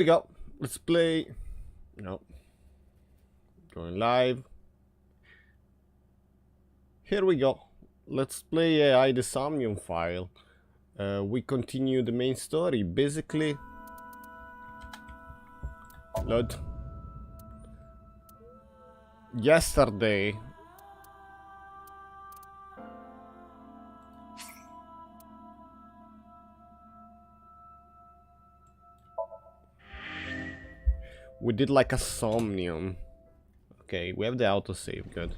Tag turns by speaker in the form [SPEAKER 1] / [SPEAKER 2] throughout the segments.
[SPEAKER 1] we go. Let's play. No. Going live. Here we go. Let's play AI the Somnium file. We continue the main story. Basically, load. Yesterday, we did like a Somnium. Okay, we have the autosave, good.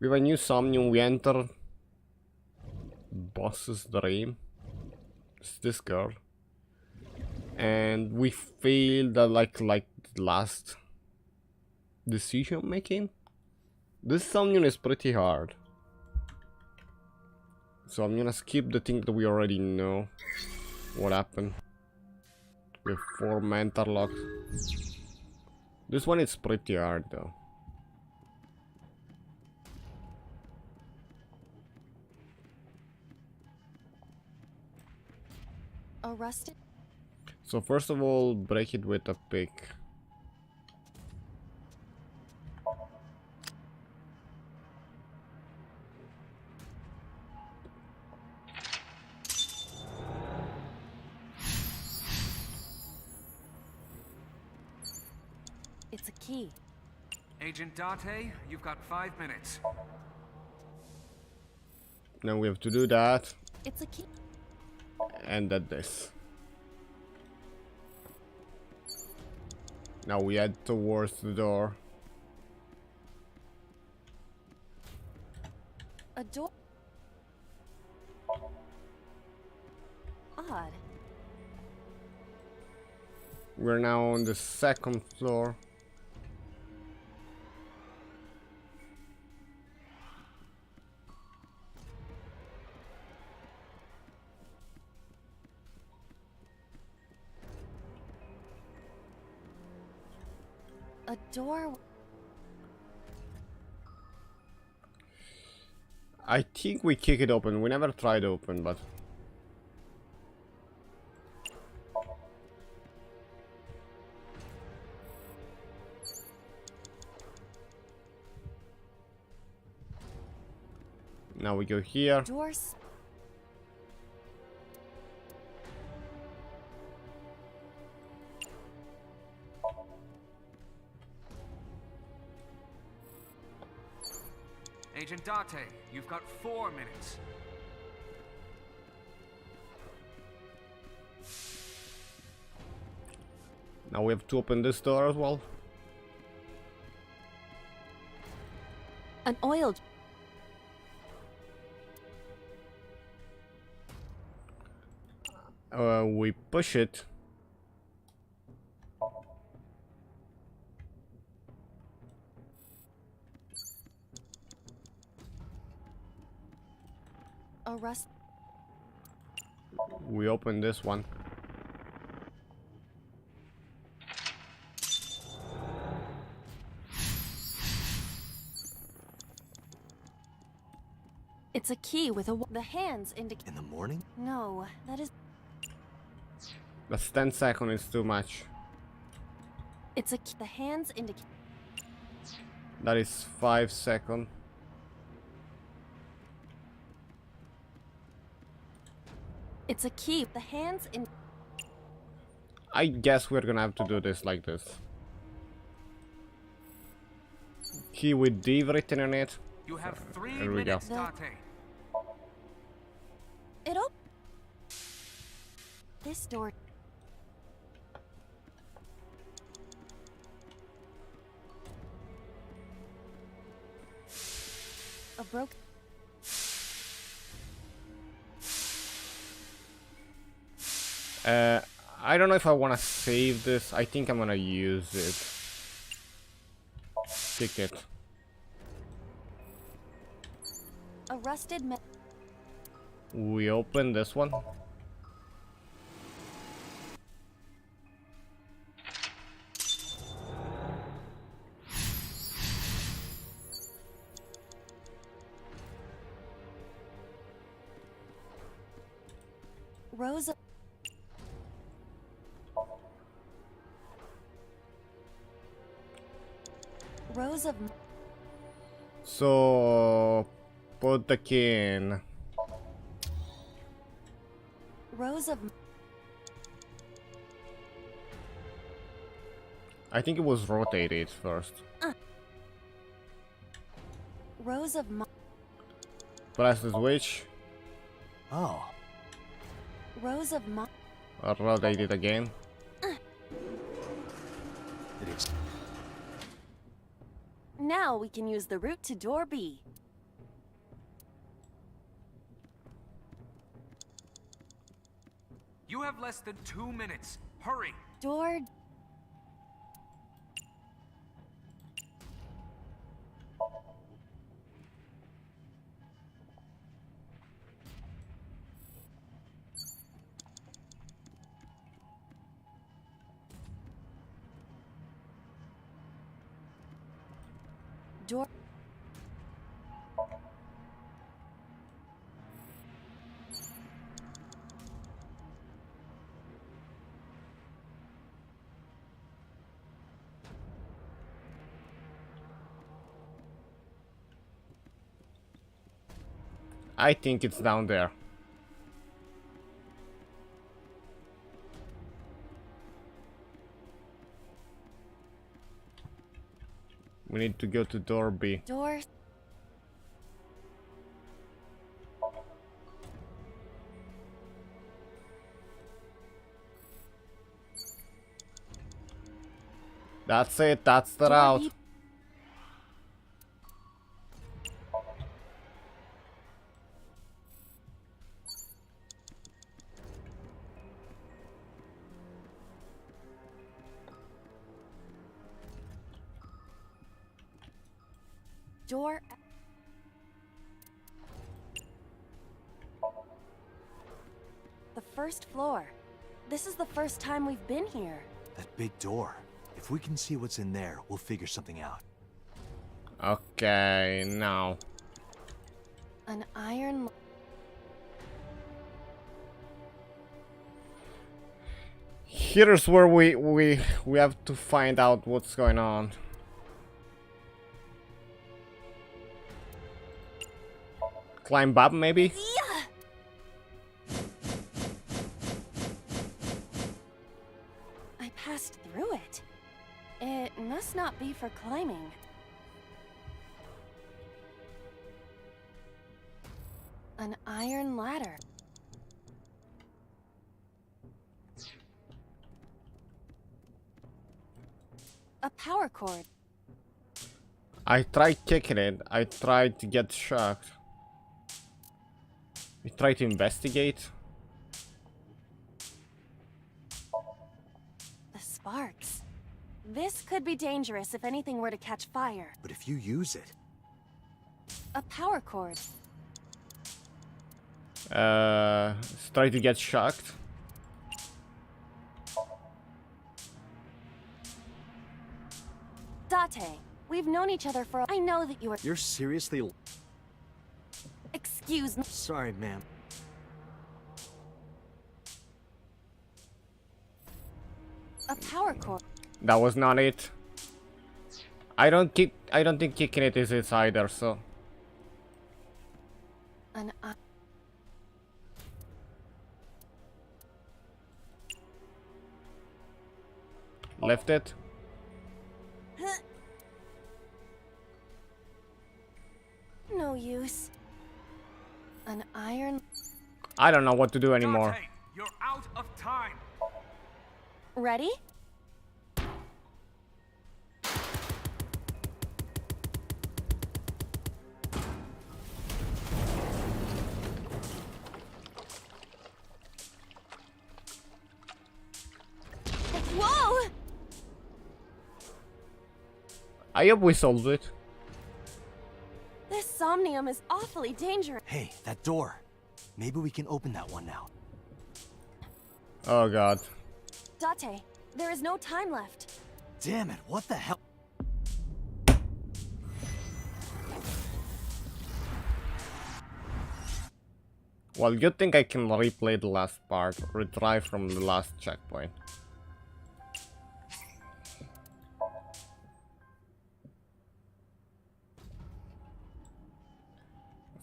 [SPEAKER 1] With a new Somnium, we enter boss's dream. It's this girl. And we failed at like last decision making. This Somnium is pretty hard. So I'm gonna skip the thing that we already know what happened. With 4 mental locks. This one is pretty hard though.
[SPEAKER 2] Arrested.
[SPEAKER 1] So first of all, break it with a pick.
[SPEAKER 2] It's a key.
[SPEAKER 3] Agent Date, you've got 5 minutes.
[SPEAKER 1] Now we have to do that.
[SPEAKER 2] It's a key.
[SPEAKER 1] And at this. Now we head towards the door.
[SPEAKER 2] A door. Odd.
[SPEAKER 1] We're now on the 2nd floor.
[SPEAKER 2] A door.
[SPEAKER 1] I think we kick it open. We never tried open, but now we go here.
[SPEAKER 2] Doors.
[SPEAKER 3] Agent Date, you've got 4 minutes.
[SPEAKER 1] Now we have to open this door as well.
[SPEAKER 2] An oil.
[SPEAKER 1] We push it.
[SPEAKER 2] Arrest.
[SPEAKER 1] We open this one.
[SPEAKER 2] It's a key with the hands indicate.
[SPEAKER 4] In the morning?
[SPEAKER 2] No, that is.
[SPEAKER 1] That's 10 seconds is too much.
[SPEAKER 2] It's a key. The hands indicate.
[SPEAKER 1] That is 5 seconds.
[SPEAKER 2] It's a key. The hands in.
[SPEAKER 1] I guess we're gonna have to do this like this. Key with D written on it.
[SPEAKER 3] You have 3
[SPEAKER 1] There we go.
[SPEAKER 3] minutes, Date.
[SPEAKER 2] It op. This door. A broke.
[SPEAKER 1] I don't know if I want to save this. I think I'm gonna use it. Ticket.
[SPEAKER 2] Arrested.
[SPEAKER 1] We open this one.
[SPEAKER 2] Rows of... Rows of...
[SPEAKER 1] So put the key in.
[SPEAKER 2] Rows of...
[SPEAKER 1] I think it was rotated first.
[SPEAKER 2] Rows of...
[SPEAKER 1] Press the switch.
[SPEAKER 4] Oh,
[SPEAKER 2] Rows of...
[SPEAKER 1] Rotate it again.
[SPEAKER 4] it is.
[SPEAKER 2] Now we can use the route to door B.
[SPEAKER 3] You have less than 2 minutes. Hurry.
[SPEAKER 2] Door... Door...
[SPEAKER 1] I think it's down there. We need to go to door B.
[SPEAKER 2] Door...
[SPEAKER 1] That's it, that's the
[SPEAKER 2] Door
[SPEAKER 1] route.
[SPEAKER 2] B. Door... The first floor. This is the first time we've been here.
[SPEAKER 4] That big door. If we can see what's in there, we'll figure something out.
[SPEAKER 1] Okay, now.
[SPEAKER 2] An iron...
[SPEAKER 1] Here's where we have to find out what's going on. Climb up, maybe?
[SPEAKER 2] Yeah! I passed through it. It must not be for climbing. An iron ladder. A power cord.
[SPEAKER 1] I tried kicking it. I tried to get shocked. We tried to investigate.
[SPEAKER 2] The sparks. This could be dangerous if anything were to catch fire.
[SPEAKER 4] But if you use it,
[SPEAKER 2] A power cord.
[SPEAKER 1] Try to get shocked.
[SPEAKER 2] Date, we've known each other for... I know that you are...
[SPEAKER 4] you're seriously...
[SPEAKER 2] Excuse me.
[SPEAKER 4] Sorry, ma'am.
[SPEAKER 2] A power cord.
[SPEAKER 1] That was not it. I don't think kicking it is it either, so.
[SPEAKER 2] An...
[SPEAKER 1] Left it.
[SPEAKER 2] No use. An iron...
[SPEAKER 1] I don't know what to do anymore.
[SPEAKER 3] Dante, you're out of time.
[SPEAKER 2] Ready? Whoa!
[SPEAKER 1] I hope we solved it.
[SPEAKER 2] This Somnium is awfully dangerous.
[SPEAKER 4] Hey, that door. Maybe we can open that one now.
[SPEAKER 1] Oh god.
[SPEAKER 2] Date, there is no time left.
[SPEAKER 4] Damn it, what the hell?
[SPEAKER 1] Well, you think I can replay the last part, retry from the last checkpoint.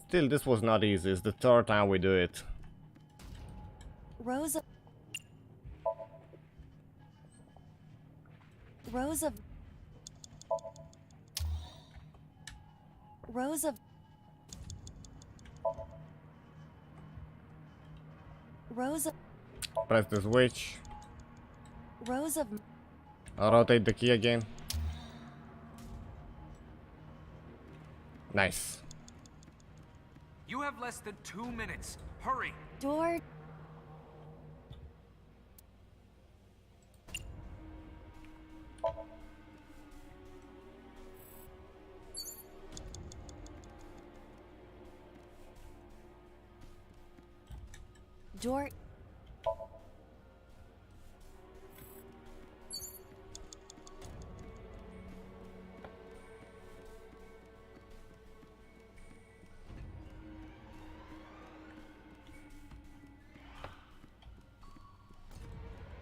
[SPEAKER 1] Still, this was not easy. It's the third time we do it.
[SPEAKER 2] Rosa. Rosa. Rosa. Rosa.
[SPEAKER 1] Press the switch.
[SPEAKER 2] Rosa.
[SPEAKER 1] Rotate the key again. Nice.
[SPEAKER 3] You have less than 2 minutes. Hurry.
[SPEAKER 2] Door. Door.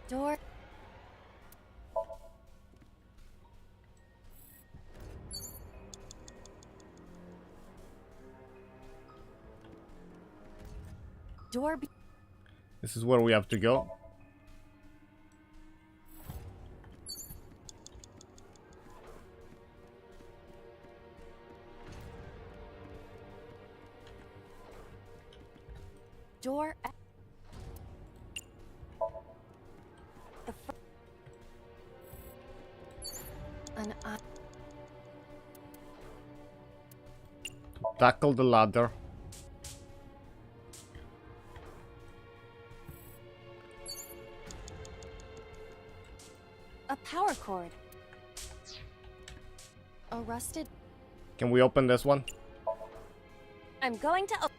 [SPEAKER 2] Door. Door.
[SPEAKER 1] This is where we have to go.
[SPEAKER 2] Door. An eye.
[SPEAKER 1] Tackle the ladder.
[SPEAKER 2] A power cord. A rusted.
[SPEAKER 1] Can we open this one?
[SPEAKER 2] I'm going to.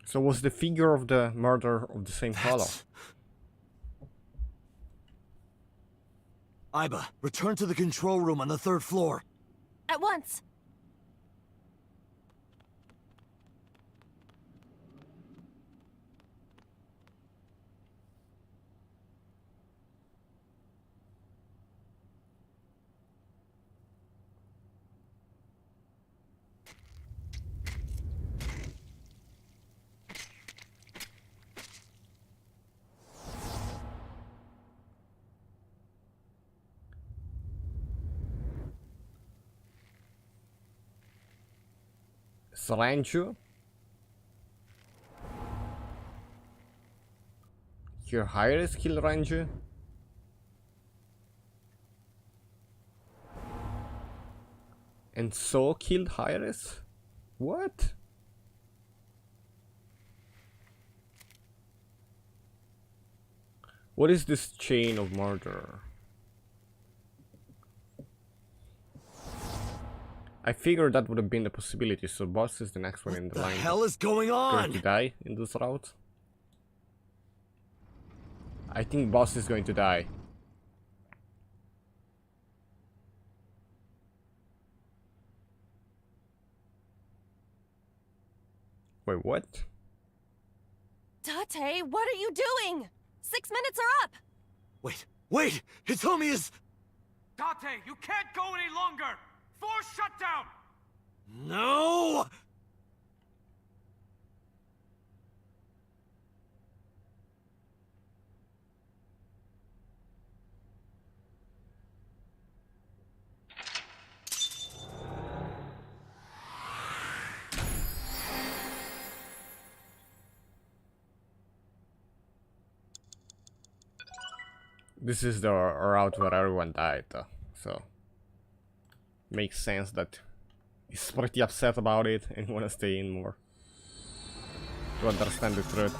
[SPEAKER 1] So was the figure of the murder of the same color?
[SPEAKER 4] Iba, return to the control room on the 3rd floor.
[SPEAKER 2] At once.
[SPEAKER 1] Rancho? Your highest kill Rancho? And so killed Hyres? What? What is this chain of murder? I figured that would have been the possibility, so boss is the next one in the line.
[SPEAKER 4] What the hell is going
[SPEAKER 1] Going to
[SPEAKER 4] on?
[SPEAKER 1] die in this route. I think boss is going to die. Wait, what?
[SPEAKER 2] Date, what are you doing? 6 minutes are up.
[SPEAKER 4] Wait! Hitomi is...
[SPEAKER 3] Date, you can't go any longer. Force shutdown.
[SPEAKER 4] No!
[SPEAKER 1] This is the route where everyone died, so makes sense that he's pretty upset about it and wanna stay in more. to understand the truth.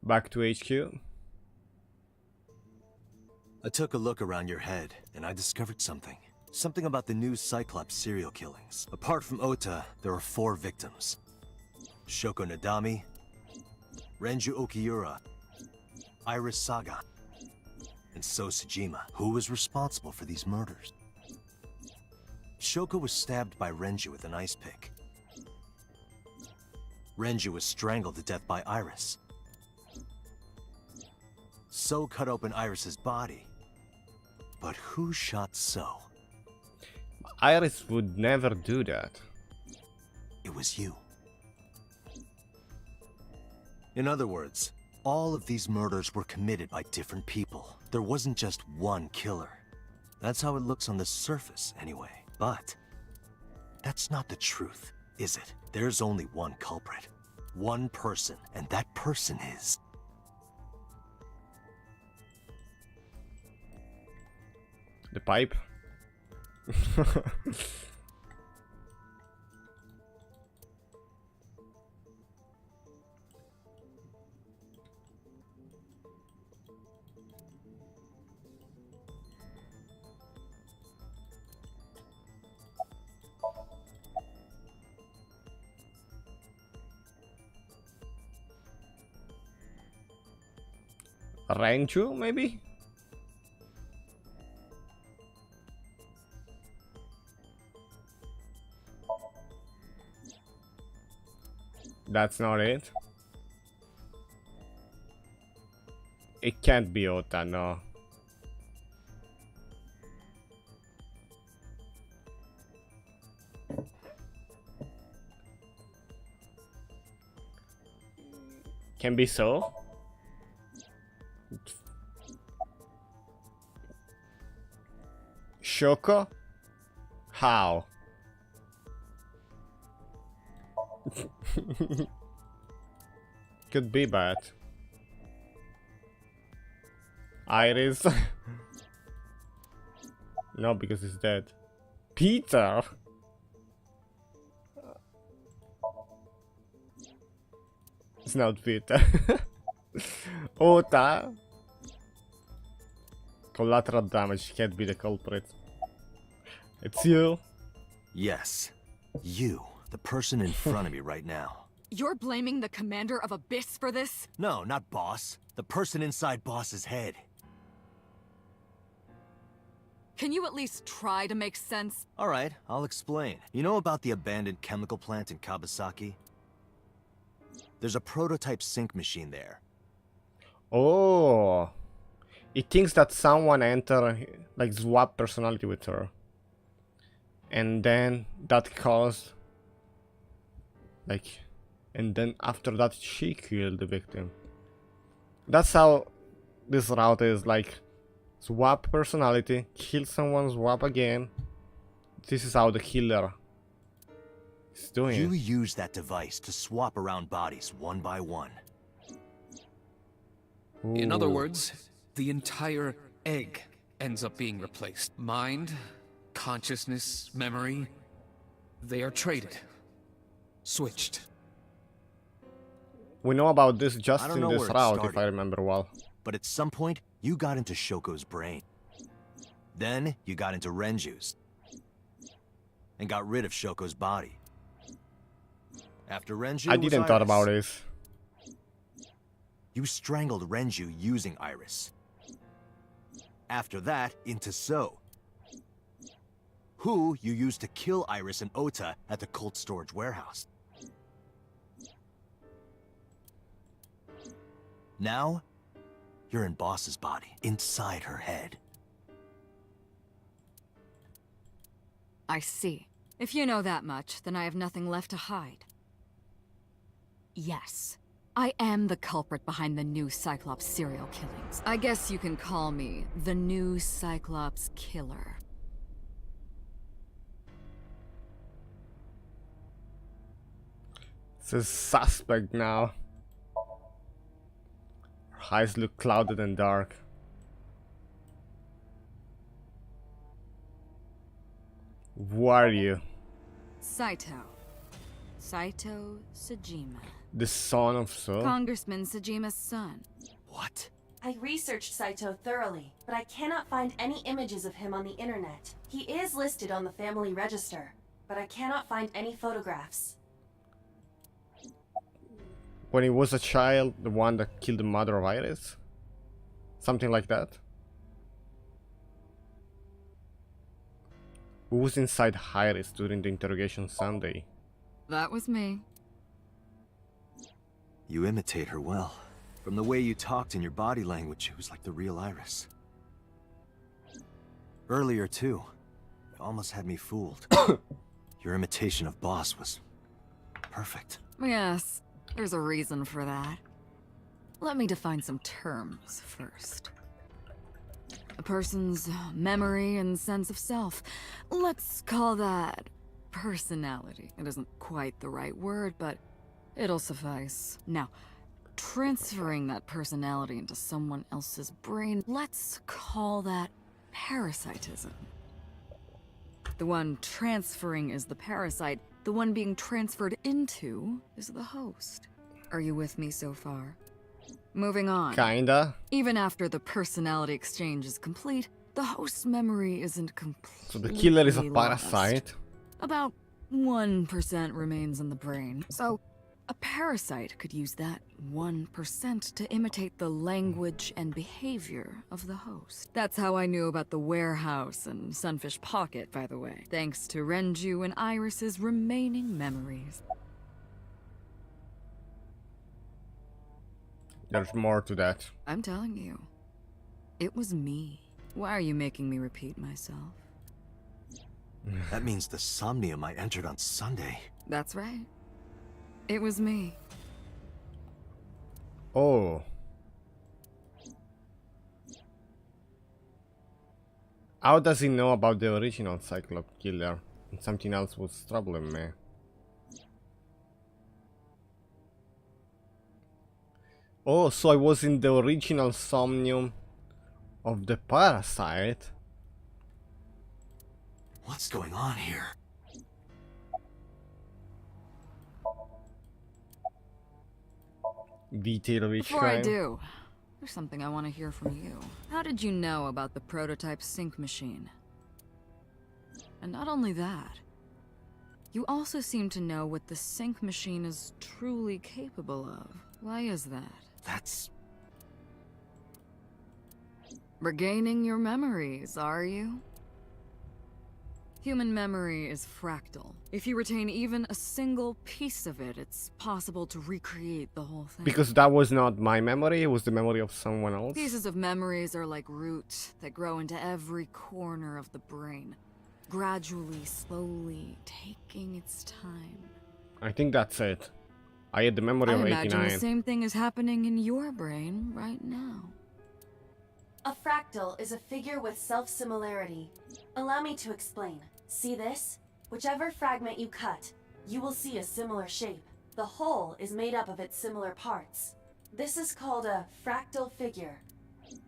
[SPEAKER 1] Back to HQ.
[SPEAKER 4] I took a look around your head, and I discovered something. Something about the new Cyclops serial killings. Apart from Ota, there are 4 victims. Shoko Nadami, Renju Okiura, Iris Saga, and So Sejima. Who was responsible for these murders? Shoko was stabbed by Renju with an ice pick. Renju was strangled to death by Iris. So cut open Iris's body. But who shot So?
[SPEAKER 1] Iris would never do that.
[SPEAKER 4] It was you. In other words, all of these murders were committed by different people. There wasn't just one killer. That's how it looks on the surface, anyway. But that's not the truth, is it? There's only one culprit. One person, and that person is...
[SPEAKER 1] The pipe. Renju, maybe? That's not it. It can't be Ota, no. Can be so. Shoko? How? Could be bad. Iris? No, because he's dead. Peter? It's not Peter. Ota? Collateral damage can't be the culprit. It's you.
[SPEAKER 4] Yes. You. The person in front of me right now.
[SPEAKER 5] You're blaming the commander of Abyss for this?
[SPEAKER 4] No, not Boss. The person inside Boss's head.
[SPEAKER 5] Can you at least try to make sense?
[SPEAKER 4] Alright, I'll explain. You know about the abandoned chemical plant in Kawasaki? There's a prototype sync machine there.
[SPEAKER 1] Oh. It thinks that someone like swap personality with her. And then that caused and then after that she killed the victim. That's how this route is, like swap personality, kill someone, swap again. This is how the killer is doing
[SPEAKER 4] You
[SPEAKER 1] it.
[SPEAKER 4] use that device to swap around bodies one by one.
[SPEAKER 3] In other
[SPEAKER 1] Ooh.
[SPEAKER 3] words, the entire egg ends up being replaced. Mind, consciousness, memory, they are traded. Switched.
[SPEAKER 1] We know about this
[SPEAKER 4] I
[SPEAKER 1] just
[SPEAKER 4] don't
[SPEAKER 1] in
[SPEAKER 4] know
[SPEAKER 1] this
[SPEAKER 4] where it
[SPEAKER 1] route, if
[SPEAKER 4] started.
[SPEAKER 1] I remember well.
[SPEAKER 4] But at some point, you got into Shoko's brain. Then, you got into Renju's. And got rid of Shoko's body. After Renju
[SPEAKER 1] I
[SPEAKER 4] was
[SPEAKER 1] didn't thought
[SPEAKER 4] Iris.
[SPEAKER 1] about this.
[SPEAKER 4] You strangled Renju using Iris. After that, into So. Who you used to kill Iris and Ota at the cold storage warehouse. Now, you're in Boss's body, inside her head.
[SPEAKER 5] I see. If you know that much, then I have nothing left to hide. Yes, I am the culprit behind the new Cyclops serial killings. I guess you can call me the new Cyclops killer.
[SPEAKER 1] It's a suspect now. Her eyes look clouded and dark. Who are you?
[SPEAKER 5] Saito. Saito Sajima.
[SPEAKER 1] The son of So?
[SPEAKER 5] Congressman Sajima's son.
[SPEAKER 4] What?
[SPEAKER 2] I researched Saito thoroughly, but I cannot find any images of him on the internet. He is listed on the family register, but I cannot find any photographs.
[SPEAKER 1] When he was a child, the one that killed the mother of Iris? Something like that? Who was inside Iris during the interrogation Sunday?
[SPEAKER 5] That was me.
[SPEAKER 4] You imitate her well. From the way you talked and your body language, it was like the real Iris. Earlier, too. You almost had me fooled. Your imitation of Boss was perfect.
[SPEAKER 5] Yes, there's a reason for that. Let me define some terms first. A person's memory and sense of self. Let's call that personality. It isn't quite the right word, but it'll suffice. Now, transferring that personality into someone else's brain, let's call that parasitism. The one transferring is the parasite. The one being transferred into is the host. Are you with me so far? Moving on.
[SPEAKER 1] Kinda.
[SPEAKER 5] Even after the personality exchange is complete, the host's memory isn't complete.
[SPEAKER 1] So the killer is a parasite.
[SPEAKER 5] About 1% remains in the brain. So a parasite could use that 1% to imitate the language and behavior of the host. That's how I knew about the warehouse and Sunfish Pocket, by the way. Thanks to Renju and Iris's remaining memories.
[SPEAKER 1] There's more to that.
[SPEAKER 5] I'm telling you, it was me. Why are you making me repeat myself?
[SPEAKER 4] That means the Somnium I entered on Sunday.
[SPEAKER 5] That's right. It was me.
[SPEAKER 1] Oh. How does he know about the original Cyclops killer? And something else was troubling me. Oh, so I was in the original Somnium of the parasite.
[SPEAKER 4] What's going on here?
[SPEAKER 1] Detail rich
[SPEAKER 5] Before I
[SPEAKER 1] crime.
[SPEAKER 5] do, there's something I want to hear from you. How did you know about the prototype sync machine? And not only that, you also seem to know what the sync machine is truly capable of. Why is that?
[SPEAKER 4] That's...
[SPEAKER 5] Regaining your memories, are you? Human memory is fractal. If you retain even a single piece of it, it's possible to recreate the whole thing.
[SPEAKER 1] Because that was not my memory, it was the memory of someone else.
[SPEAKER 5] Pieces of memories are like roots that grow into every corner of the brain, gradually, slowly, taking its time.
[SPEAKER 1] I think that's it. I had the memory
[SPEAKER 5] I
[SPEAKER 1] of
[SPEAKER 5] imagine
[SPEAKER 1] 89.
[SPEAKER 5] the same thing is happening in your brain right now.
[SPEAKER 2] A fractal is a figure with self-similarity. Allow me to explain. See this? Whichever fragment you cut, you will see a similar shape. The whole is made up of its similar parts. This is called a fractal figure.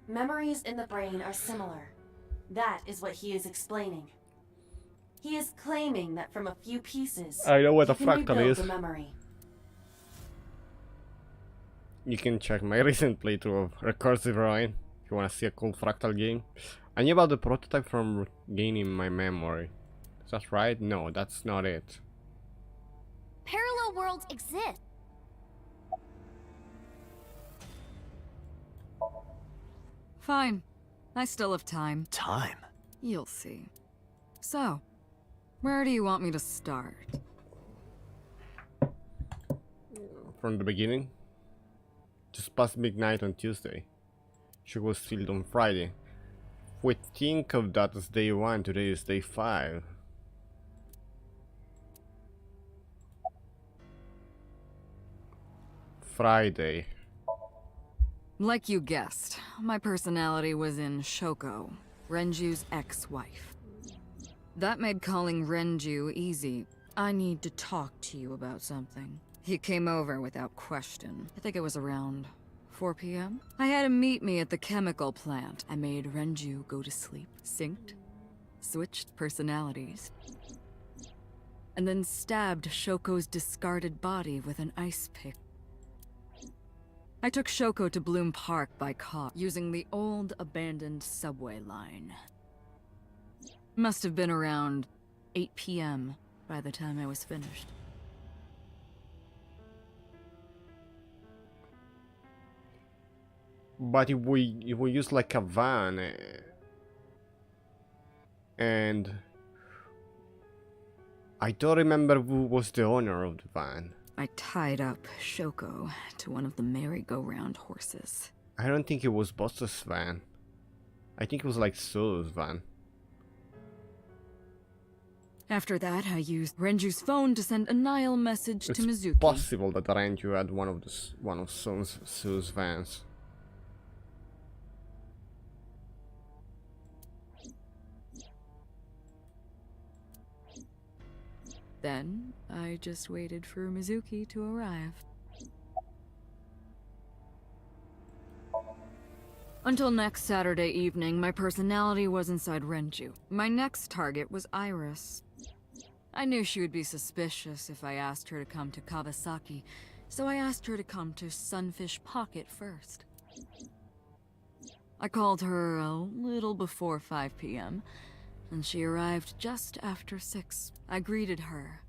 [SPEAKER 2] Memories in the brain are similar. That is what he is explaining. He is claiming that from a few pieces,
[SPEAKER 1] I know what
[SPEAKER 2] he
[SPEAKER 1] a
[SPEAKER 2] can
[SPEAKER 1] fractal
[SPEAKER 2] rebuild
[SPEAKER 1] is.
[SPEAKER 2] the memory.
[SPEAKER 1] You can check my recent playthrough of Recursive Ruin if you want to see a cool fractal game. I knew about the prototype from gaining my memory. Is that right? No, that's not it.
[SPEAKER 6] Parallel worlds exist.
[SPEAKER 5] Fine. I still have time.
[SPEAKER 4] time.
[SPEAKER 5] You'll see. So, where do you want me to start?
[SPEAKER 1] From the beginning. Just past midnight on Tuesday. She was filled on Friday. If we think of that as day 1, today is day 5. Friday.
[SPEAKER 5] Like you guessed, my personality was in Shoko, Renju's ex-wife. That made calling Renju easy. I need to talk to you about something. He came over without question. I think it was around 4 p.m. I had him meet me at the chemical plant. I made Renju go to sleep, synced, switched personalities, and then stabbed Shoko's discarded body with an ice pick. I took Shoko to Bloom Park by car, using the old abandoned subway line. Must have been around 8 p.m. by the time I was finished.
[SPEAKER 1] But if we use like a van, and I don't remember who was the owner of the van.
[SPEAKER 5] I tied up Shoko to one of the merry-go-round horses.
[SPEAKER 1] I don't think it was Boss's van. I think it was like Solo's van.
[SPEAKER 5] After that, I used Renju's phone to send a Nile message to
[SPEAKER 1] It's
[SPEAKER 5] Mizuki.
[SPEAKER 1] possible that Renju had one of Solo's vans.
[SPEAKER 5] Then, I just waited for Mizuki to arrive. Until next Saturday evening, my personality was inside Renju. My next target was Iris. I knew she would be suspicious if I asked her to come to Kawasaki, so I asked her to come to Sunfish Pocket first. I called her a little before 5 p.m., and she arrived just after 6. I greeted her,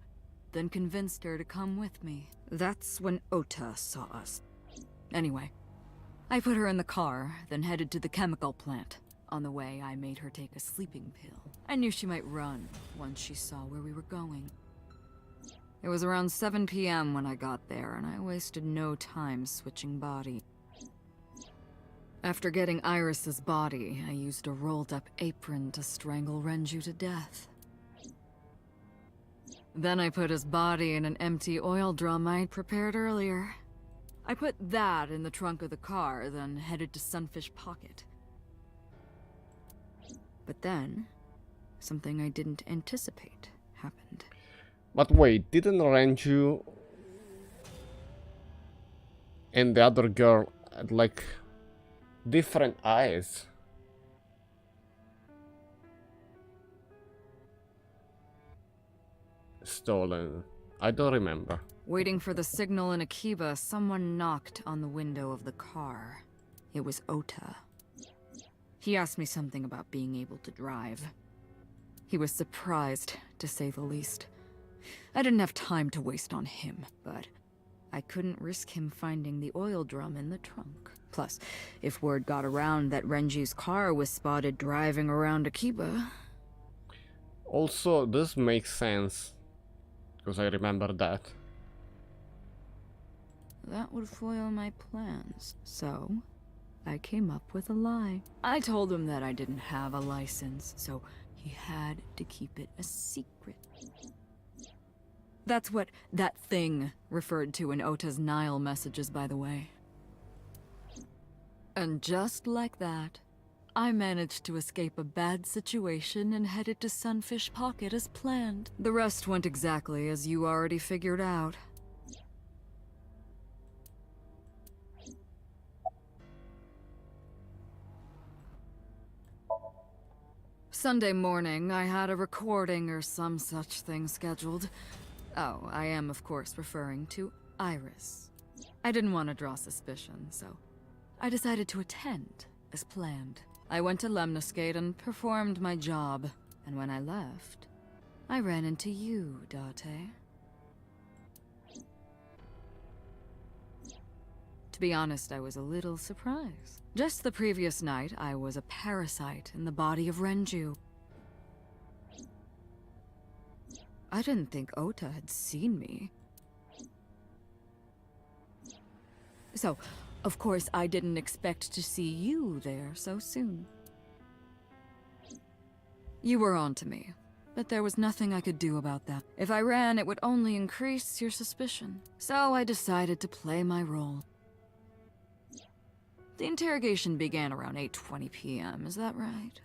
[SPEAKER 5] then convinced her to come with me. That's when Ota saw us. Anyway, I put her in the car, then headed to the chemical plant. On the way, I made her take a sleeping pill. I knew she might run once she saw where we were going. It was around 7 p.m. when I got there, and I wasted no time switching body. After getting Iris's body, I used a rolled-up apron to strangle Renju to death. Then I put his body in an empty oil drum I'd prepared earlier. I put that in the trunk of the car, then headed to Sunfish Pocket. But then, something I didn't anticipate happened.
[SPEAKER 1] But wait, didn't Renju and the other girl had like different eyes? Stolen. I don't remember.
[SPEAKER 5] Waiting for the signal in Akiba, someone knocked on the window of the car. It was Ota. He asked me something about being able to drive. He was surprised, to say the least. I didn't have time to waste on him, but I couldn't risk him finding the oil drum in the trunk. Plus, if word got around that Renji's car was spotted driving around Akiba...
[SPEAKER 1] Also, this makes sense, because I remember that.
[SPEAKER 5] That would foil my plans, so I came up with a lie. I told him that I didn't have a license, so he had to keep it a secret. That's what that thing referred to in Ota's Nile messages, by the way. And just like that, I managed to escape a bad situation and headed to Sunfish Pocket as planned. The rest went exactly as you already figured out. Sunday morning, I had a recording or some such thing scheduled. Oh, I am, of course, referring to Iris. I didn't want to draw suspicion, so I decided to attend, as planned. I went to Lemniscate and performed my job, and when I left, I ran into you, Date. To be honest, I was a little surprised. Just the previous night, I was a parasite in the body of Renju. I didn't think Ota had seen me. So, of course, I didn't expect to see you there so soon. You were on to me, but there was nothing I could do about that. If I ran, it would only increase your suspicion. So I decided to play my role. The interrogation began around 8:20 p.m., is that right?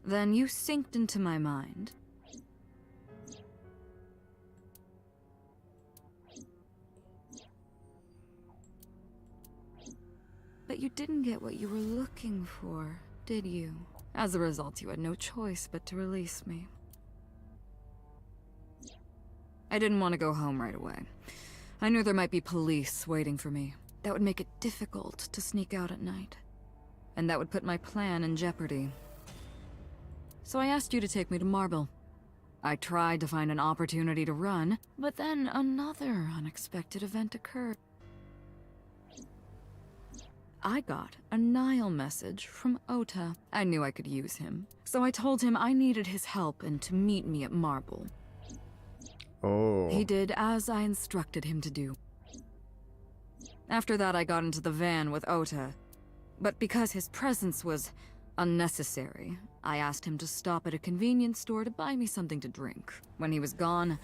[SPEAKER 5] Then you synced into my mind. But you didn't get what you were looking for, did you? As a result, you had no choice but to release me. I didn't want to go home right away. I knew there might be police waiting for me. That would make it difficult to sneak out at night. And that would put my plan in jeopardy. So I asked you to take me to Marble. I tried to find an opportunity to run, but then another unexpected event occurred. I got a Nile message from Ota. I knew I could use him, so I told him I needed his help and to meet me at Marble.
[SPEAKER 1] Oh.
[SPEAKER 5] He did as I instructed him to do. After that, I got into the van with Ota, but because his presence was unnecessary, I asked him to stop at a convenience store to buy me something to drink. When he was gone,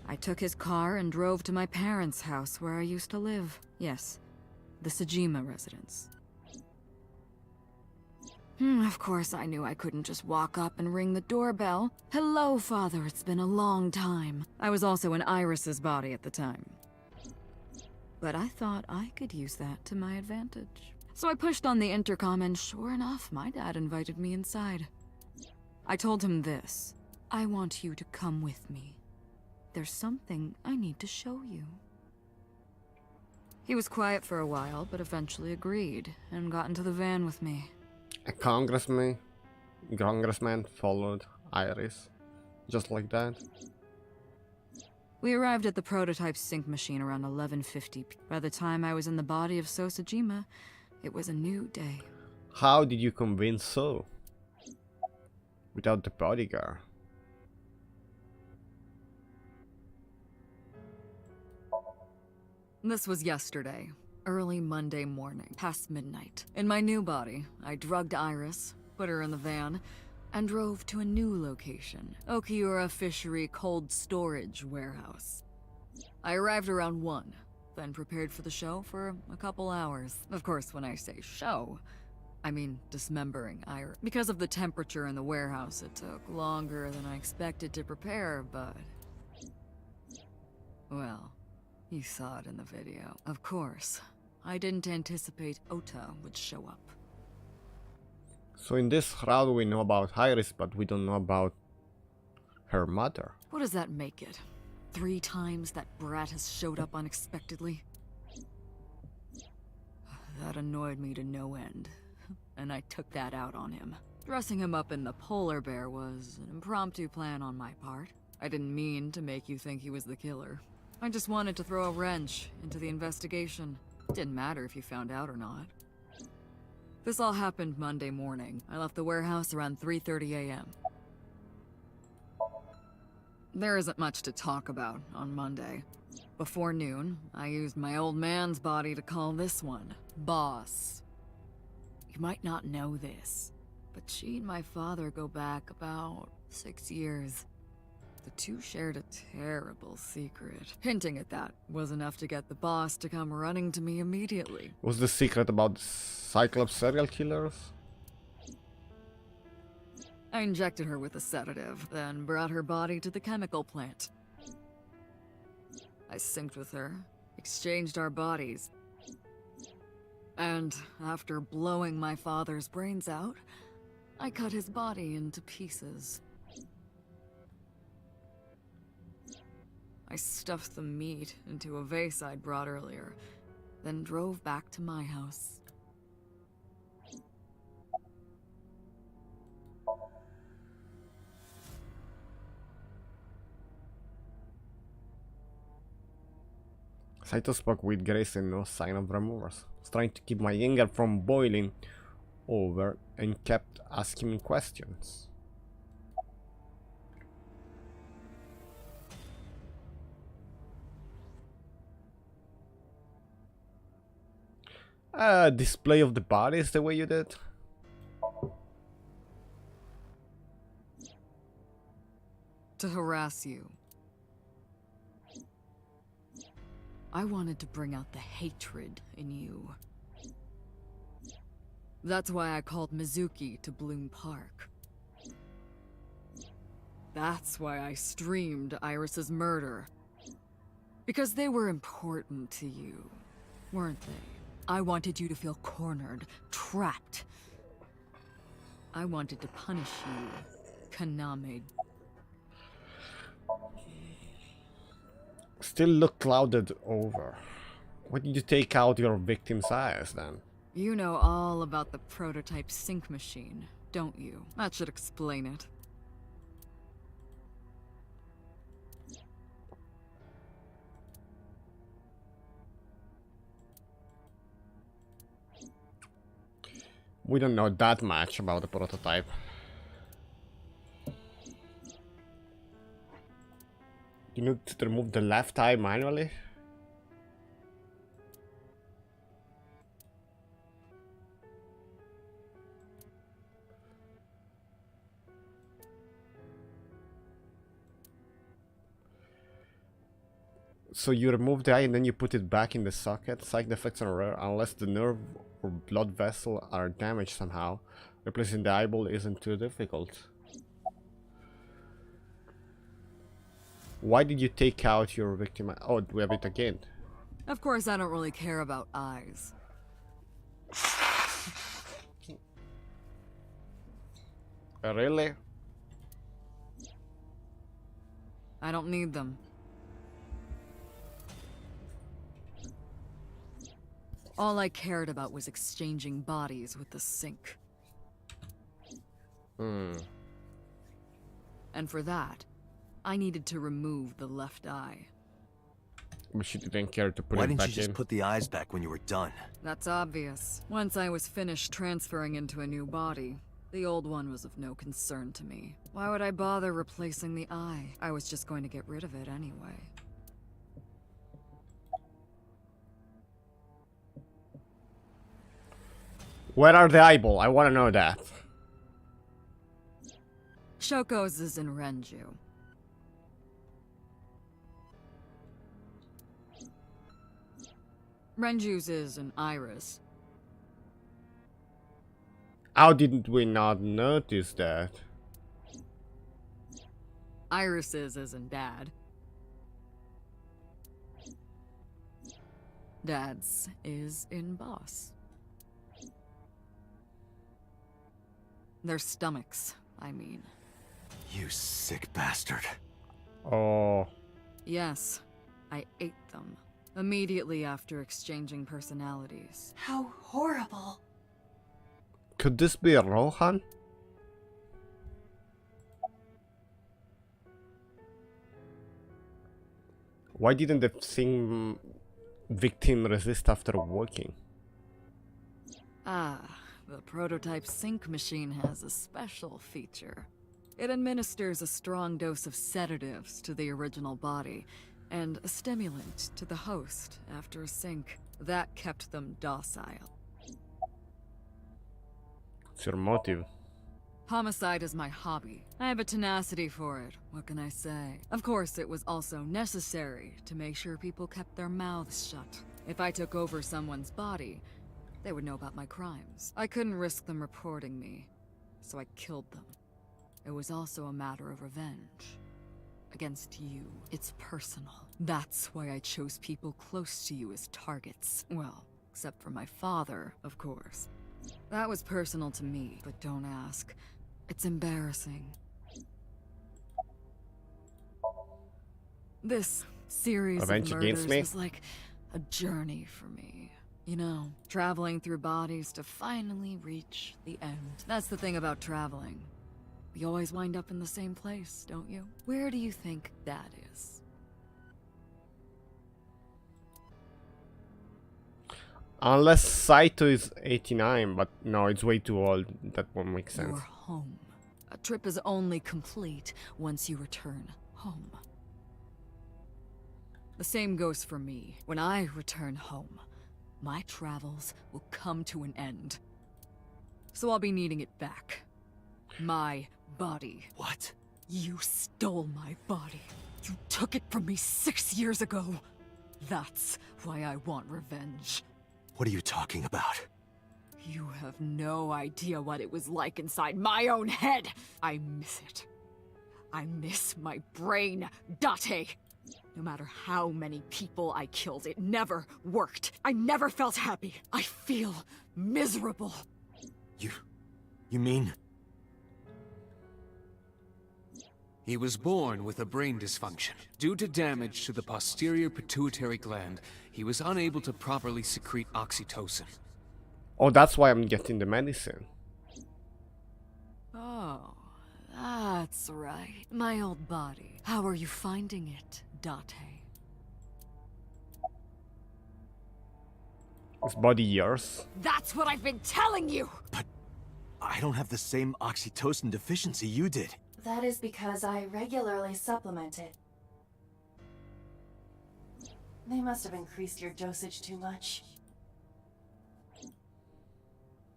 [SPEAKER 5] I took his car and drove to my parents' house where I used to live. Yes, the Sejima residence. Of course, I knew I couldn't just walk up and ring the doorbell. Hello, Father, it's been a long time. I was also in Iris's body at the time. But I thought I could use that to my advantage. So I pushed on the intercom and sure enough, my dad invited me inside. I told him this. I want you to come with me. There's something I need to show you. He was quiet for a while, but eventually agreed and got into the van with me.
[SPEAKER 1] A congressman followed Iris. Just like that.
[SPEAKER 5] We arrived at the prototype sync machine around 11:50. By the time I was in the body of Sosajima, it was a new day.
[SPEAKER 1] How did you convince So? Without the bodyguard.
[SPEAKER 5] This was yesterday, early Monday morning, past midnight. In my new body, I drugged Iris, put her in the van, and drove to a new location, Okiura Fishery Cold Storage Warehouse. I arrived around 1, then prepared for the show for a couple hours. Of course, when I say show, I mean dismembering Iris. Because of the temperature in the warehouse, it took longer than I expected to prepare, but... well, you saw it in the video. Of course, I didn't anticipate Ota would show up.
[SPEAKER 1] So in this route we know about Iris, but we don't know about her mother.
[SPEAKER 5] What does that make it? 3 times that brat has showed up unexpectedly? That annoyed me to no end, and I took that out on him. Dressing him up in the polar bear was an impromptu plan on my part. I didn't mean to make you think he was the killer. I just wanted to throw a wrench into the investigation. It didn't matter if you found out or not. This all happened Monday morning. I left the warehouse around 3:30 a.m. There isn't much to talk about on Monday. Before noon, I used my old man's body to call this one Boss. You might not know this, but she and my father go back about 6 years. The two shared a terrible secret. Hinting at that was enough to get the boss to come running to me immediately.
[SPEAKER 1] Was the secret about the Cyclops serial killers?
[SPEAKER 5] I injected her with a sedative, then brought her body to the chemical plant. I synced with her, exchanged our bodies, and after blowing my father's brains out, I cut his body into pieces. I stuffed the meat into a vase I'd brought earlier, then drove back to my house.
[SPEAKER 1] Saito spoke with grace and no sign of remorse. I was trying to keep my anger from boiling over and kept asking me questions. Display of the bodies the way you did?
[SPEAKER 5] To harass you. I wanted to bring out the hatred in you. That's why I called Mizuki to Bloom Park. That's why I streamed Iris's murder. Because they were important to you, weren't they? I wanted you to feel cornered, trapped. I wanted to punish you, Kaname.
[SPEAKER 1] Still look clouded over. Why did you take out your victim's eyes then?
[SPEAKER 5] You know all about the prototype sync machine, don't you? That should explain it.
[SPEAKER 1] We don't know that much about the prototype. You need to remove the left eye manually? So you remove the eye and then you put it back in the socket. Side effects are rare unless the nerve or blood vessel are damaged somehow. Replacing the eyeball isn't too difficult. Why did you take out your victim? Oh, we have it again.
[SPEAKER 5] Of course, I don't really care about eyes.
[SPEAKER 1] Really?
[SPEAKER 5] I don't need them. All I cared about was exchanging bodies with the sync. And for that, I needed to remove the left eye.
[SPEAKER 1] But she didn't care to put
[SPEAKER 4] Why
[SPEAKER 1] it
[SPEAKER 4] didn't
[SPEAKER 1] back
[SPEAKER 4] you just
[SPEAKER 1] in.
[SPEAKER 4] put the eyes back when you were done?
[SPEAKER 5] That's obvious. Once I was finished transferring into a new body, the old one was of no concern to me. Why would I bother replacing the eye? I was just going to get rid of it anyway.
[SPEAKER 1] Where are the eyeball? I want to know that.
[SPEAKER 5] Shoko's is in Renju. Renju's is an iris.
[SPEAKER 1] How did we not notice that?
[SPEAKER 5] Iris's is in Dad. Dad's is in Boss. Their stomachs, I mean.
[SPEAKER 4] You sick bastard.
[SPEAKER 1] Oh.
[SPEAKER 5] Yes, I ate them. Immediately after exchanging personalities.
[SPEAKER 2] How horrible.
[SPEAKER 1] Could this be Rohan? Why didn't the thing victim resist after walking?
[SPEAKER 5] Ah, the prototype sync machine has a special feature. It administers a strong dose of sedatives to the original body, and a stimulant to the host after a sync. That kept them docile.
[SPEAKER 1] What's your motive?
[SPEAKER 5] Homicide is my hobby. I have a tenacity for it, what can I say? Of course, it was also necessary to make sure people kept their mouths shut. If I took over someone's body, they would know about my crimes. I couldn't risk them reporting me, so I killed them. It was also a matter of revenge. Against you. It's personal. That's why I chose people close to you as targets. Well, except for my father, of course. That was personal to me, but don't ask. It's embarrassing. This series
[SPEAKER 1] Revenge
[SPEAKER 5] of
[SPEAKER 1] against
[SPEAKER 5] murders
[SPEAKER 1] me?
[SPEAKER 5] was like a journey for me. You know, traveling through bodies to finally reach the end. That's the thing about traveling. You always wind up in the same place, don't you? Where do you think that is?
[SPEAKER 1] Unless Saito is 89, but no, it's way too old. That won't make sense.
[SPEAKER 5] Your home. A trip is only complete once you return home. The same goes for me. When I return home, my travels will come to an end. So I'll be needing it back. My body.
[SPEAKER 4] What?
[SPEAKER 5] You stole my body. You took it from me 6 years ago. That's why I want revenge.
[SPEAKER 4] What are you talking about?
[SPEAKER 5] You have no idea what it was like inside my own head. I miss it. I miss my brain, Date. No matter how many people I killed, it never worked. I never felt happy. I feel miserable.
[SPEAKER 4] You mean?
[SPEAKER 3] He was born with a brain dysfunction. Due to damage to the posterior pituitary gland, he was unable to properly secrete oxytocin.
[SPEAKER 1] Oh, that's why I'm getting the medicine.
[SPEAKER 5] Oh, that's right. My old body. How are you finding it, Date?
[SPEAKER 1] Is body yours?
[SPEAKER 5] That's what I've been telling you!
[SPEAKER 4] I don't have the same oxytocin deficiency you did.
[SPEAKER 2] That is because I regularly supplement it. They must have increased your dosage too much.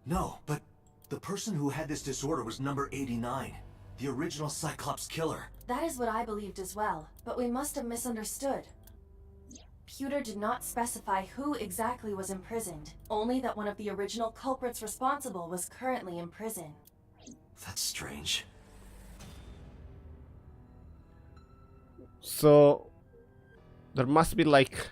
[SPEAKER 4] No, but the person who had this disorder was number 89. The original Cyclops killer.
[SPEAKER 2] That is what I believed as well, but we must have misunderstood. Pewter did not specify who exactly was imprisoned, only that one of the original culprits responsible was currently in prison.
[SPEAKER 4] That's strange.
[SPEAKER 1] So there must be like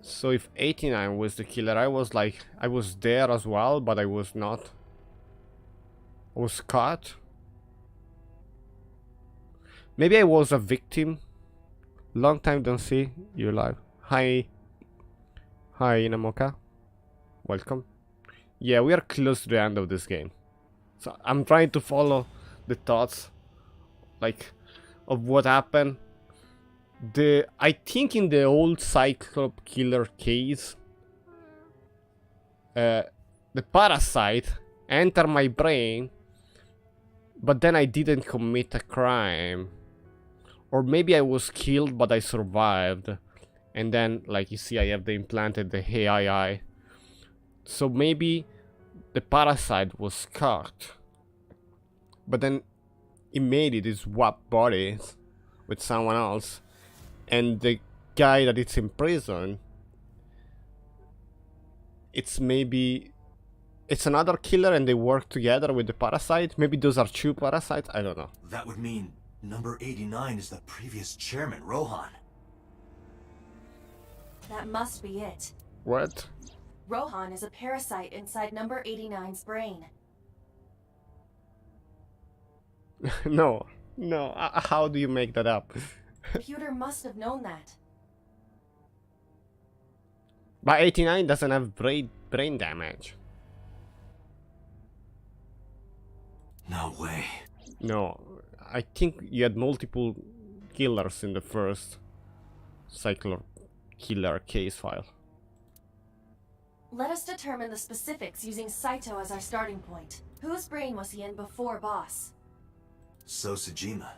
[SPEAKER 1] so if 89 was the killer, I was there as well, but I was not. I was caught. Maybe I was a victim. Long time don't see you live. Hi Inamoka. Welcome. Yeah, we are close to the end of this game. So I'm trying to follow the thoughts, like, of what happened. I think in the old Cyclops killer case, the parasite entered my brain, but then I didn't commit a crime. Or maybe I was killed, but I survived. And then, like you see, I have the implanted the AI. So maybe the parasite was caught, but then he made it swap bodies with someone else, and the guy that is in prison, it's another killer, and they work together with the parasite. Maybe those are two parasites. I don't know.
[SPEAKER 4] That would mean number 89 is the previous chairman, Rohan.
[SPEAKER 2] That must be it.
[SPEAKER 1] What?
[SPEAKER 2] Rohan is a parasite inside number 89's brain.
[SPEAKER 1] No. How do you make that up?
[SPEAKER 2] Pewter must have known that.
[SPEAKER 1] But 89 doesn't have brain damage.
[SPEAKER 4] No way.
[SPEAKER 1] No, I think you had multiple killers in the first Cyclops killer case file.
[SPEAKER 2] Let us determine the specifics using Saito as our starting point. Whose brain was he in before Boss?
[SPEAKER 4] So Sejima.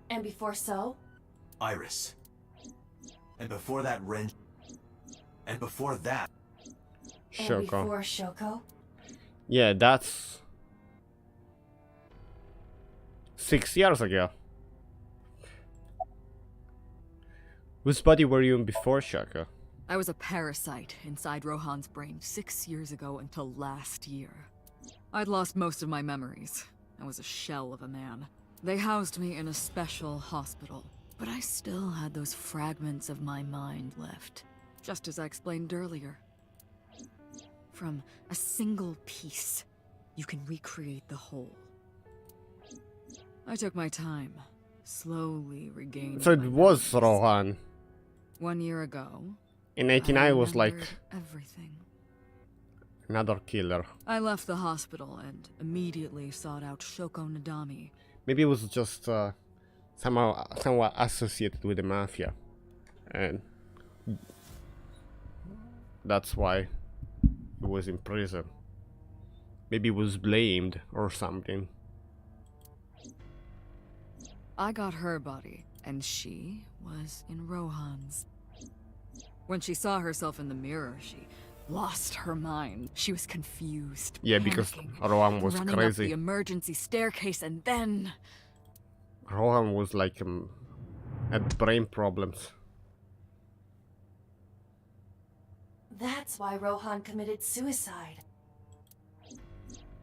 [SPEAKER 2] And before So?
[SPEAKER 4] Iris. And before that, Ren. And before that...
[SPEAKER 2] And
[SPEAKER 1] Shoko.
[SPEAKER 2] before Shoko?
[SPEAKER 1] Yeah, that's 6 years ago. Whose body were you in before Shoko?
[SPEAKER 5] I was a parasite inside Rohan's brain 6 years ago until last year. I'd lost most of my memories. I was a shell of a man. They housed me in a special hospital, but I still had those fragments of my mind left, just as I explained earlier. From a single piece, you can recreate the whole. I took my time, slowly regained
[SPEAKER 1] So it
[SPEAKER 5] my
[SPEAKER 1] was
[SPEAKER 5] memories.
[SPEAKER 1] Rohan.
[SPEAKER 5] 1 year ago,
[SPEAKER 1] In
[SPEAKER 5] I
[SPEAKER 1] 89 was like
[SPEAKER 5] remembered everything.
[SPEAKER 1] another killer.
[SPEAKER 5] I left the hospital and immediately sought out Shoko Nadami.
[SPEAKER 1] Maybe it was just somewhat associated with the mafia, and that's why he was in prison. Maybe he was blamed or something.
[SPEAKER 5] I got her body, and she was in Rohan's. When she saw herself in the mirror, she lost her mind. She was confused,
[SPEAKER 1] Yeah, because
[SPEAKER 5] panicking,
[SPEAKER 1] Rohan was
[SPEAKER 5] running up the
[SPEAKER 1] crazy.
[SPEAKER 5] emergency staircase, and then
[SPEAKER 1] Rohan was like had brain problems.
[SPEAKER 2] That's why Rohan committed suicide.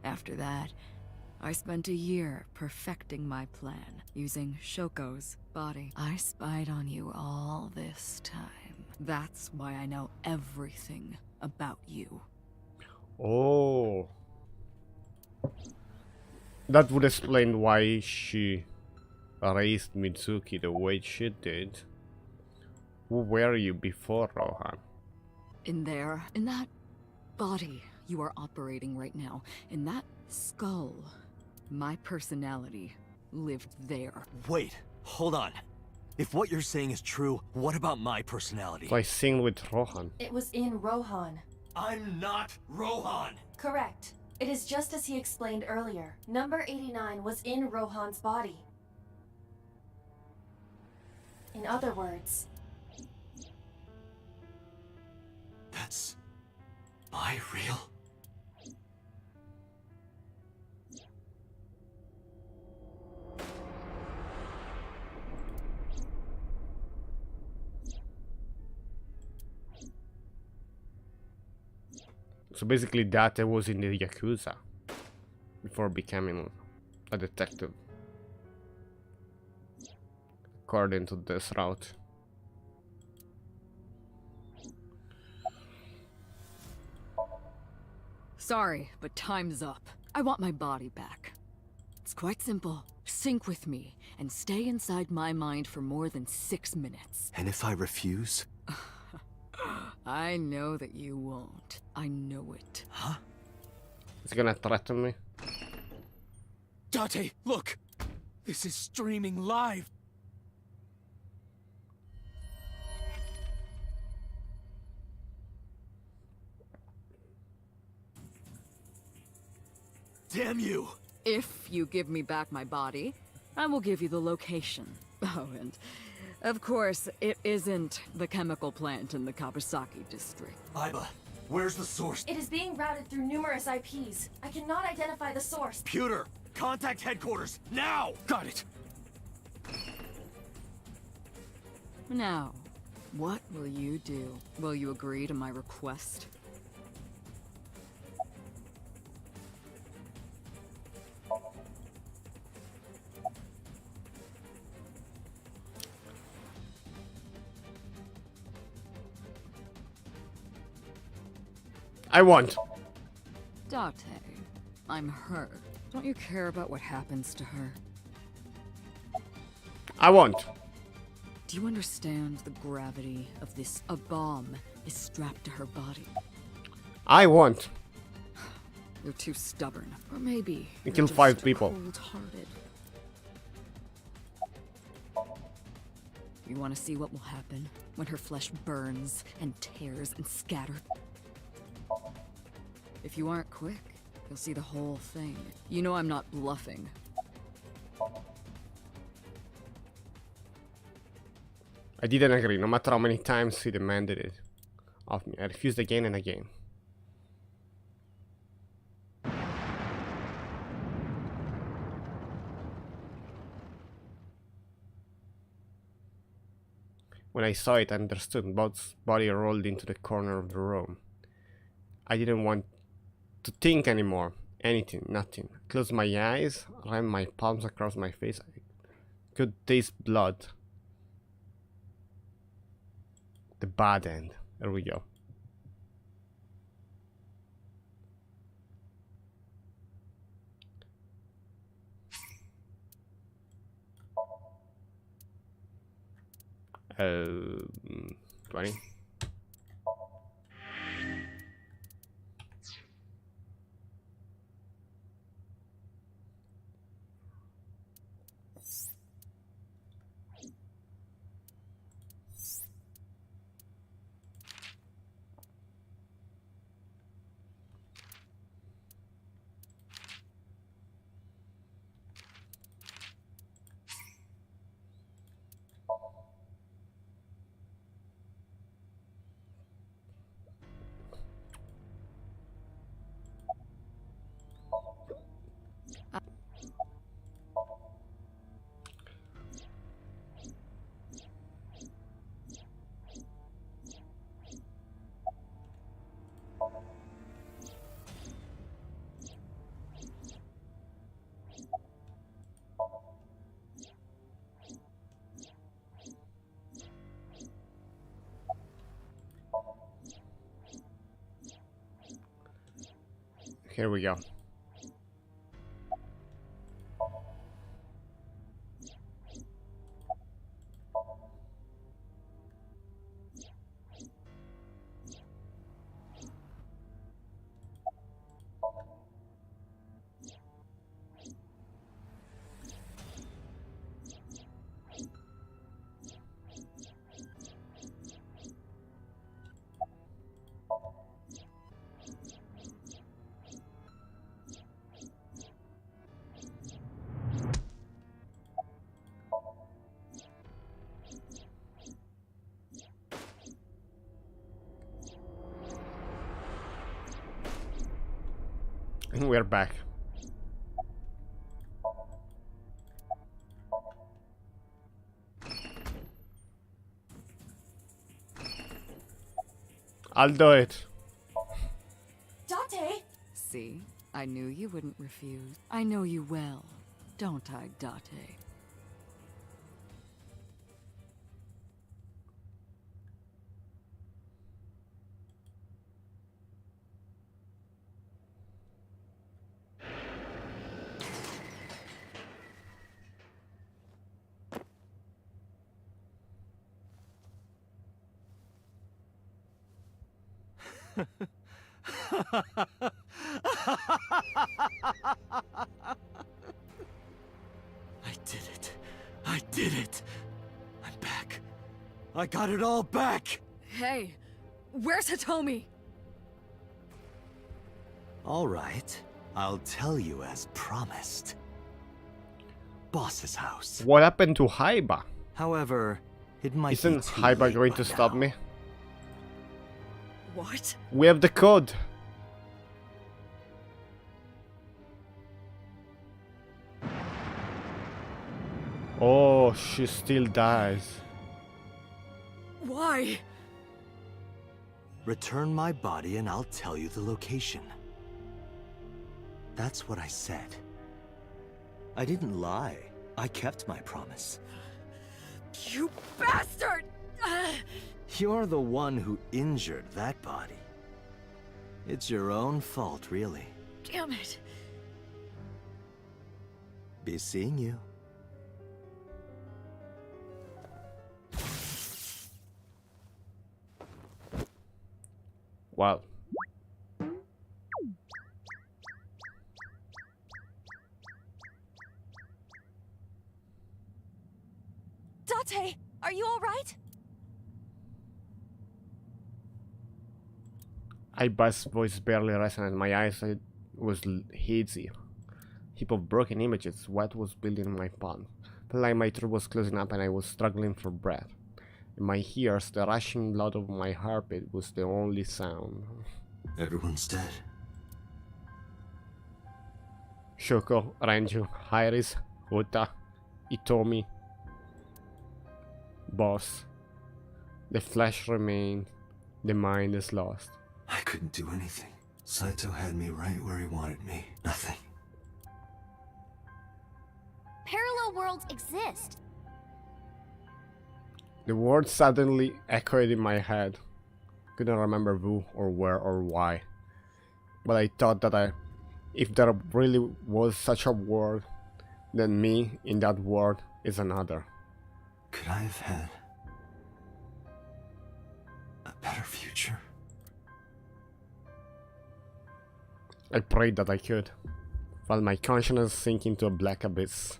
[SPEAKER 5] after that, I spent a year perfecting my plan, using Shoko's body. I spied on you all this time. That's why I know everything about you.
[SPEAKER 1] Oh. That would explain why she raised Mitsuki the way she did. Who were you before, Rohan?
[SPEAKER 5] In there, in that body you are operating right now, in that skull, my personality lived there.
[SPEAKER 4] Wait, hold on. If what you're saying is true, what about my personality?
[SPEAKER 1] So I sing with Rohan.
[SPEAKER 2] It was in Rohan.
[SPEAKER 4] I'm not Rohan!
[SPEAKER 2] Correct. It is just as he explained earlier. Number 89 was in Rohan's body. In other words,
[SPEAKER 4] That's... my real...
[SPEAKER 1] So basically Date was in the Yakuza before becoming a detective. According to this route.
[SPEAKER 5] Sorry, but time's up. I want my body back. It's quite simple. Sync with me and stay inside my mind for more than 6 minutes.
[SPEAKER 4] And if I refuse?
[SPEAKER 5] I know that you won't. I know it.
[SPEAKER 4] Huh?
[SPEAKER 1] Is he gonna threaten me?
[SPEAKER 3] Date, look! This is streaming live!
[SPEAKER 4] Damn you!
[SPEAKER 5] If you give me back my body, I will give you the location. Oh, and of course, it isn't the chemical plant in the Kawasaki district.
[SPEAKER 4] Iba, where's the source?
[SPEAKER 2] it is being routed through numerous IPs. I cannot identify the source.
[SPEAKER 4] Pewter! Contact headquarters, now!
[SPEAKER 3] Got it!
[SPEAKER 5] Now, what will you do? Will you agree to my request?
[SPEAKER 1] I want.
[SPEAKER 5] Date, I'm her. Don't you care about what happens to her?
[SPEAKER 1] I want.
[SPEAKER 5] Do you understand the gravity of this? A bomb is strapped to her body.
[SPEAKER 1] I want.
[SPEAKER 5] You're too stubborn. Or maybe
[SPEAKER 1] You
[SPEAKER 5] you're
[SPEAKER 1] killed
[SPEAKER 5] just
[SPEAKER 1] 5 people.
[SPEAKER 5] cold-hearted. You want to see what will happen when her flesh burns and tears and scatters? If you aren't quick, you'll see the whole thing. You know I'm not bluffing.
[SPEAKER 1] I didn't agree, no matter how many times he demanded it of me. I refused again and again. When I saw it, I understood. Bob's body rolled into the corner of the room. I didn't want to think anymore. Anything, nothing. I closed my eyes, ran my palms across my face. I could taste blood. The bad end. There we go. Uh, 20. Here we go. And we're back. I'll do it.
[SPEAKER 2] Date!
[SPEAKER 5] See? I knew you wouldn't refuse. I know you well, don't I, Date?
[SPEAKER 4] I did it. I did it. I'm back. I got it all back.
[SPEAKER 5] Hey, where's Hitomi?
[SPEAKER 4] All right. I'll tell you as promised. Boss's house.
[SPEAKER 1] What happened to Haiba?
[SPEAKER 4] However, it might
[SPEAKER 1] Isn't
[SPEAKER 4] be too
[SPEAKER 1] Haiba
[SPEAKER 4] late
[SPEAKER 1] going
[SPEAKER 4] by
[SPEAKER 1] to stop
[SPEAKER 4] now.
[SPEAKER 1] me?
[SPEAKER 5] What?
[SPEAKER 1] We have the code. Oh, she still dies.
[SPEAKER 5] Why?
[SPEAKER 4] Return my body and I'll tell you the location. That's what I said. I didn't lie. I kept my promise.
[SPEAKER 5] You bastard!
[SPEAKER 4] You're the one who injured that body. It's your own fault, really.
[SPEAKER 5] Damn it.
[SPEAKER 4] Be seeing you.
[SPEAKER 1] Wow.
[SPEAKER 2] Date, are you alright?
[SPEAKER 1] Aiba's voice barely resonated. My eyes was hazy. Heap of broken images. What was building in my palm? Felt like my throat was closing up and I was struggling for breath. In my ears, the rushing blood of my heartbeat was the only sound.
[SPEAKER 4] Everyone's dead.
[SPEAKER 1] Shoko, Ranju, Iris, Ota, Itomi, Boss. The flesh remained, the mind is lost.
[SPEAKER 4] I couldn't do anything. Saito had me right where he wanted me. Nothing.
[SPEAKER 6] Parallel worlds exist.
[SPEAKER 1] The words suddenly echoed in my head. Couldn't remember who or where or why. But I thought that if there really was such a world, then me in that world is another.
[SPEAKER 4] Could I have had a better future?
[SPEAKER 1] I prayed that I could, while my consciousness sank into a black abyss.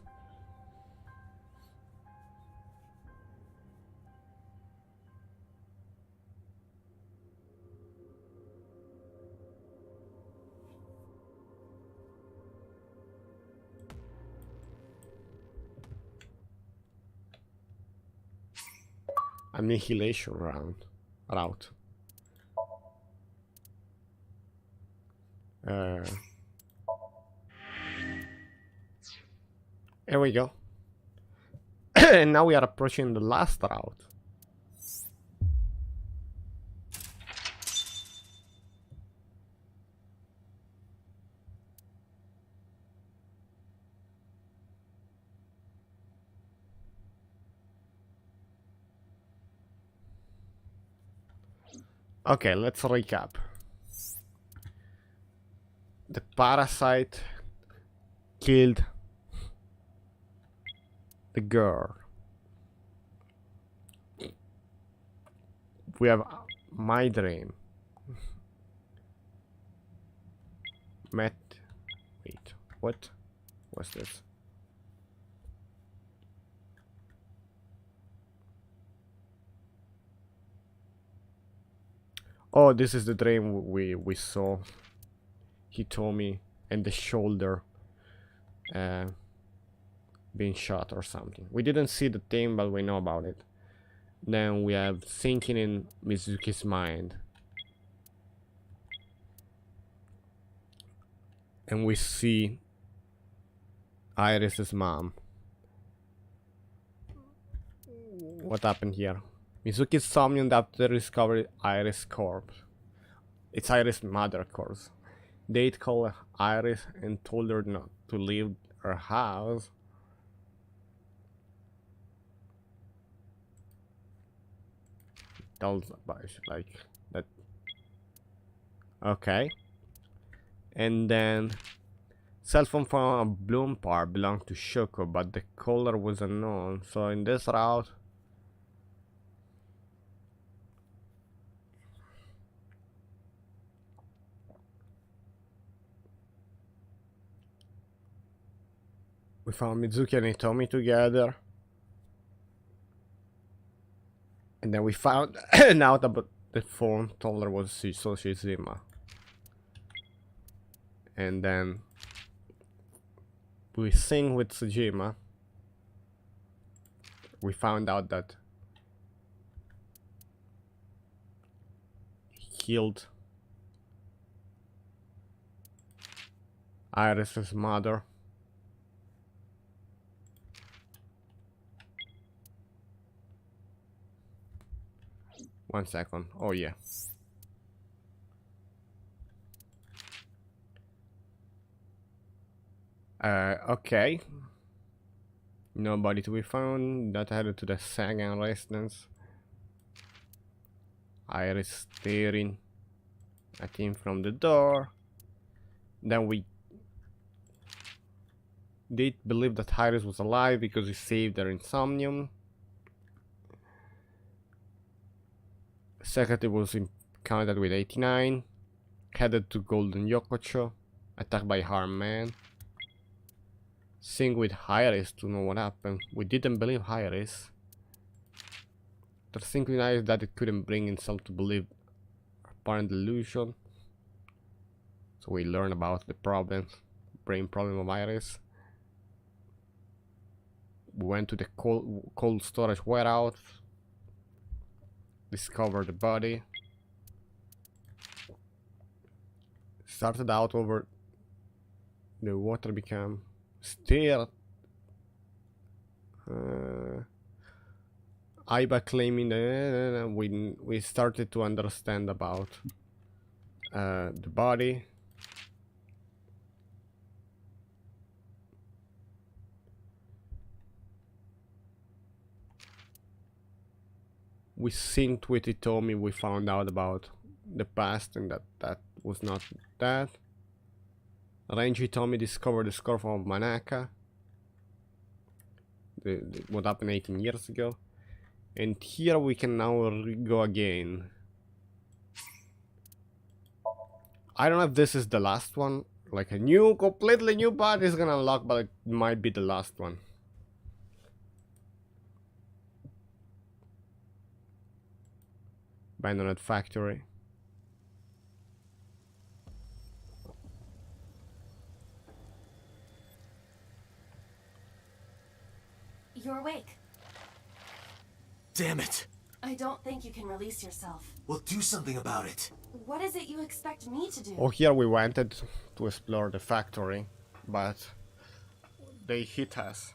[SPEAKER 1] Annihilation route. Here we go. And now we are approaching the last route. Okay, let's recap. the parasite killed the girl. We have my dream. Met. Wait, what? What's this? Oh, this is the dream we saw. He told me, and the shoulder being shot or something. We didn't see the thing, but we know about it. Then we have thinking in Mizuki's mind. And we see Iris's mom. What happened here? Mizuki's Somnium after discovered Iris' corpse. It's Iris' mother corpse. They'd called Iris and told her not to leave her house. Tells about like that. Okay. And then cell phone from a bloom part belonged to Shoko, but the caller was unknown. So in this route, we found Mizuki and Hitomi together. And then we found out about the phone caller was Shizima. And then we sing with Tsujima. We found out that he killed Iris's mother. One second. Oh yeah. Okay. Nobody to be found. That headed to the second residence. Iris staring at him from the door. Then we did believe that Iris was alive because he saved her in Somnium. Secretary was in contact with 89. Headed to Golden Yokocho. Attacked by Harm Man. Sing with Iris to know what happened. We didn't believe Iris. The thing with Iris that it couldn't bring himself to believe apparent delusion. So we learn about the problem, brain problem of Iris. We went to the cold storage warehouse. Discovered the body. Started out over the water became still Aiba claiming that we started to understand about the body. We synced with Hitomi, we found out about the past and that was not that. Range Hitomi discovered the score from Manaka. What happened 18 years ago. And here we can now go again. I don't know if this is the last one. Like a new, completely new part is gonna unlock, but it might be the last one. Abandoned factory.
[SPEAKER 2] You're awake.
[SPEAKER 4] Damn it!
[SPEAKER 2] I don't think you can release yourself.
[SPEAKER 4] Well, do something about it.
[SPEAKER 2] What is it you expect me to do?
[SPEAKER 1] Oh, here we wanted to explore the factory, but they hit us.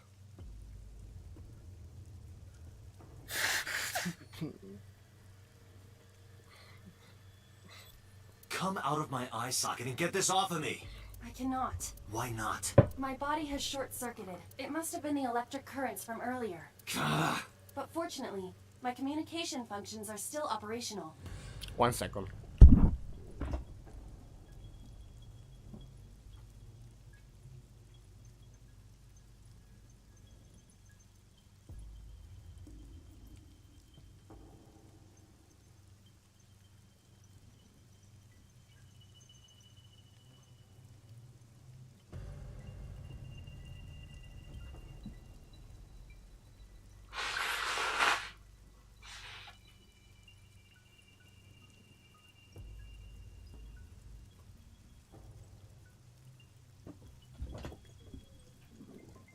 [SPEAKER 4] Come out of my eye socket and get this off of me!
[SPEAKER 2] I cannot.
[SPEAKER 4] Why not?
[SPEAKER 2] My body has short-circuited. It must have been the electric currents from earlier.
[SPEAKER 4] Gah.
[SPEAKER 2] But fortunately, my communication functions are still operational.
[SPEAKER 1] 1 second.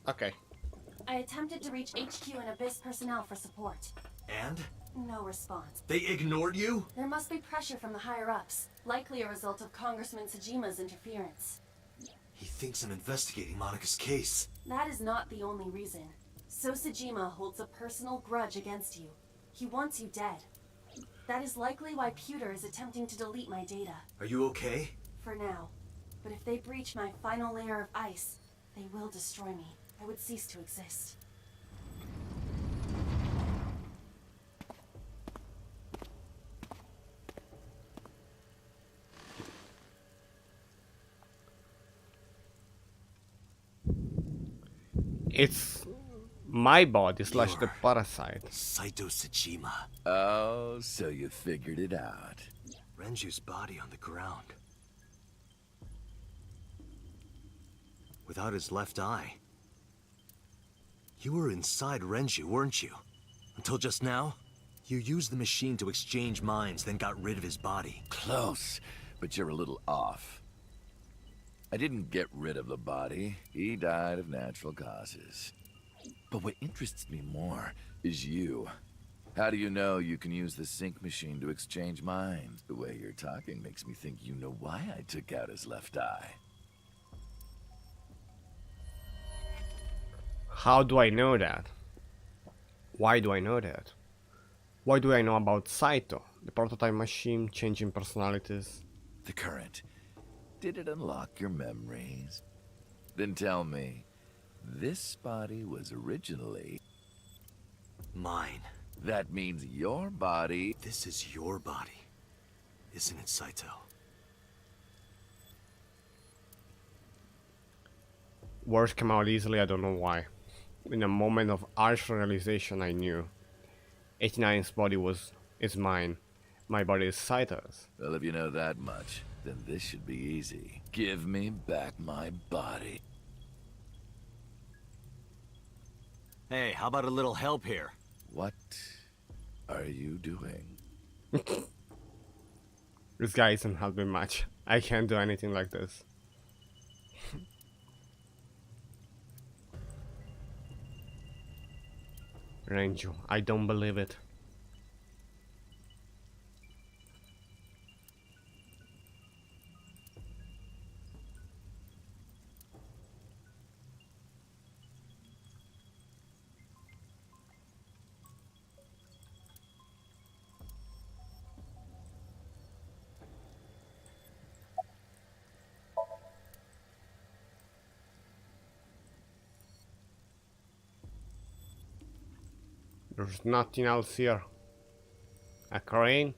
[SPEAKER 1] Okay.
[SPEAKER 2] I attempted to reach HQ and Abyss personnel for support.
[SPEAKER 4] And?
[SPEAKER 2] No response.
[SPEAKER 4] They ignored you?
[SPEAKER 2] There must be pressure from the higher-ups, likely a result of Congressman Tsujima's interference.
[SPEAKER 4] He thinks I'm investigating Monika's case.
[SPEAKER 2] That is not the only reason. So Tsujima holds a personal grudge against you. He wants you dead. That is likely why Pewter is attempting to delete my data.
[SPEAKER 4] Are you okay?
[SPEAKER 2] For now. But if they breach my final layer of ice, they will destroy me. I would cease to exist.
[SPEAKER 1] It's my body slash the
[SPEAKER 4] You're-
[SPEAKER 1] parasite.
[SPEAKER 4] Saito Tsujima.
[SPEAKER 7] Oh, so you figured it out.
[SPEAKER 4] Renju's body on the ground. Without his left eye. You were inside Renju, weren't you? Until just now? You used the machine to exchange minds, then got rid of his body.
[SPEAKER 7] Close, but you're a little off. I didn't get rid of the body. He died of natural causes. But what interests me more is you. How do you know you can use the sync machine to exchange minds? The way you're talking makes me think you know why I took out his left eye.
[SPEAKER 1] How do I know that? Why do I know that? Why do I know about Saito, the prototype machine changing personalities?
[SPEAKER 7] The current. Did it unlock your memories? Then tell me, this body was originally...
[SPEAKER 4] Mine.
[SPEAKER 7] That means your body...
[SPEAKER 4] This is your body. Isn't it, Saito?
[SPEAKER 1] Words came out easily, I don't know why. In a moment of harsh realization I knew. 89's body is mine. My body is Saito's.
[SPEAKER 7] Well, if you know that much, then this should be easy. Give me back my body.
[SPEAKER 4] Hey, how about a little help here?
[SPEAKER 7] What are you doing?
[SPEAKER 1] This guy isn't helping much. I can't do anything like this. Renju, I don't believe it. There's nothing else here. A crane?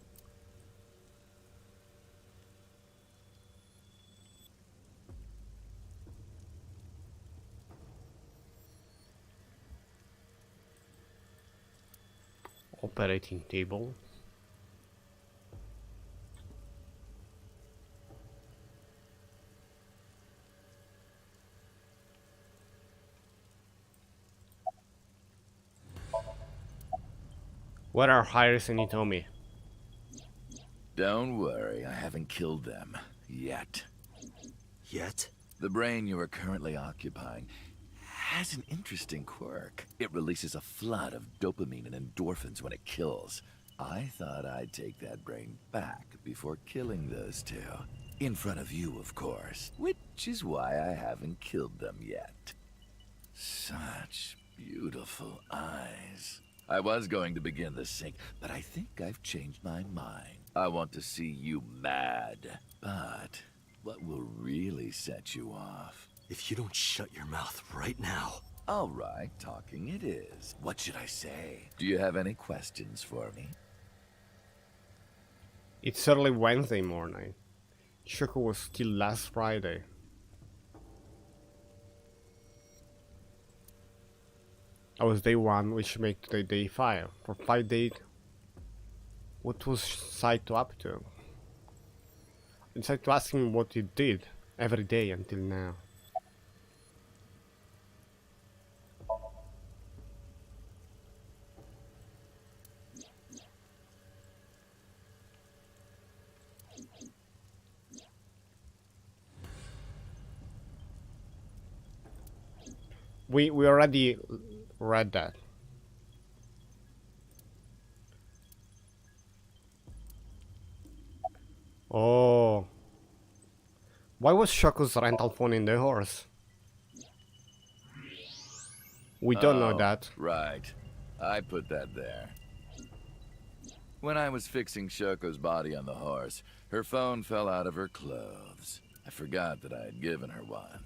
[SPEAKER 1] Operating table. Where are Iris and Itomi?
[SPEAKER 7] Don't worry, I haven't killed them. Yet.
[SPEAKER 4] Yet?
[SPEAKER 7] The brain you are currently occupying has an interesting quirk. It releases a flood of dopamine and endorphins when it kills. I thought I'd take that brain back before killing those two. In front of you, of course. Which is why I haven't killed them yet. Such beautiful eyes. I was going to begin the sync, but I think I've changed my mind. I want to see you mad. But what will really set you off?
[SPEAKER 4] If you don't shut your mouth right now.
[SPEAKER 7] All right, talking it is. What should I say? Do you have any questions for me?
[SPEAKER 1] It's early Wednesday morning. Shoko was still last Friday. I was day 1, which make today day 5. For 5 days, what was Saito up to? I decided to ask him what he did every day until now. We already read that. Oh. Why was Shoko's rental phone in the horse? We don't know that.
[SPEAKER 7] Right. I put that there. When I was fixing Shoko's body on the horse, her phone fell out of her clothes. I forgot that I had given her one.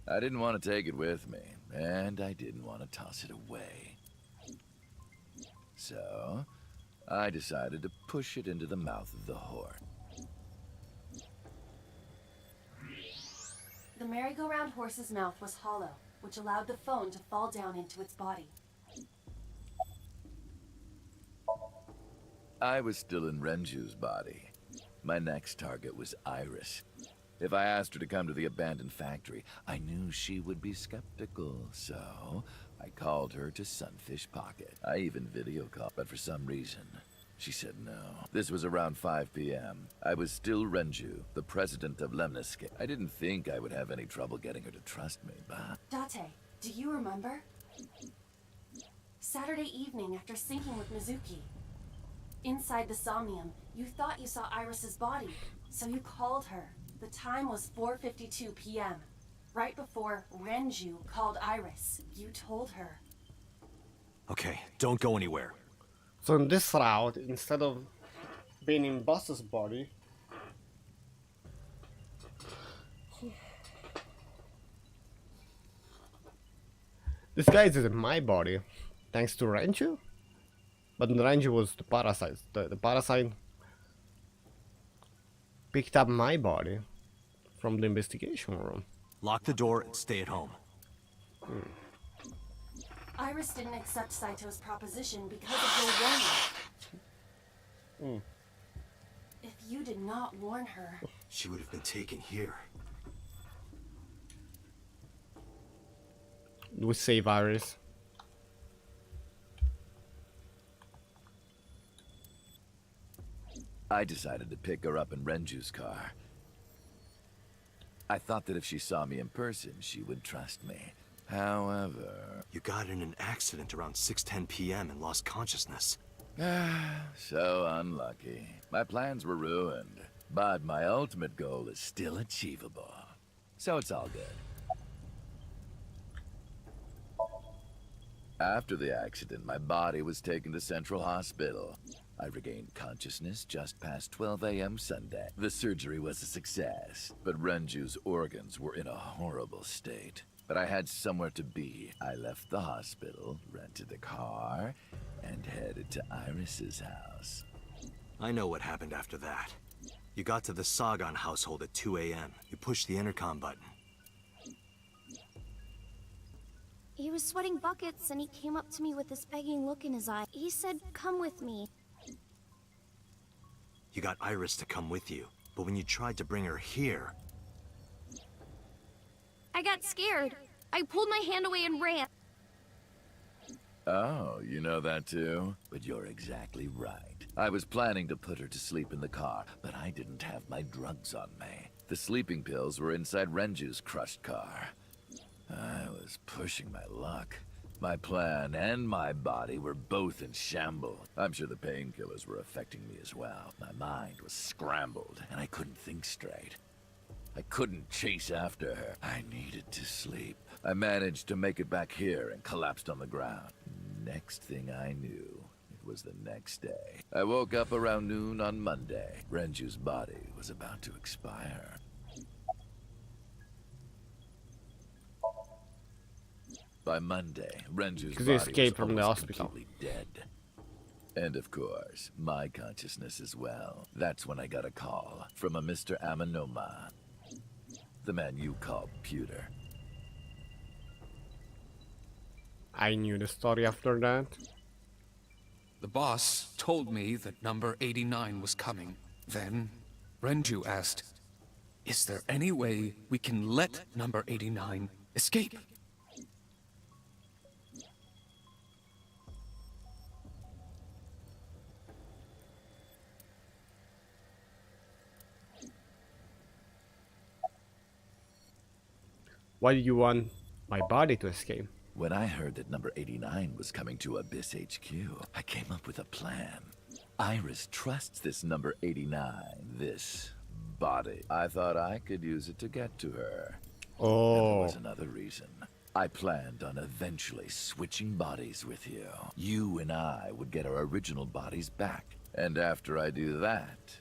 [SPEAKER 7] I didn't want to take it with me, and I didn't want to toss it away. So, I decided to push it into the mouth of the horse.
[SPEAKER 2] The merry-go-round horse's mouth was hollow, which allowed the phone to fall down into its body.
[SPEAKER 7] I was still in Renju's body. My next target was Iris. If I asked her to come to the abandoned factory, I knew she would be skeptical, so I called her to Sunfish Pocket. I even video called, but for some reason, she said no. This was around 5 p.m. I was still Renju, the president of Lemniscate. I didn't think I would have any trouble getting her to trust me, but...
[SPEAKER 2] Date, do you remember? Saturday evening after syncing with Mizuki. Inside the Somnium, you thought you saw Iris's body, so you called her. The time was 4:52 p.m. Right before Renju called Iris. You told her.
[SPEAKER 4] Okay, don't go anywhere.
[SPEAKER 1] So in this route, instead of being in Boss's body, this guy is in my body, thanks to Renju? But Renju was the parasite. The parasite picked up my body from the investigation room.
[SPEAKER 4] Lock the door and stay at home.
[SPEAKER 2] Iris didn't accept Saito's proposition because of your warning. If you did not warn her...
[SPEAKER 4] She would have been taken here.
[SPEAKER 1] We save Iris.
[SPEAKER 7] I decided to pick her up in Renju's car. I thought that if she saw me in person, she would trust me. However...
[SPEAKER 4] You got in an accident around 6:10 p.m. and lost consciousness.
[SPEAKER 7] So unlucky. My plans were ruined, but my ultimate goal is still achievable. So it's all good. After the accident, my body was taken to Central Hospital. I regained consciousness just past 12 a.m. Sunday. The surgery was a success, but Renju's organs were in a horrible state. But I had somewhere to be. I left the hospital, rented a car, and headed to Iris's house.
[SPEAKER 4] I know what happened after that. You got to the Sagan household at 2 a.m. You pushed the intercom button.
[SPEAKER 6] He was sweating buckets and he came up to me with this begging look in his eye. He said, "Come with me."
[SPEAKER 4] You got Iris to come with you, but when you tried to bring her here...
[SPEAKER 6] I got scared. I pulled my hand away and ran.
[SPEAKER 7] Oh, you know that too? But you're exactly right. I was planning to put her to sleep in the car, but I didn't have my drugs on me. The sleeping pills were inside Renju's crushed car. I was pushing my luck. My plan and my body were both in shambles. I'm sure the painkillers were affecting me as well. My mind was scrambled, and I couldn't think straight. I couldn't chase after her. I needed to sleep. I managed to make it back here and collapsed on the ground. Next thing I knew, it was the next day. I woke up around noon on Monday. Renju's body was about to expire. By Monday, Renju's
[SPEAKER 1] Because
[SPEAKER 7] body
[SPEAKER 1] he
[SPEAKER 7] was
[SPEAKER 1] escaped from the
[SPEAKER 7] almost
[SPEAKER 1] hospital.
[SPEAKER 7] completely dead. And of course, my consciousness as well. That's when I got a call from a Mr. Amanoma. The man you call Pewter.
[SPEAKER 1] I knew the story after that.
[SPEAKER 3] The boss told me that number 89 was coming. Then, Renju asked, "Is there any way we can let number 89 escape?"
[SPEAKER 1] Why do you want my body to escape.
[SPEAKER 7] When I heard that number 89 was coming to Abyss HQ, I came up with a plan. Iris trusts this number 89, this body. I thought I could use it to get to her. And there was another reason. I planned on eventually switching bodies with you. You and I would get our original bodies back. And after I do that,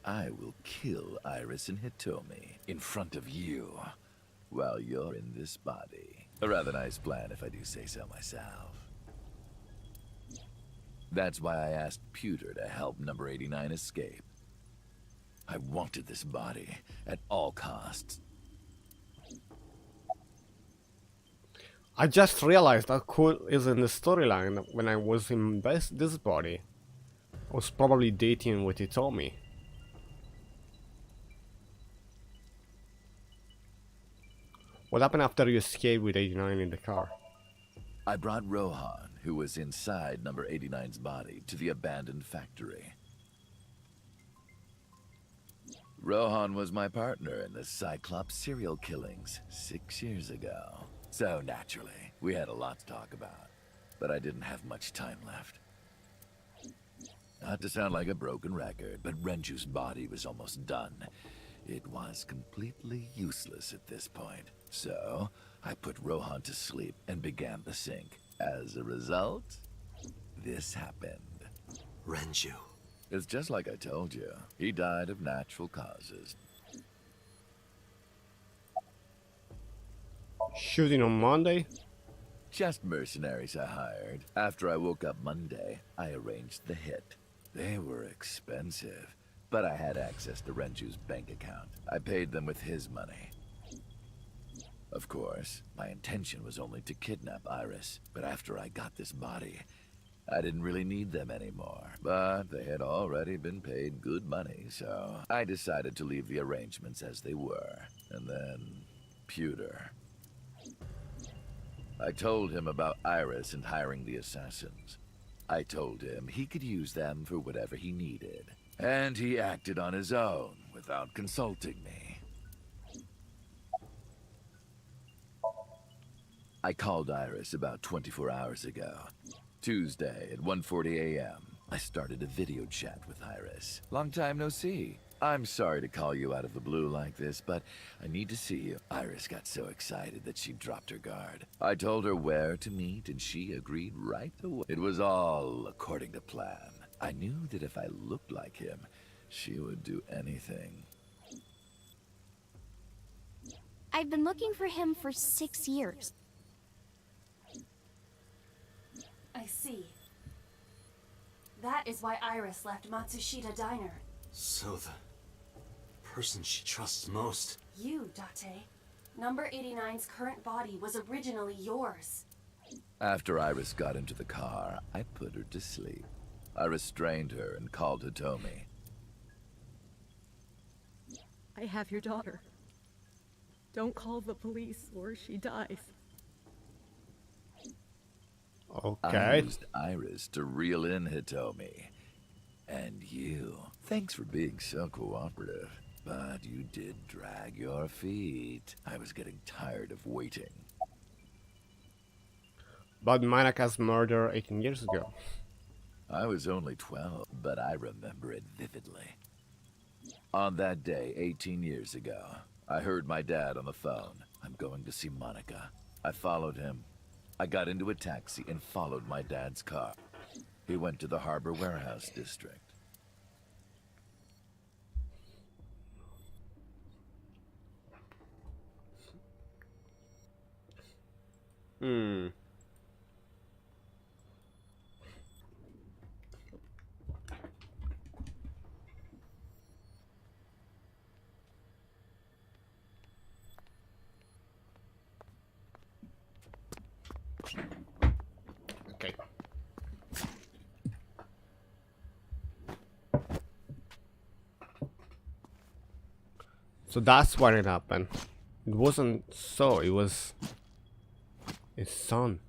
[SPEAKER 7] I will kill Iris and Hitomi in front of you while you're in this body. A rather nice plan if I do say so myself. That's why I asked Pewter to help number 89 escape. I wanted this body at all costs.
[SPEAKER 1] I just realized how cool is in the storyline when I was in this body. I was probably dating with Hitomi. What happened after you escaped with 89 in the car?
[SPEAKER 7] I brought Rohan, who was inside number 89's body, to the abandoned factory. Rohan was my partner in the Cyclops serial killings 6 years ago. So naturally, we had a lot to talk about, but I didn't have much time left. Not to sound like a broken record, but Renju's body was almost done. It was completely useless at this point. So, I put Rohan to sleep and began the sync. As a result, this happened.
[SPEAKER 4] Renju.
[SPEAKER 7] It's just like I told you. He died of natural causes.
[SPEAKER 1] Shooting on Monday?
[SPEAKER 7] Just mercenaries I hired. After I woke up Monday, I arranged the hit. They were expensive, but I had access to Renju's bank account. I paid them with his money. Of course, my intention was only to kidnap Iris, but after I got this body, I didn't really need them anymore. But they had already been paid good money, so I decided to leave the arrangements as they were. And then, Pewter. I told him about Iris and hiring the assassins. I told him he could use them for whatever he needed. And he acted on his own, without consulting me. I called Iris about 24 hours ago. Tuesday at 1:40 a.m. I started a video chat with Iris. Long time no see. I'm sorry to call you out of the blue like this, but I need to see you. Iris got so excited that she dropped her guard. I told her where to meet, and she agreed right away. It was all according to plan. I knew that if I looked like him, she would do anything.
[SPEAKER 6] I've been looking for him for 6 years.
[SPEAKER 2] I see. That is why Iris left Matsushita Diner.
[SPEAKER 8] So the person she trusts most.
[SPEAKER 2] You, Date. Number 89's current body was originally yours.
[SPEAKER 7] After Iris got into the car, I put her to sleep. I restrained her and called Hitomi.
[SPEAKER 9] I have your daughter. Don't call the police or she dies.
[SPEAKER 7] I
[SPEAKER 1] Okay.
[SPEAKER 7] used Iris to reel in Hitomi. And you. Thanks for being so cooperative. But you did drag your feet. I was getting tired of waiting.
[SPEAKER 1] But Manaka's murder 18 years ago.
[SPEAKER 7] I was only 12, but I remember it vividly. On that day, 18 years ago, I heard my dad on the phone. I'm going to see Monica. I followed him. I got into a taxi and followed my dad's car. He went to the Harbor Warehouse District.
[SPEAKER 1] Okay. So that's what it happened. It wasn't so, it was his son.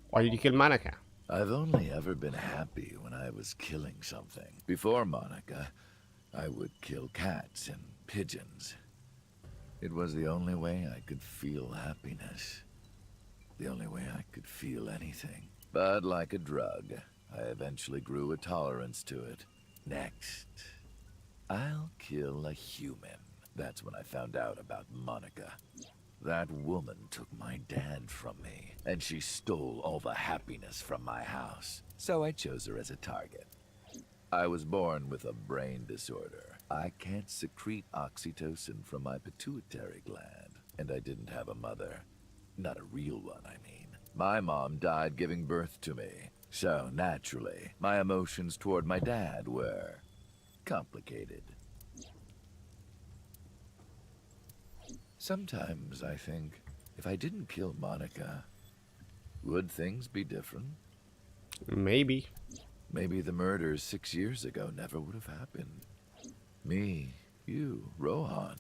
[SPEAKER 1] Why did you kill Manaka?
[SPEAKER 7] I've only ever been happy when I was killing something. Before Monica, I would kill cats and pigeons. It was the only way I could feel happiness. The only way I could feel anything. But like a drug, I eventually grew a tolerance to it. Next, I'll kill a human. That's when I found out about Monica. That woman took my dad from me, and she stole all the happiness from my house. So I chose her as a target. I was born with a brain disorder. I can't secrete oxytocin from my pituitary gland, and I didn't have a mother. Not a real one, I mean. My mom died giving birth to me, so naturally, my emotions toward my dad were complicated. Sometimes I think, if I didn't kill Monica, would things be different?
[SPEAKER 1] Maybe.
[SPEAKER 7] Maybe the murders 6 years ago never would have happened. Me, you, Rohan.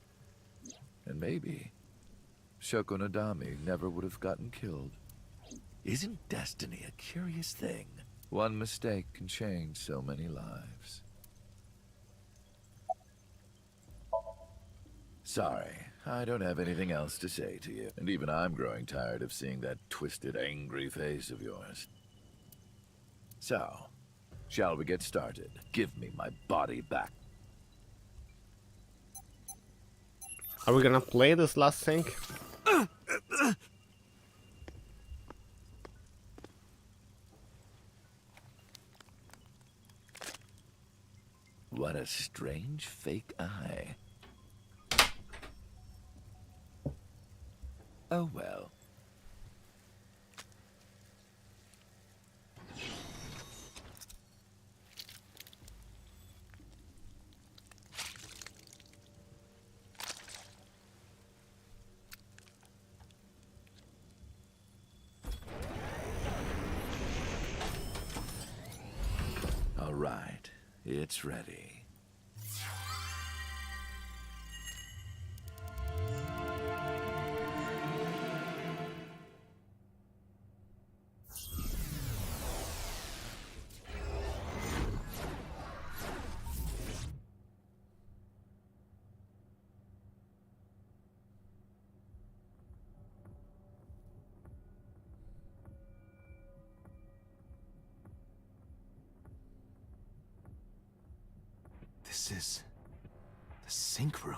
[SPEAKER 7] And maybe Shoko Nadami never would have gotten killed. Isn't destiny a curious thing? One mistake can change so many lives. Sorry, I don't have anything else to say to you. And even I'm growing tired of seeing that twisted, angry face of yours. So, shall we get started? Give me my body back.
[SPEAKER 1] Are we gonna play this last thing?
[SPEAKER 7] What a strange fake eye. Oh well. All right, it's ready.
[SPEAKER 8] This is the sink room.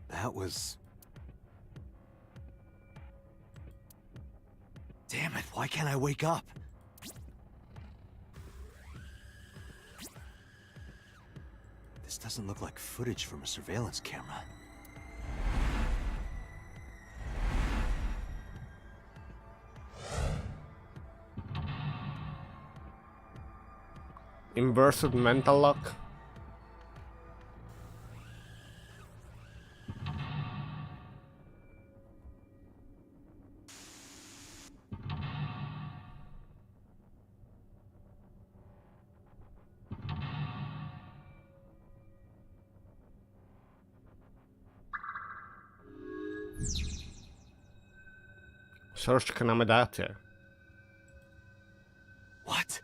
[SPEAKER 8] That was... Damn it, why can't I wake up? This doesn't look like footage from a surveillance camera.
[SPEAKER 1] Inversed mental lock. Troszkę na medacie.
[SPEAKER 8] What?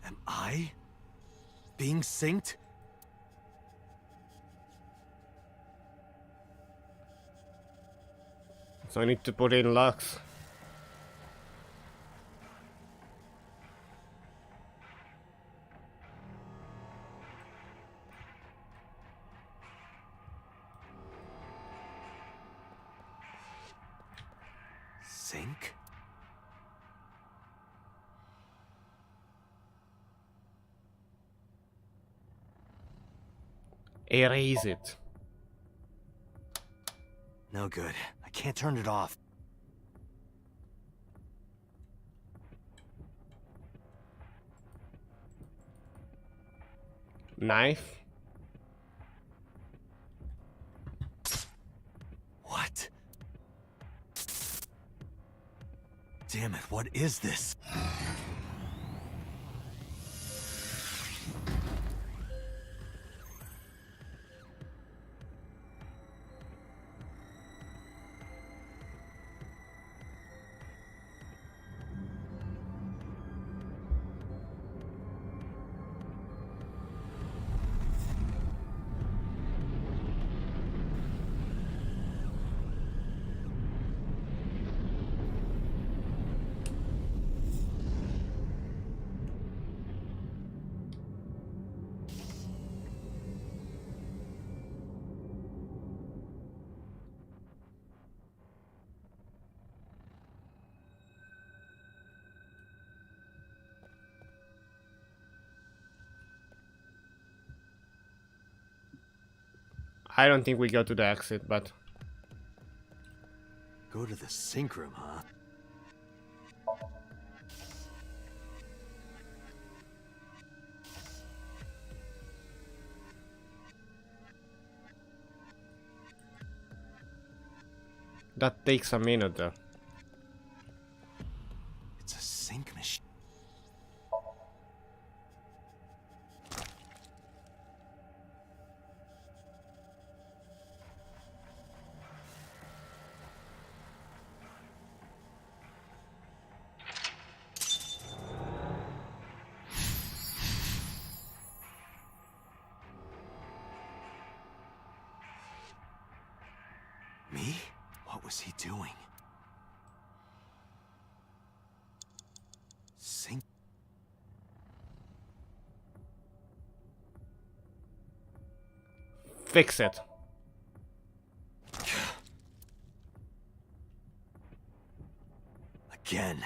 [SPEAKER 8] Am I being synced?
[SPEAKER 1] So I need to put in locks.
[SPEAKER 8] Sync?
[SPEAKER 1] Erase it.
[SPEAKER 8] No good. I can't turn it off.
[SPEAKER 1] Knife?
[SPEAKER 4] What? Damn it, what is this?
[SPEAKER 1] I don't think we go to the exit, but...
[SPEAKER 8] Go to the sink room, huh?
[SPEAKER 1] That takes a minute though.
[SPEAKER 8] It's a sink machine. Me? What was he doing? Sink.
[SPEAKER 1] Fix it.
[SPEAKER 8] Again.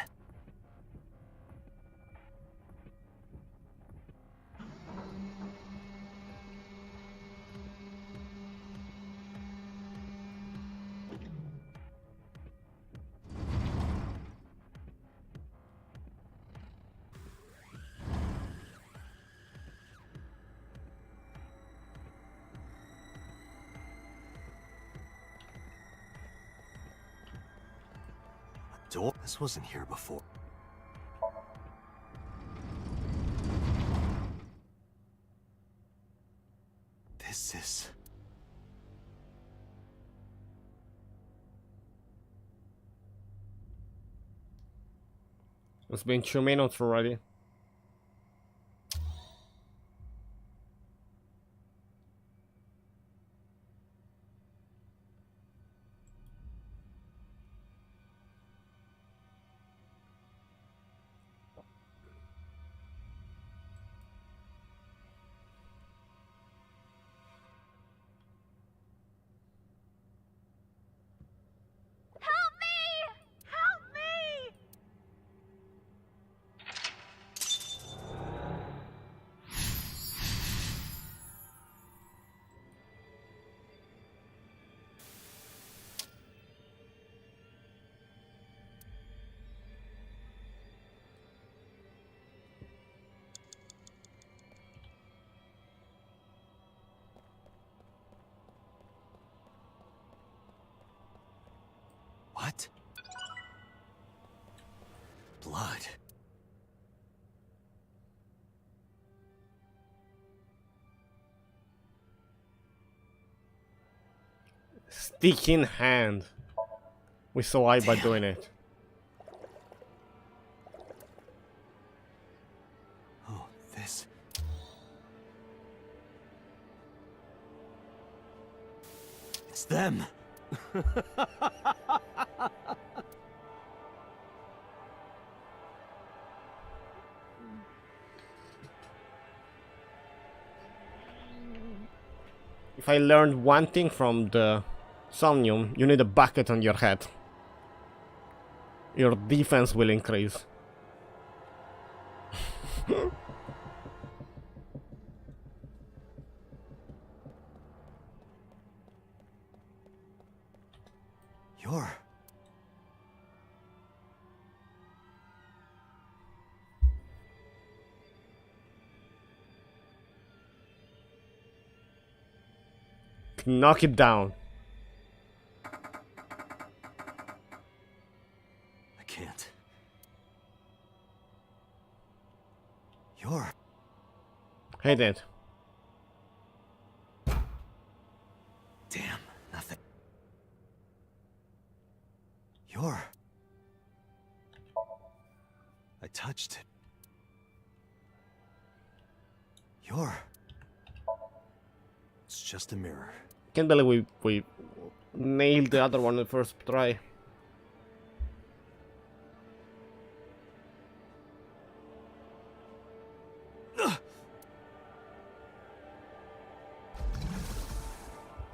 [SPEAKER 8] Door? This wasn't here before. This is...
[SPEAKER 1] It's been 2 minutes already.
[SPEAKER 6] Help me! Help me!
[SPEAKER 8] What? Blood.
[SPEAKER 1] Stick in hand. We saw Iba doing it.
[SPEAKER 8] Oh, this... It's them!
[SPEAKER 1] If I learned one thing from the Somnium, you need a bucket on your head. Your defense will increase.
[SPEAKER 8] You're...
[SPEAKER 1] Knock it down.
[SPEAKER 8] I can't. You're...
[SPEAKER 1] Hey, Dad.
[SPEAKER 8] Damn, nothing. You're... I touched it. You're... It's just a mirror.
[SPEAKER 1] Can't believe we nailed the other one the first try.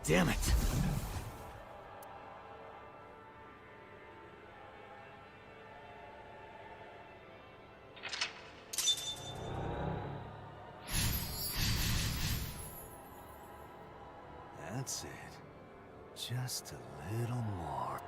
[SPEAKER 8] Damn it! That's it. Just a little more.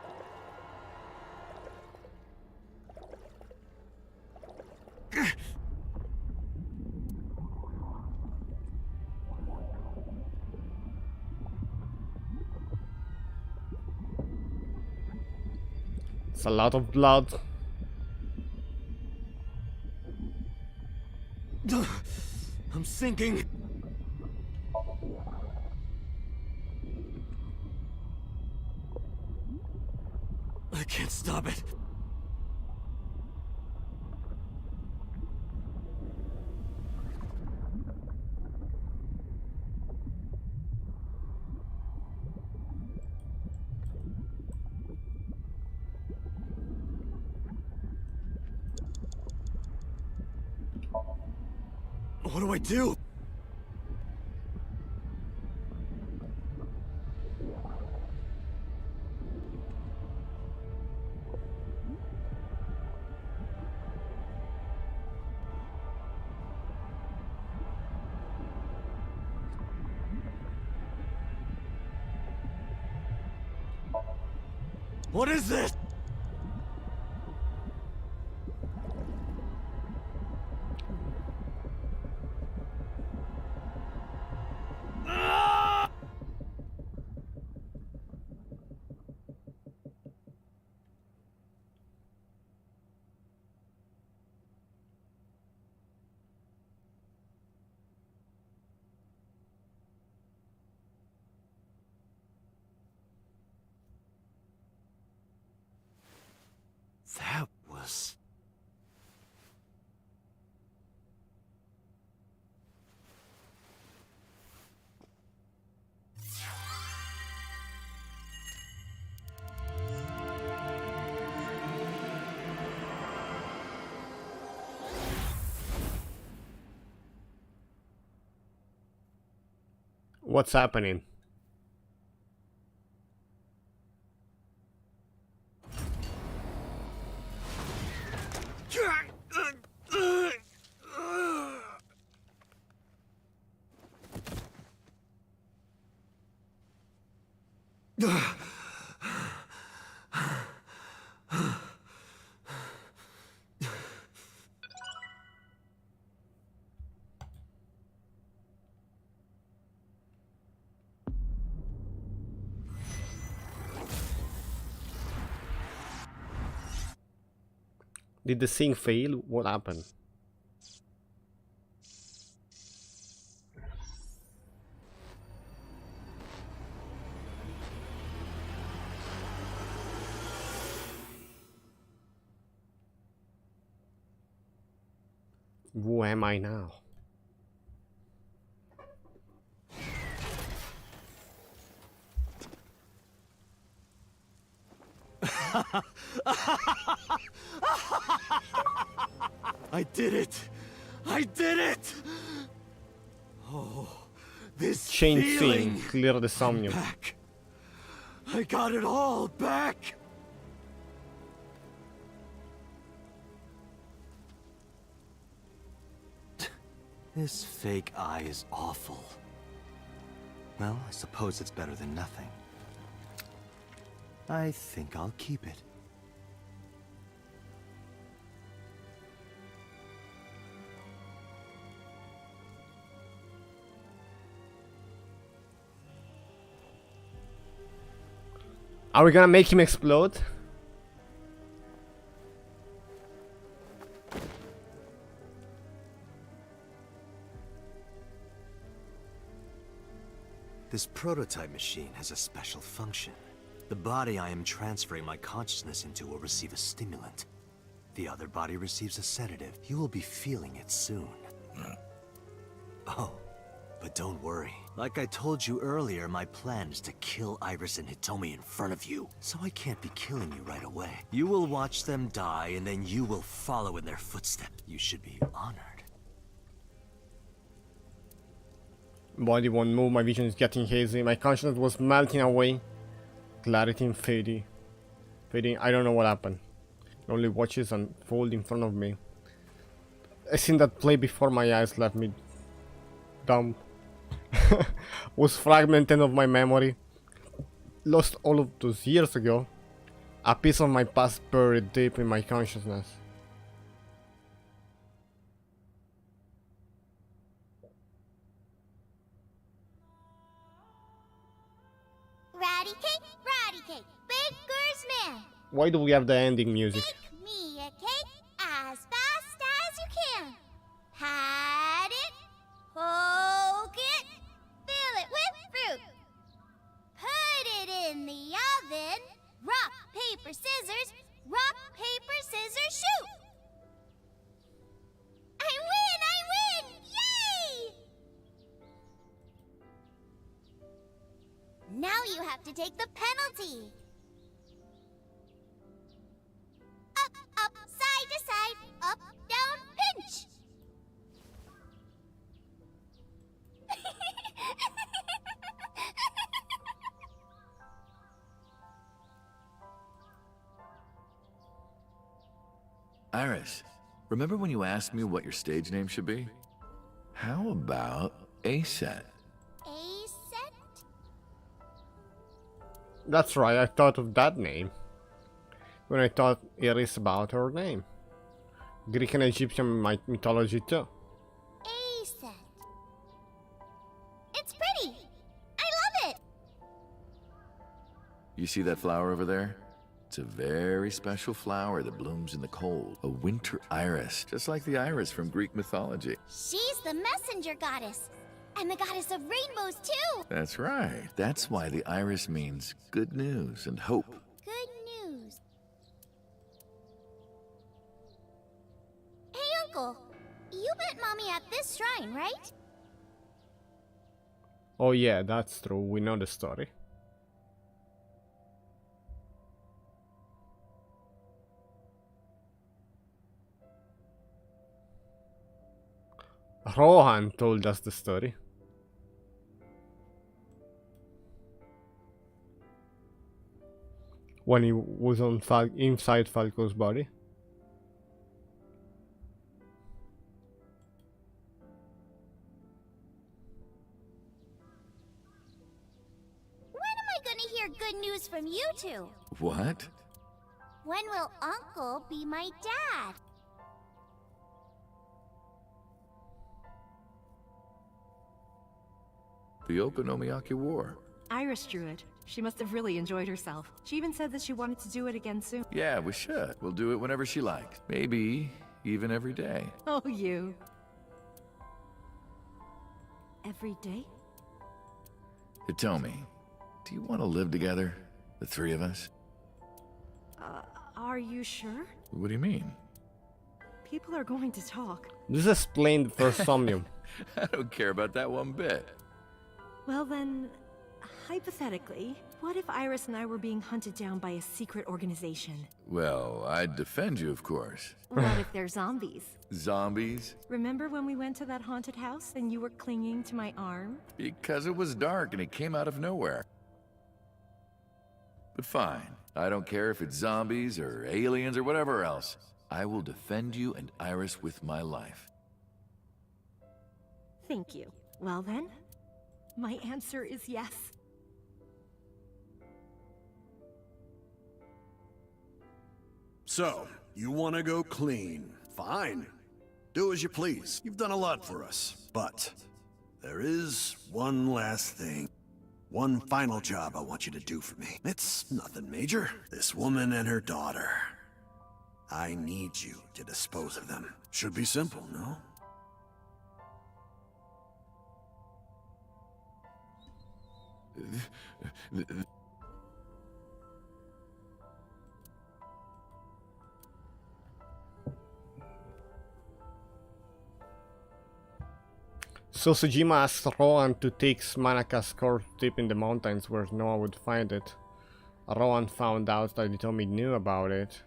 [SPEAKER 1] It's a lot of blood.
[SPEAKER 8] I'm sinking. I can't stop it. What do I do? What is this? That was...
[SPEAKER 1] What's happening? Did the thing fail? What happened? Who am I now?
[SPEAKER 8] I did it! I did it! Oh, this
[SPEAKER 1] Change
[SPEAKER 8] feeling.
[SPEAKER 1] scene, clear the Somnium.
[SPEAKER 8] Back. I got it all back! This fake eye is awful. Well, I suppose it's better than nothing. I think I'll keep it.
[SPEAKER 1] Are we gonna make him explode?
[SPEAKER 4] This prototype machine has a special function. The body I am transferring my consciousness into will receive a stimulant. The other body receives a sedative. You will be feeling it soon. Oh, but don't worry. Like I told you earlier, my plan is to kill Iris and Hitomi in front of you, so I can't be killing you right away. You will watch them die, and then you will follow in their footsteps. You should be honored.
[SPEAKER 1] Body won't move, my vision is getting hazy, my consciousness was melting away. Clarity and fading. Fading, I don't know what happened. It only watches unfold in front of me. I seen that play before my eyes left me dumb. Was fragmented of my memory. Lost all of those years ago. A piece of my past buried deep in my consciousness.
[SPEAKER 6] Ratty cake, baker's man.
[SPEAKER 1] Why do we have the ending music?
[SPEAKER 6] Bake me a cake as fast as you can. Pat it, poke it, fill it with fruit. Put it in the oven. Rock, paper, scissors. Rock, paper, scissors, shoot. I win! Yay! Now you have to take the penalty. Up, side to side, up, down, pinch.
[SPEAKER 7] Iris, remember when you asked me what your stage name should be? How about A-Set?
[SPEAKER 6] A-set?
[SPEAKER 1] That's right, I thought of that name when I thought Iris about her name. Greek and Egyptian mythology too.
[SPEAKER 6] A-set. It's pretty. I love it.
[SPEAKER 7] You see that flower over there? It's a very special flower that blooms in the cold. A winter iris, just like the iris from Greek mythology.
[SPEAKER 6] She's the messenger goddess. And the goddess of rainbows, too.
[SPEAKER 7] That's right. That's why the iris means good news and hope.
[SPEAKER 6] Good news. Hey, Uncle. You met Mommy at this shrine, right?
[SPEAKER 1] Oh yeah, that's true, we know the story. Rohan told us the story. When he was on inside Falco's body.
[SPEAKER 6] When am I gonna hear good news from you two?
[SPEAKER 7] What?
[SPEAKER 6] When will Uncle be my dad?
[SPEAKER 7] The Okonomiyaki War.
[SPEAKER 9] Iris drew it. She must have really enjoyed herself. She even said that she wanted to do it again soon.
[SPEAKER 7] Yeah, we should. We'll do it whenever she likes. Maybe even every day.
[SPEAKER 9] Oh, you. Every day?
[SPEAKER 7] Hitomi, do you want to live together? The three of us?
[SPEAKER 9] Are you sure?
[SPEAKER 7] What do you mean?
[SPEAKER 9] People are going to talk.
[SPEAKER 1] This explained for Somnium.
[SPEAKER 7] I don't care about that one bit.
[SPEAKER 9] Well then, hypothetically, what if Iris and I were being hunted down by a secret organization?
[SPEAKER 7] Well, I'd defend you, of course.
[SPEAKER 9] What if they're zombies?
[SPEAKER 7] Zombies?
[SPEAKER 9] Remember when we went to that haunted house and you were clinging to my arm?
[SPEAKER 7] Because it was dark and it came out of nowhere. But fine. I don't care if it's zombies or aliens or whatever else. I will defend you and Iris with my life.
[SPEAKER 9] Thank you. Well then, my answer is yes.
[SPEAKER 10] So, you want to go clean? Fine. Do as you please. You've done a lot for us. But there is one last thing. One final job I want you to do for me. It's nothing major. This woman and her daughter. I need you to dispose of them. Should be simple, no?
[SPEAKER 1] So Sujima asked Rohan to take Manaka's core deep in the mountains where no one would find it. Rohan found out that Hitomi knew about it.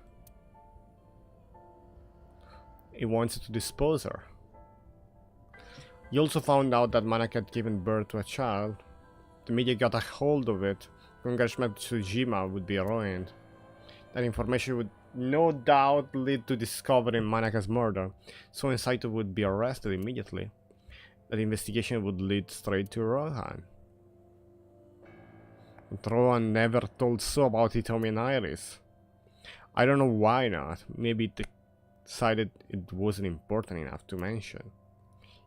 [SPEAKER 1] He wanted to dispose her. He also found out that Manaka had given birth to a child. The media got a hold of it. Congressional Tsujima would be ruined. That information would no doubt lead to discovering Manaka's murder, so Insaito would be arrested immediately. That investigation would lead straight to Rohan. But Rohan never told So about Hitomi and Iris. I don't know why not. Maybe it decided it wasn't important enough to mention.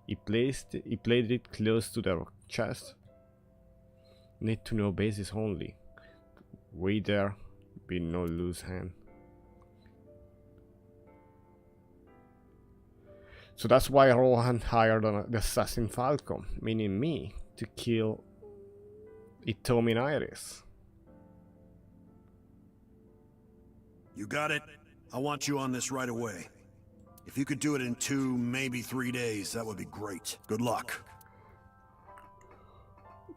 [SPEAKER 1] He played it close to their chest. Need to know basis only. Wait there, be no loose hand. So that's why Rohan hired the assassin Falcon, meaning me, to kill Hitomi and Iris.
[SPEAKER 10] You got it? I want you on this right away. If you could do it in 2, maybe 3 days, that would be great. Good luck.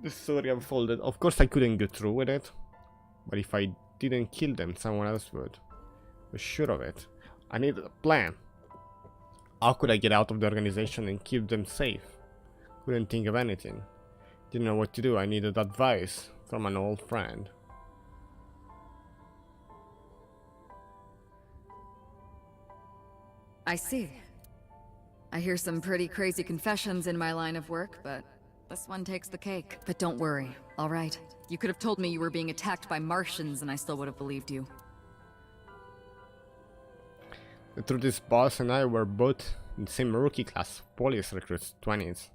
[SPEAKER 1] The story unfolded. Of course I couldn't go through with it, but if I didn't kill them, someone else would. I was sure of it. I needed a plan. How could I get out of the organization and keep them safe? Couldn't think of anything. Didn't know what to do. I needed advice from an old friend.
[SPEAKER 5] I see. I hear some pretty crazy confessions in my line of work, but this one takes the cake. But don't worry, all right? You could have told me you were being attacked by Martians and I still would have believed you.
[SPEAKER 1] The truth is, boss and I were both in the same rookie class, police recruits, 20s.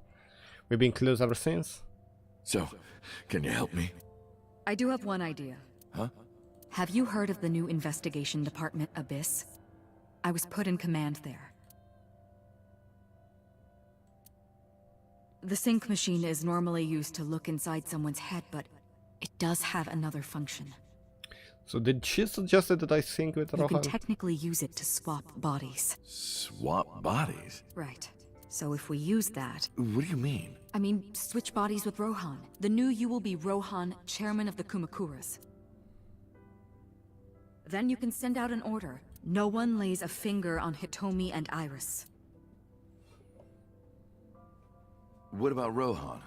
[SPEAKER 1] We've been close ever since.
[SPEAKER 7] So, can you help me?
[SPEAKER 5] I do have one idea.
[SPEAKER 7] Huh?
[SPEAKER 5] Have you heard of the new investigation department, Abyss? I was put in command there. The sync machine is normally used to look inside someone's head, but it does have another function.
[SPEAKER 1] So did she suggest that I sync with
[SPEAKER 5] You
[SPEAKER 1] Rohan?
[SPEAKER 5] can technically use it to swap bodies.
[SPEAKER 7] Swap bodies?
[SPEAKER 5] Right. So if we use that...
[SPEAKER 7] What do you mean?
[SPEAKER 5] I mean, switch bodies with Rohan. The new you will be Rohan, chairman of the Kumakuras. Then you can send out an order. No one lays a finger on Hitomi and Iris.
[SPEAKER 7] What about Rohan?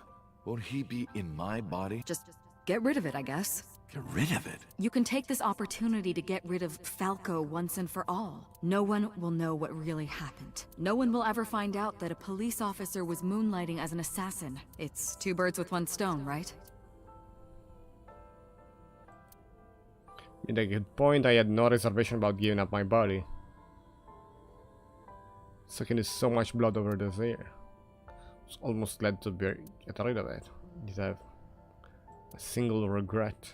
[SPEAKER 7] Won't he be in my body?
[SPEAKER 5] Just get rid of it, I guess.
[SPEAKER 7] Get rid of it?
[SPEAKER 5] You can take this opportunity to get rid of Falco once and for all. No one will know what really happened. No one will ever find out that a police officer was moonlighting as an assassin. It's 2 birds with 1 stone, right?
[SPEAKER 1] At a good point, I had no reservation about giving up my body. Sucking so much blood over this air. It's almost led to get rid of it. Did I have a single regret?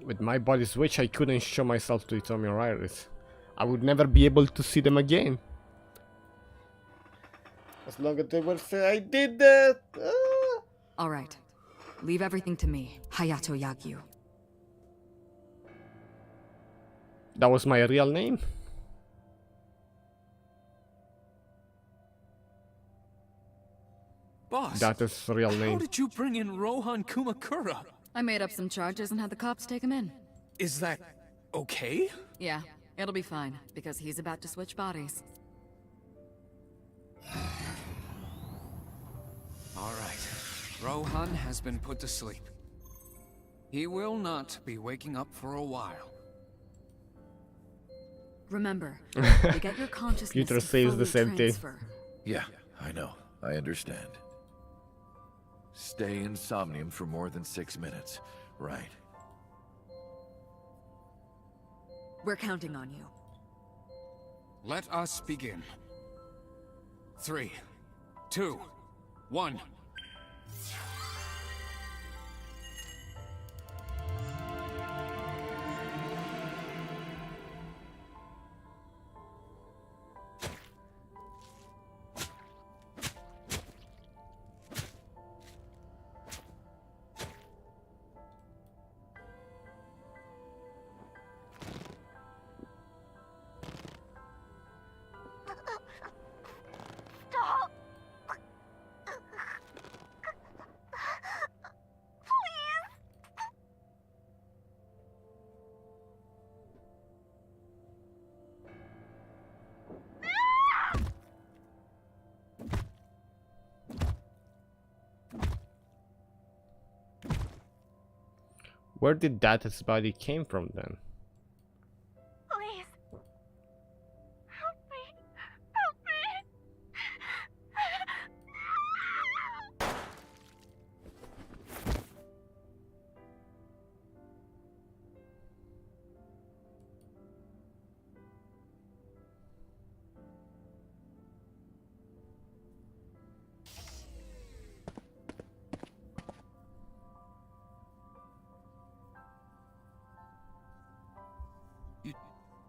[SPEAKER 1] With my body switch, I couldn't show myself to Hitomi or Iris. I would never be able to see them again. As long as they will say I did that.
[SPEAKER 5] Alright. Leave everything to me, Hayato Yagyu.
[SPEAKER 1] That was my real name?
[SPEAKER 3] Boss,
[SPEAKER 1] That is real
[SPEAKER 3] how
[SPEAKER 1] name.
[SPEAKER 3] did you bring in Rohan Kumakura?
[SPEAKER 5] I made up some charges and had the cops take him in.
[SPEAKER 3] Is that okay?
[SPEAKER 5] Yeah, it'll be fine, because he's about to switch bodies.
[SPEAKER 3] All right. Rohan has been put to sleep. He will not be waking up for a while.
[SPEAKER 5] Remember, to get your consciousness
[SPEAKER 1] Peter
[SPEAKER 5] to
[SPEAKER 1] says the
[SPEAKER 5] fully
[SPEAKER 1] same thing.
[SPEAKER 5] transfer.
[SPEAKER 7] Yeah, I know. I understand. Stay in Somnium for more than 6 minutes. Right.
[SPEAKER 5] We're counting on you.
[SPEAKER 3] Let us begin. 3, 2, 1.
[SPEAKER 6] Stop!
[SPEAKER 1] Where did that body came from then?
[SPEAKER 6] Please. Help me. Help me.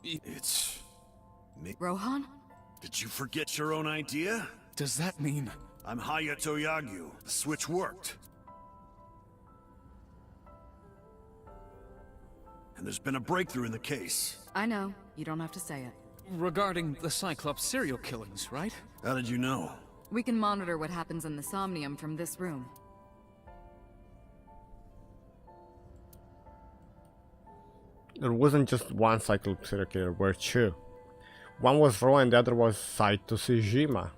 [SPEAKER 10] It's me.
[SPEAKER 5] Rohan?
[SPEAKER 10] Did you forget your own idea?
[SPEAKER 3] Does that mean...
[SPEAKER 10] I'm Hayato Yagyu. The switch worked. And there's been a breakthrough in the case.
[SPEAKER 5] I know. You don't have to say it.
[SPEAKER 3] Regarding the Cyclops serial killings, right?
[SPEAKER 10] How did you know?
[SPEAKER 5] We can monitor what happens in the Somnium from this room.
[SPEAKER 1] There wasn't just one Cyclops serial killer, there were two. One was Ro and the other was Saito Sejima.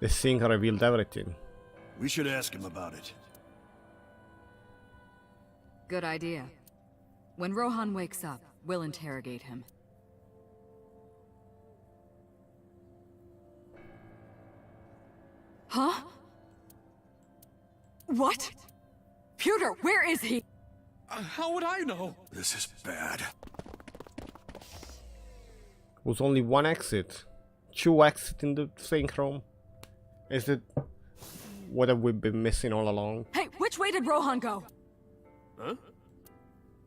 [SPEAKER 1] The thing revealed everything.
[SPEAKER 10] We should ask him about it.
[SPEAKER 5] Good idea. When Rohan wakes up, we'll interrogate him. Huh? What? Pewter, where is he?
[SPEAKER 3] How would I know?
[SPEAKER 10] This is bad.
[SPEAKER 1] Was only one exit. Two exits in the sync room. Is it what have we been missing all along?
[SPEAKER 5] Hey, which way did Rohan go?
[SPEAKER 11] Huh?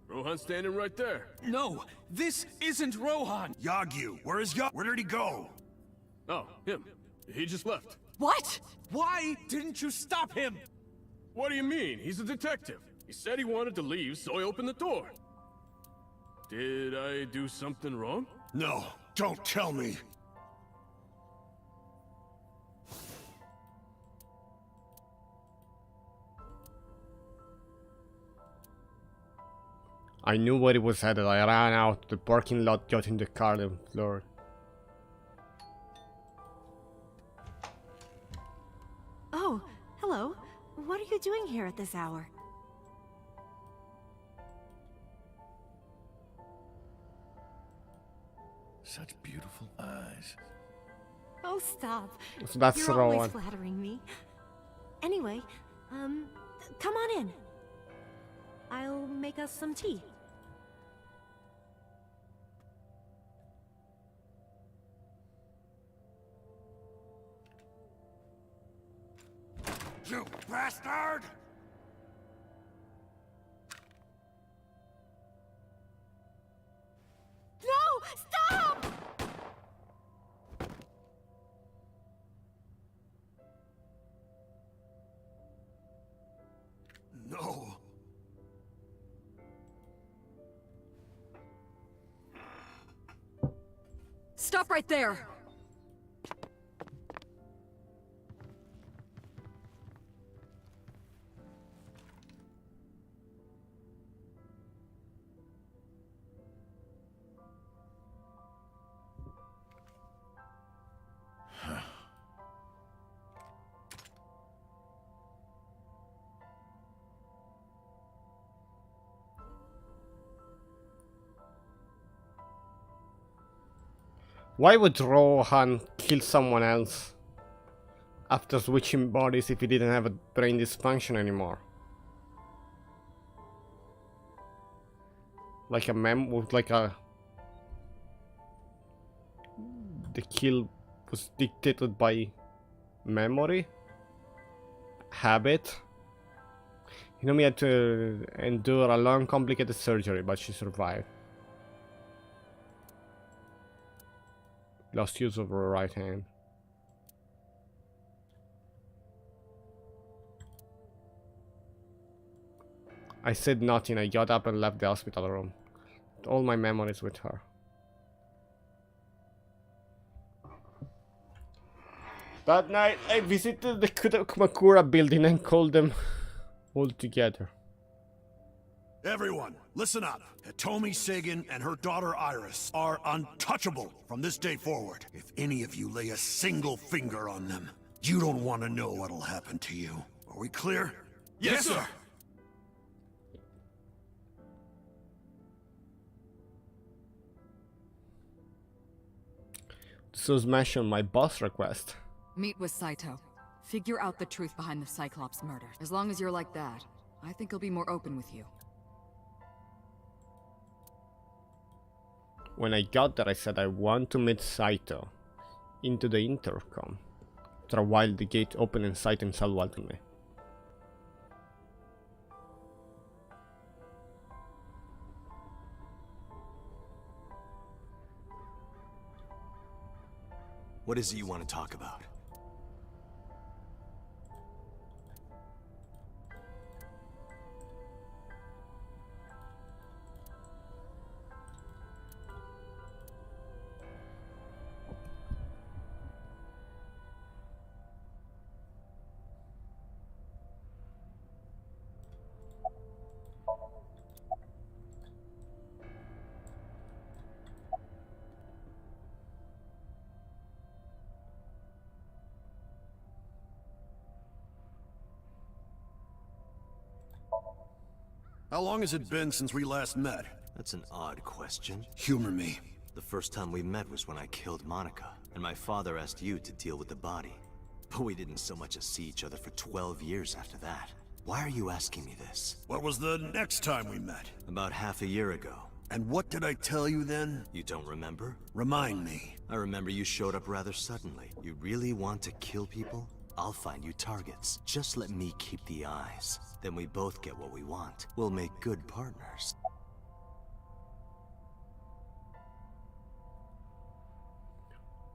[SPEAKER 11] Rohan's standing right there.
[SPEAKER 3] No, this isn't Rohan.
[SPEAKER 10] Yagyu, where did he go?
[SPEAKER 11] Oh, him. He just left.
[SPEAKER 5] What?
[SPEAKER 3] Why didn't you stop him?
[SPEAKER 11] What do you mean? He's a detective. He said he wanted to leave, so I opened the door. Did I do something wrong?
[SPEAKER 10] No, don't tell me.
[SPEAKER 1] I knew where it was headed. I ran out to the parking lot, got in the car and floored.
[SPEAKER 9] Oh, hello. What are you doing here at this hour?
[SPEAKER 7] Such beautiful eyes.
[SPEAKER 9] Oh, stop.
[SPEAKER 1] So that's
[SPEAKER 9] You're always
[SPEAKER 1] Rowan.
[SPEAKER 9] flattering me. Anyway, come on in. I'll make us some tea.
[SPEAKER 10] You bastard!
[SPEAKER 9] No! Stop!
[SPEAKER 10] No.
[SPEAKER 5] Stop right there!
[SPEAKER 1] Why would Rohan kill someone else after switching bodies if he didn't have a brain dysfunction anymore? Like a the kill was dictated by memory? habit. Hinami had to endure a long, complicated surgery, but she survived. Lost use of her right hand. I said nothing. I got up and left the hospital room. All my memories with her. That night, I visited the Kumakura building and called them all together.
[SPEAKER 10] Everyone, listen up. Hitomi Sagan and her daughter Iris are untouchable from this day forward. If any of you lay a single finger on them, you don't want to know what'll happen to you. Are we clear?
[SPEAKER 11] Yes, sir.
[SPEAKER 1] This was mentioned my boss request.
[SPEAKER 5] Meet with Saito. Figure out the truth behind the Cyclops murder. As long as you're like that, I think he'll be more open with you.
[SPEAKER 1] When I got there, I said I want to meet Saito. Into the intercom. After a while, the gate opened and Saito himself welcomed me.
[SPEAKER 8] What is it you want to talk about?
[SPEAKER 10] How long has it been since we last met?
[SPEAKER 8] That's an odd question.
[SPEAKER 10] Humor me.
[SPEAKER 8] The first time we met was when I killed Monica, and my father asked you to deal with the body. But we didn't so much as see each other for 12 years after that. Why are you asking me this?
[SPEAKER 10] What was the next time we met?
[SPEAKER 8] About half a year ago.
[SPEAKER 10] And what did I tell you then?
[SPEAKER 8] You don't remember?
[SPEAKER 10] Remind me.
[SPEAKER 8] I remember you showed up rather suddenly. You really want to kill people? I'll find you targets. Just let me keep the eyes. Then we both get what we want. We'll make good partners.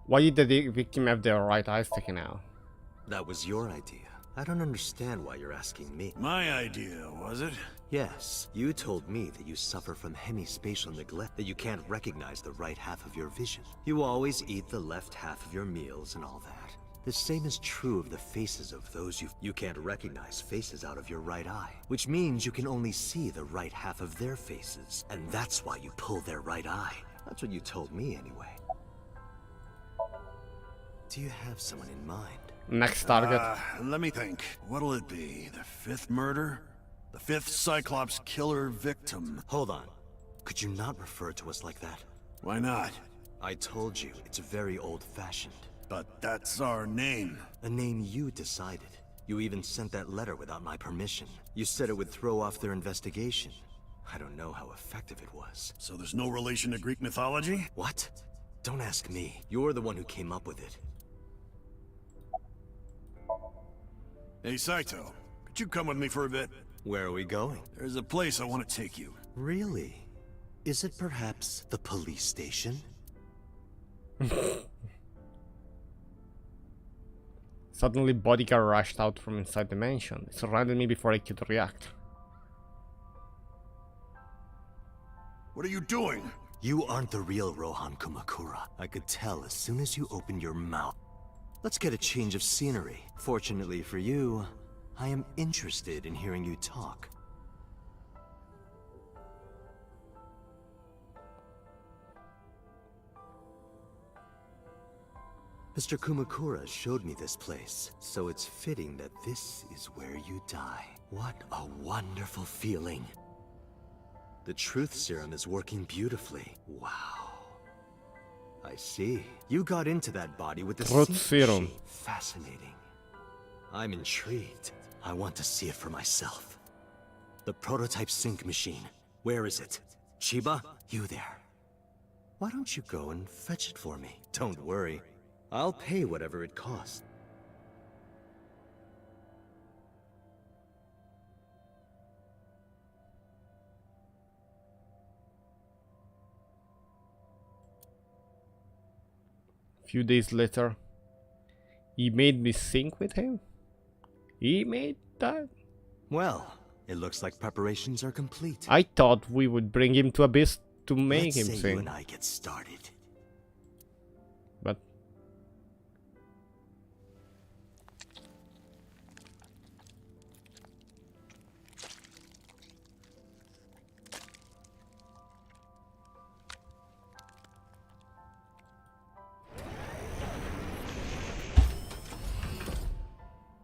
[SPEAKER 1] Why did the victim have their right eyes taken out?
[SPEAKER 8] That was your idea. I don't understand why you're asking me.
[SPEAKER 10] My idea, was it?
[SPEAKER 8] Yes, you told me that you suffer from hemispatial neglect, that you can't recognize the right half of your vision. You always eat the left half of your meals and all that. The same is true of the faces of those you can't recognize faces out of your right eye, which means you can only see the right half of their faces, and that's why you pull their right eye. That's what you told me anyway. Do you have someone in mind?
[SPEAKER 1] Next target.
[SPEAKER 10] Let me think. What'll it be? The fifth murder? The fifth Cyclops killer victim?
[SPEAKER 8] Hold on. Could you not refer to us like that?
[SPEAKER 10] Why not?
[SPEAKER 8] I told you, it's very old-fashioned.
[SPEAKER 10] But that's our name.
[SPEAKER 8] A name you decided. You even sent that letter without my permission. You said it would throw off their investigation. I don't know how effective it was.
[SPEAKER 10] So there's no relation to Greek mythology?
[SPEAKER 8] What? Don't ask me. You're the one who came up with it.
[SPEAKER 10] Hey, Saito. Could you come with me for a bit?
[SPEAKER 8] Where are we going?
[SPEAKER 10] There's a place I want to take you.
[SPEAKER 8] Really? Is it perhaps the police station?
[SPEAKER 1] Suddenly, bodyguard rushed out from inside the mansion. It surrounded me before I could react.
[SPEAKER 10] What are you doing?
[SPEAKER 8] You aren't the real Rohan Kumakura. I could tell as soon as you opened your mouth. Let's get a change of scenery. Fortunately for you, I am interested in hearing you talk. Mr. Kumakura showed me this place, so it's fitting that this is where you die. What a wonderful feeling. The truth serum is working beautifully. Wow. I see. You got into that body with the
[SPEAKER 1] Truth
[SPEAKER 8] sync
[SPEAKER 1] serum.
[SPEAKER 8] machine. Fascinating. I'm intrigued. I want to see it for myself. The prototype sync machine. Where is it? Chiba, you there. Why don't you go and fetch it for me? Don't worry. I'll pay whatever it costs.
[SPEAKER 1] Few days later, he made me sync with him? He made that?
[SPEAKER 8] Well, it looks like preparations are complete.
[SPEAKER 1] I thought we would bring him to Abyss to make him
[SPEAKER 8] Let's say you
[SPEAKER 1] sing.
[SPEAKER 8] and I get started.
[SPEAKER 1] But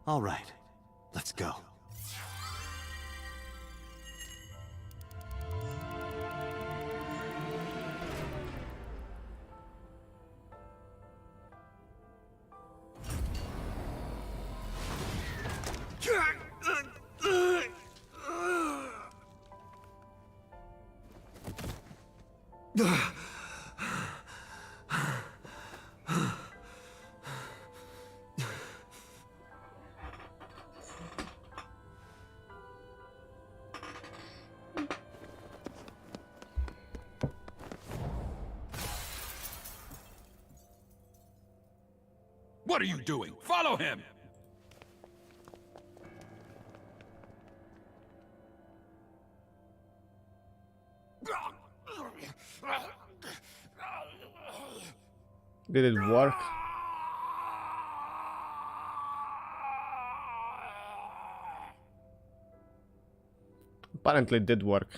[SPEAKER 8] All right, let's go.
[SPEAKER 3] What are you doing? Follow him!
[SPEAKER 1] did it work? Apparently it did work.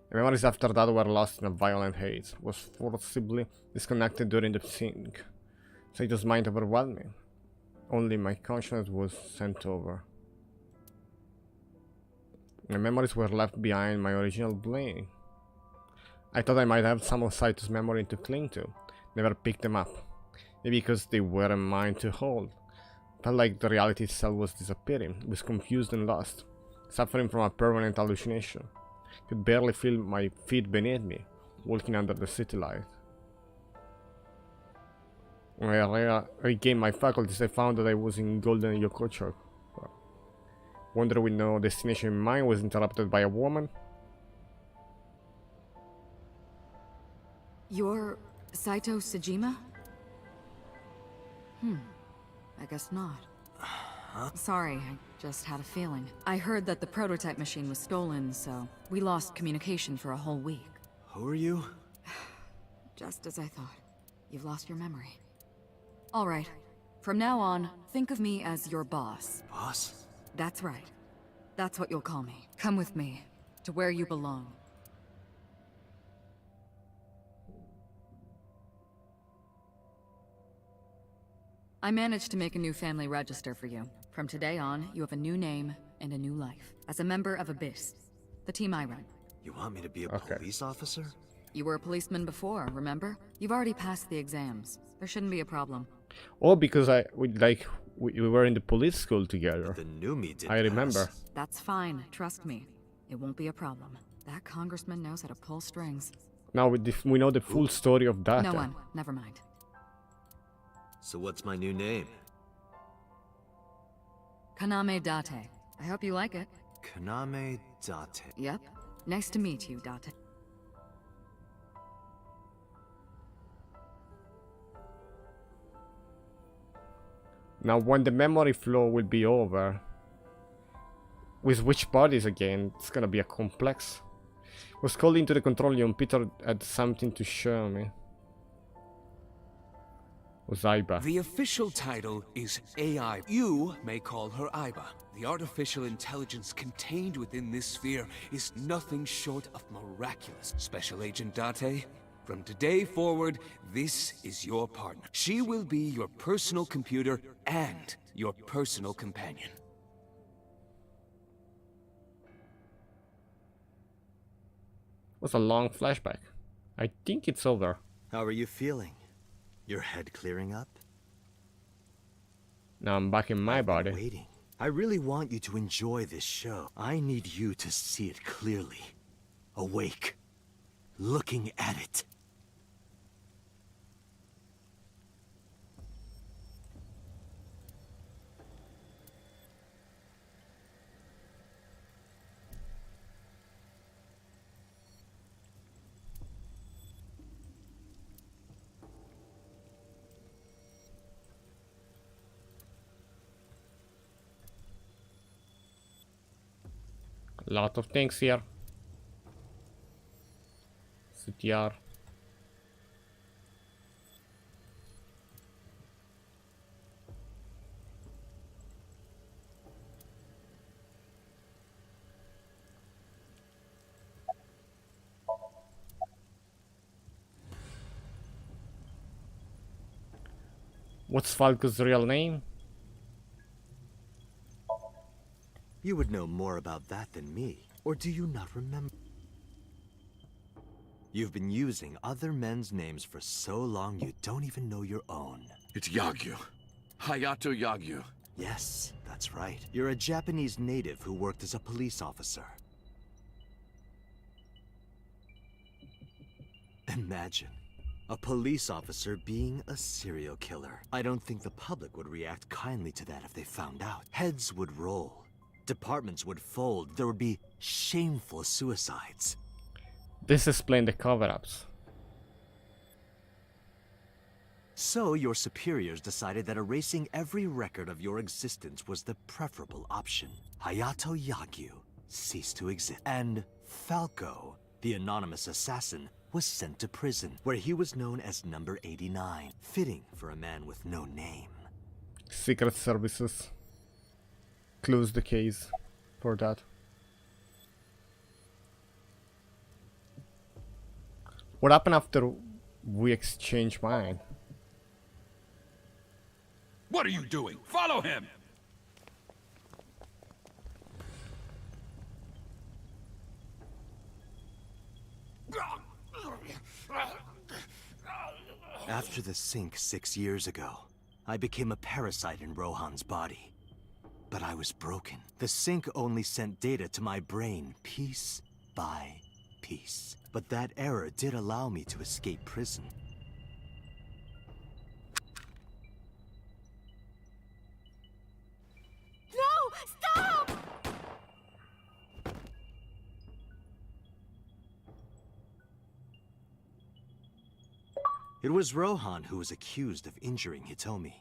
[SPEAKER 1] The memories after that were lost in a violent haze. Was forcibly disconnected during the sync. Saito's mind overwhelmed me. Only my consciousness was sent over. My memories were left behind my original brain. I thought I might have some of Saito's memory to cling to. Never picked them up. Maybe because they weren't mine to hold. Felt like the reality itself was disappearing. Was confused and lost. Suffering from a permanent hallucination. Could barely feel my feet beneath me, walking under the city light. When I regained my faculties, I found that I was in Golden Yokocho. Wonder with no destination in mind was interrupted by a woman.
[SPEAKER 5] You're Saito Sejima? I guess not. Sorry, I just had a feeling. I heard that the prototype machine was stolen, so we lost communication for a whole week.
[SPEAKER 8] Who are you?
[SPEAKER 5] Just as I thought. You've lost your memory. Alright. From now on, think of me as your boss.
[SPEAKER 8] Boss?
[SPEAKER 5] That's right. That's what you'll call me. Come with me, to where you belong. I managed to make a new family register for you. From today on, you have a new name and a new life. As a member of Abyss, the team I run.
[SPEAKER 8] You want me to be a
[SPEAKER 1] Okay.
[SPEAKER 8] police officer?
[SPEAKER 5] You were a policeman before, remember? You've already passed the exams. There shouldn't be a problem.
[SPEAKER 1] Oh, because we were in the police school together.
[SPEAKER 8] The new me didn't
[SPEAKER 1] I remember.
[SPEAKER 8] pass.
[SPEAKER 5] That's fine, trust me. It won't be a problem. That congressman knows how to pull strings.
[SPEAKER 1] Now we know the full story of that.
[SPEAKER 5] No one, never mind.
[SPEAKER 8] So what's my new name?
[SPEAKER 5] Kaname Date. I hope you like it.
[SPEAKER 8] Kaname Date.
[SPEAKER 5] Yep. Nice to meet you, Date.
[SPEAKER 1] Now when the memory flow will be over, with which bodies again, it's gonna be a complex. Was called into the control room. Peter had something to show me. Was Aiba.
[SPEAKER 3] The official title is AI. You may call her Aiba. The artificial intelligence contained within this sphere is nothing short of miraculous. Special Agent Date, from today forward, this is your partner. She will be your personal computer and your personal companion.
[SPEAKER 1] Was a long flashback. I think it's over.
[SPEAKER 8] How are you feeling? Your head clearing up?
[SPEAKER 1] Now I'm back in my body.
[SPEAKER 8] Waiting. I really want you to enjoy this show. I need you to see it clearly. Awake. Looking at it.
[SPEAKER 1] A lot of things here. CTR. What's Falco's real name?
[SPEAKER 8] You would know more about that than me, or do you not remember? You've been using other men's names for so long you don't even know your own.
[SPEAKER 7] It's Yagyu. Hayato Yagyu.
[SPEAKER 8] Yes, that's right. You're a Japanese native who worked as a police officer. Imagine. A police officer being a serial killer. I don't think the public would react kindly to that if they found out. Heads would roll. Departments would fold. There would be shameful suicides.
[SPEAKER 1] This explains the cover-ups.
[SPEAKER 8] So your superiors decided that erasing every record of your existence was the preferable option. Hayato Yagyu ceased to exist. And Falco, the anonymous assassin, was sent to prison, where he was known as Number 89. Fitting for a man with no name.
[SPEAKER 1] Secret Services closed the case for that. What happened after we exchanged mine?
[SPEAKER 3] What are you doing? Follow him!
[SPEAKER 8] After the sink 6 years ago, I became a parasite in Rohan's body. But I was broken. The sink only sent data to my brain piece by piece. But that error did allow me to escape prison.
[SPEAKER 9] No! Stop!
[SPEAKER 8] It was Rohan who was accused of injuring Hitomi.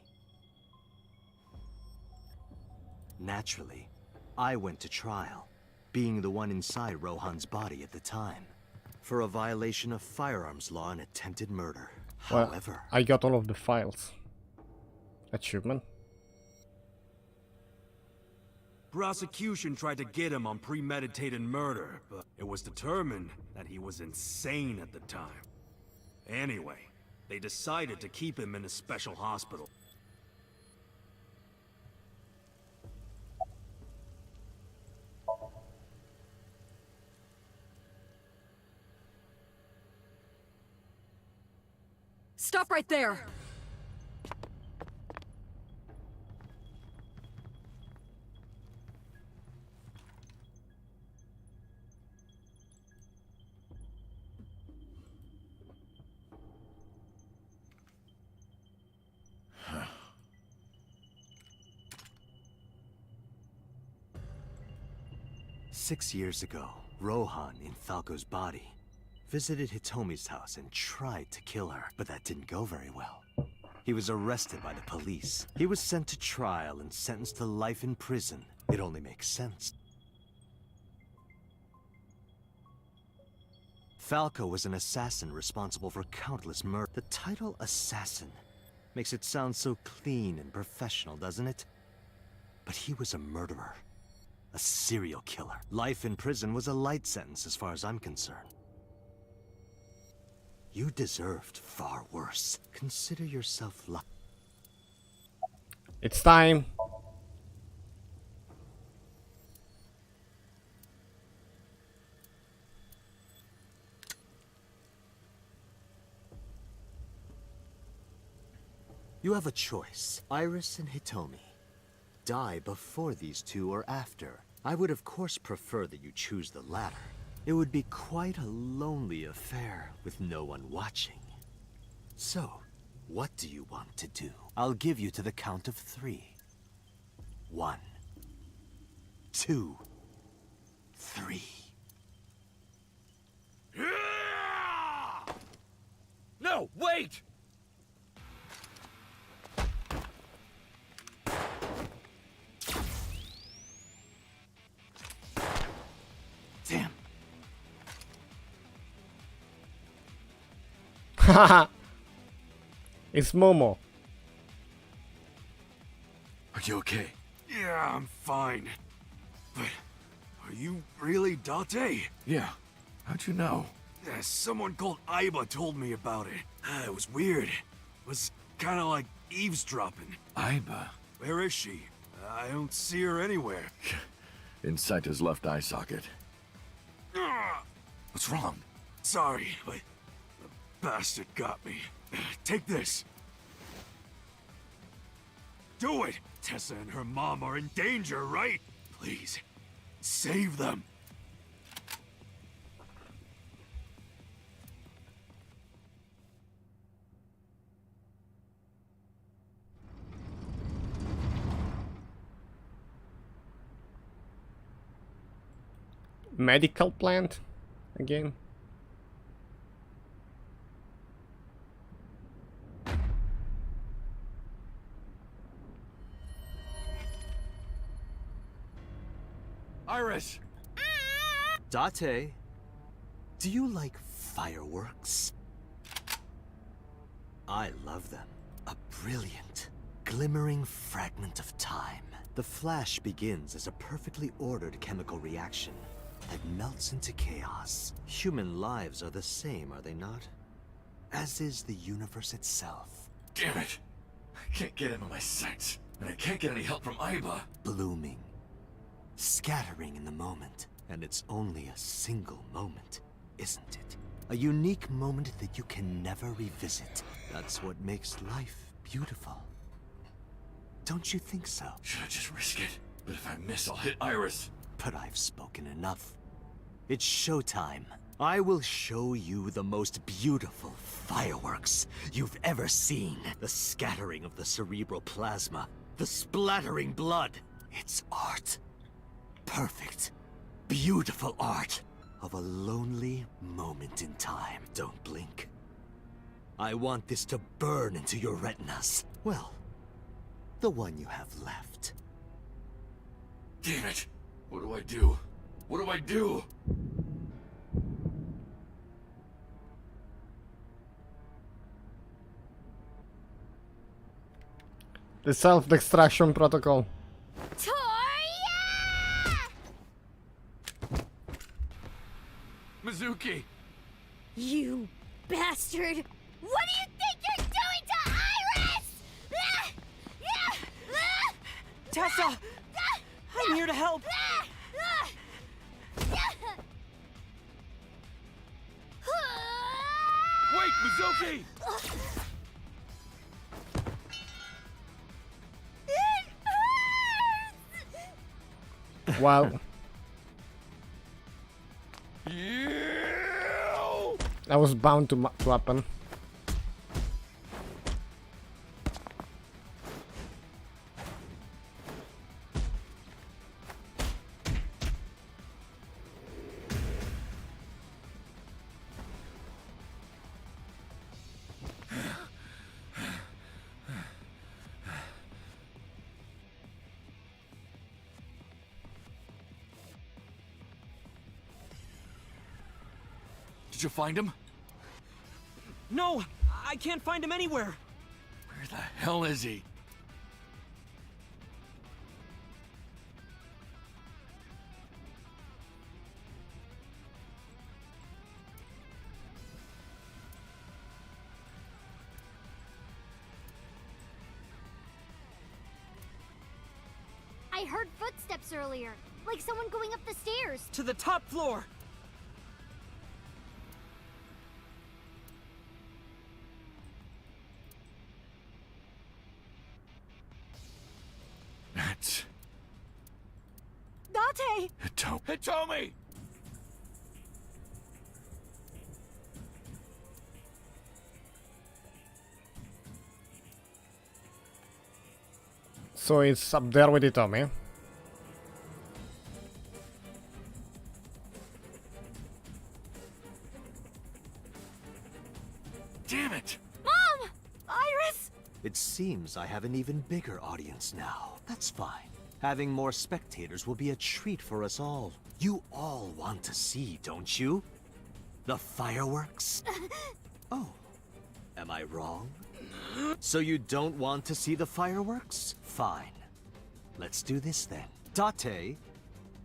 [SPEAKER 8] Naturally, I went to trial, being the one inside Rohan's body at the time, for a violation of firearms law and attempted murder.
[SPEAKER 1] Well,
[SPEAKER 8] However,
[SPEAKER 1] I got all of the files. Achievement.
[SPEAKER 12] Prosecution tried to get him on premeditated murder, but it was determined that he was insane at the time. Anyway, they decided to keep him in a special hospital.
[SPEAKER 5] Stop right there!
[SPEAKER 8] "6 years ago, Rohan, in Falco's body, visited Hitomi's house and tried to kill her, but that didn't go very well. He was arrested by the police. He was sent to trial and sentenced to life in prison. It only makes sense. Falco was an assassin responsible for countless murders. The title assassin makes it sound so clean and professional, doesn't it? But he was a murderer. A serial killer. Life in prison was a light sentence as far as I'm concerned. You deserved far worse. Consider yourself lucky.
[SPEAKER 1] It's time.
[SPEAKER 8] You have a choice. Iris and Hitomi. Die before these two or after. I would of course prefer that you choose the latter. It would be quite a lonely affair with no one watching. So, what do you want to do? I'll give you to the count of 3. 1, 2, 3.
[SPEAKER 3] No, wait!
[SPEAKER 12] Damn.
[SPEAKER 1] Haha. It's Momo.
[SPEAKER 7] Are you okay?
[SPEAKER 12] Yeah, I'm fine. But are you really Date?
[SPEAKER 7] Yeah. How'd you know?
[SPEAKER 12] Yeah, someone called Aiba told me about it. It was weird. It was kind of like eavesdropping.
[SPEAKER 7] Aiba.
[SPEAKER 12] Where is she? I don't see her anywhere.
[SPEAKER 7] Inside his left eye socket.
[SPEAKER 12] Ah!
[SPEAKER 7] What's wrong?
[SPEAKER 12] Sorry, but the bastard got me. Take this. Do it! Tessa and her mom are in danger, right? Please, save them.
[SPEAKER 1] Medical plant? Again?
[SPEAKER 7] Iris!
[SPEAKER 8] Date, do you like fireworks? I love them. A brilliant, glimmering fragment of time. The flash begins as a perfectly ordered chemical reaction that melts into chaos. Human lives are the same, are they not? As is the universe itself.
[SPEAKER 7] Damn it! I can't get him in my sights, and I can't get any help from Aiba.
[SPEAKER 8] Blooming. Scattering in the moment. And it's only a single moment, isn't it? A unique moment that you can never revisit. That's what makes life beautiful. Don't you think so?
[SPEAKER 7] Should I just risk it? But if I miss, I'll hit Iris.
[SPEAKER 8] But I've spoken enough. It's showtime. I will show you the most beautiful fireworks you've ever seen. The scattering of the cerebral plasma. The splattering blood. It's art. Perfect. Beautiful art. Of a lonely moment in time. Don't blink. I want this to burn into your retinas. Well, the one you have left.
[SPEAKER 7] Damn it! What do I do? What do I do?
[SPEAKER 1] The self-destruction protocol.
[SPEAKER 12] Mizuki!
[SPEAKER 6] You bastard! What do you think you're doing to Iris?
[SPEAKER 13] Tessa! I'm here to help!
[SPEAKER 12] Wait, Mizuki!
[SPEAKER 1] Wow. That was bound to happen.
[SPEAKER 7] Did you find him?
[SPEAKER 13] No! I can't find him anywhere!
[SPEAKER 7] Where the hell is he?
[SPEAKER 6] I heard footsteps earlier, like someone going up the stairs.
[SPEAKER 13] To the top floor!
[SPEAKER 7] That's
[SPEAKER 9] Date!
[SPEAKER 7] Hitomi!
[SPEAKER 1] So it's up there with Hitomi.
[SPEAKER 7] Damn it!
[SPEAKER 9] Mom! Iris!
[SPEAKER 8] It seems I have an even bigger audience now. That's fine. Having more spectators will be a treat for us all. You all want to see, don't you? The fireworks? Oh, am I wrong? So you don't want to see the fireworks? Fine. Let's do this then. Date,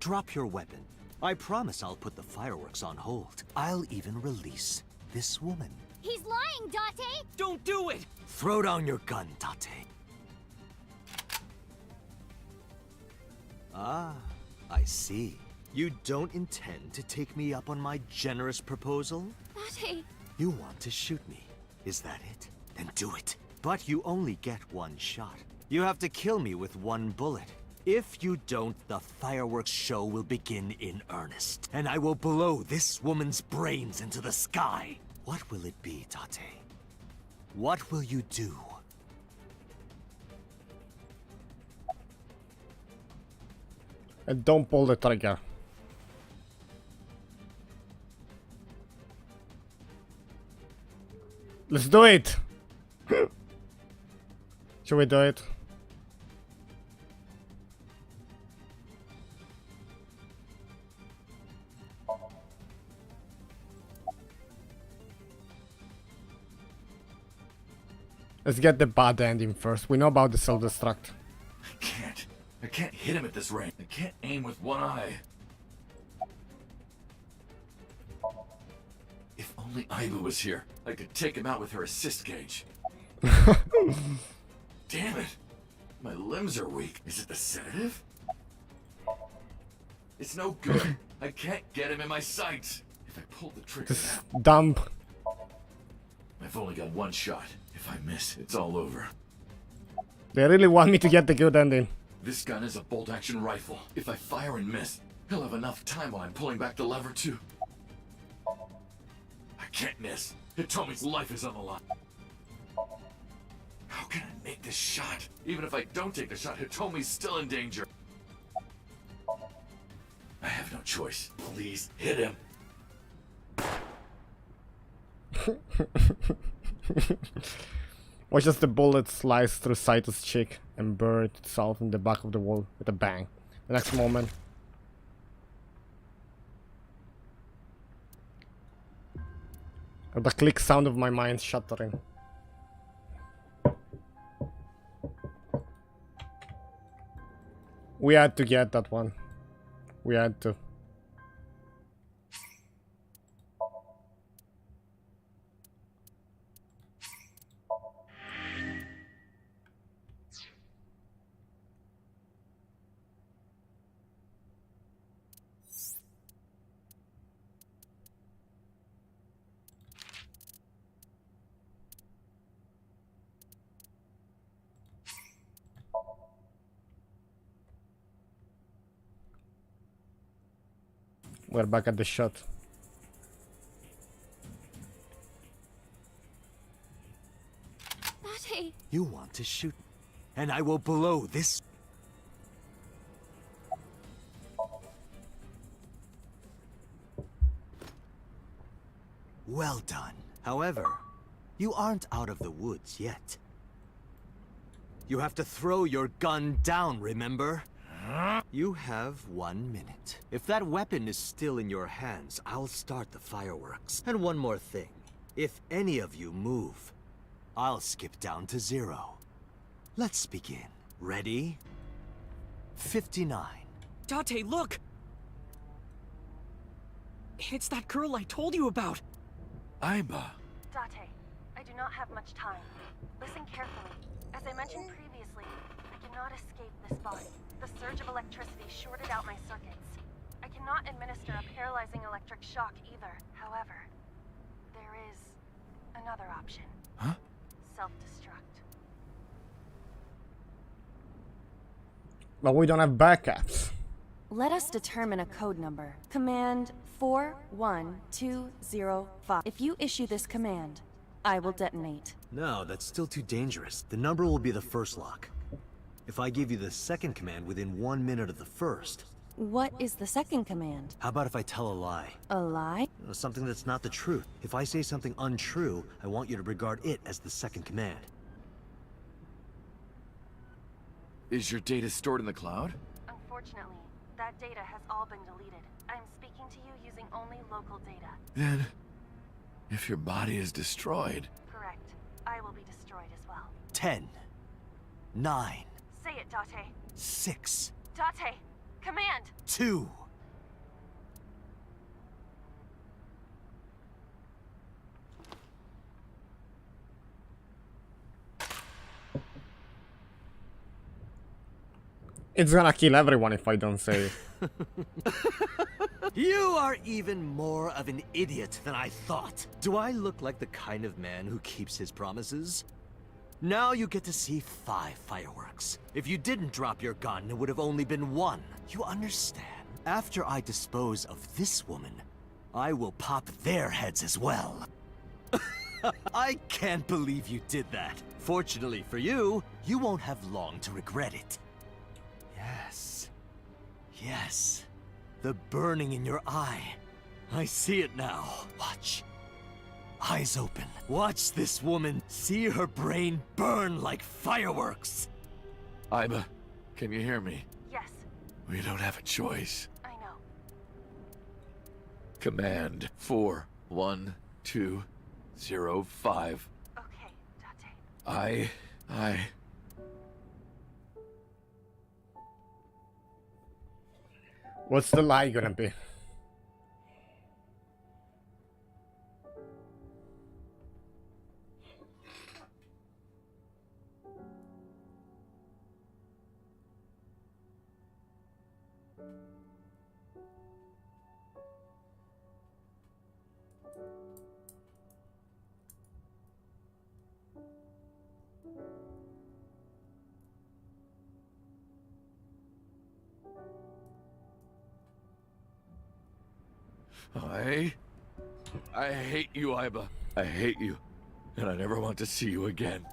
[SPEAKER 8] drop your weapon. I promise I'll put the fireworks on hold. I'll even release this woman.
[SPEAKER 6] He's lying, Date!
[SPEAKER 13] Don't do it!
[SPEAKER 8] Throw down your gun, Date. Ah, I see. You don't intend to take me up on my generous proposal?
[SPEAKER 6] Date!
[SPEAKER 8] You want to shoot me, is that it? Then do it. But you only get one shot. You have to kill me with one bullet. If you don't, the fireworks show will begin in earnest. And I will blow this woman's brains into the sky. What will it be, Date? What will you do?
[SPEAKER 1] And don't pull the trigger. Let's do it! Should we do it? Let's get the bad ending first. We know about the self-destruct.
[SPEAKER 7] I can't hit him at this range. I can't aim with one eye. If only Aiba was here, I could take him out with her assist gauge. Damn it! My limbs are weak. Is it the sedative? It's no good. I can't get him in my sights. If I pull the trigger now,
[SPEAKER 1] Dump.
[SPEAKER 7] I've only got one shot. If I miss, it's all over.
[SPEAKER 1] They really want me to get the good ending.
[SPEAKER 7] This gun is a bolt-action rifle. If I fire and miss, he'll have enough time while I'm pulling back the lever too. I can't miss. Hitomi's life is on the line. How can I make this shot? Even if I don't take the shot, Hitomi's still in danger. I have no choice. Please hit him.
[SPEAKER 1] Watch as the bullet slices through Saito's cheek and bury itself in the back of the wall with a bang. The next moment, the click sound of my mind shattering. We had to get that one. We had to. We're back at the shot.
[SPEAKER 6] Date!
[SPEAKER 8] You want to shoot me, and I will blow this. Well done. However, you aren't out of the woods yet. You have to throw your gun down, remember? You have 1 minute. If that weapon is still in your hands, I'll start the fireworks. And one more thing. If any of you move, I'll skip down to 0. Let's begin. Ready? 59.
[SPEAKER 13] Date, look! It's that girl I told you about!
[SPEAKER 7] Aiba.
[SPEAKER 2] Date, I do not have much time. Listen carefully. As I mentioned previously, I cannot escape this body. The surge of electricity shorted out my circuits. I cannot administer a paralyzing electric shock either. However, there is another option.
[SPEAKER 7] Huh?
[SPEAKER 2] Self-destruct.
[SPEAKER 1] But we don't have backups.
[SPEAKER 2] Let us determine a code number. Command 41205. If you issue this command, I will detonate.
[SPEAKER 8] No, that's still too dangerous. The number will be the first lock. If I give you the second command within 1 minute of the first...
[SPEAKER 2] What is the second command?
[SPEAKER 8] How about if I tell a lie?
[SPEAKER 2] A lie?
[SPEAKER 8] Something that's not the truth. If I say something untrue, I want you to regard it as the second command.
[SPEAKER 7] Is your data stored in the cloud?
[SPEAKER 2] Unfortunately, that data has all been deleted. I'm speaking to you using only local data.
[SPEAKER 7] Then, if your body is destroyed...
[SPEAKER 2] Correct. I will be destroyed as well.
[SPEAKER 8] 10, 9,
[SPEAKER 2] Say it, Date.
[SPEAKER 8] 6,
[SPEAKER 2] Date! Command!
[SPEAKER 8] 2.
[SPEAKER 1] It's gonna kill everyone if I don't say it.
[SPEAKER 8] You are even more of an idiot than I thought. Do I look like the kind of man who keeps his promises? Now you get to see 5 fireworks. If you didn't drop your gun, it would have only been 1. You understand? After I dispose of this woman, I will pop their heads as well. I can't believe you did that. Fortunately for you, you won't have long to regret it. Yes. Yes. The burning in your eye. I see it now. Watch. Eyes open. Watch this woman see her brain burn like fireworks.
[SPEAKER 7] Iba, can you hear me?
[SPEAKER 2] Yes,
[SPEAKER 7] We don't have a choice.
[SPEAKER 2] I know.
[SPEAKER 7] Command 41205.
[SPEAKER 2] Okay, Date.
[SPEAKER 7] I...
[SPEAKER 1] What's the lie gonna be?
[SPEAKER 7] I hate you, Iba. I hate you. And I never want to see you again.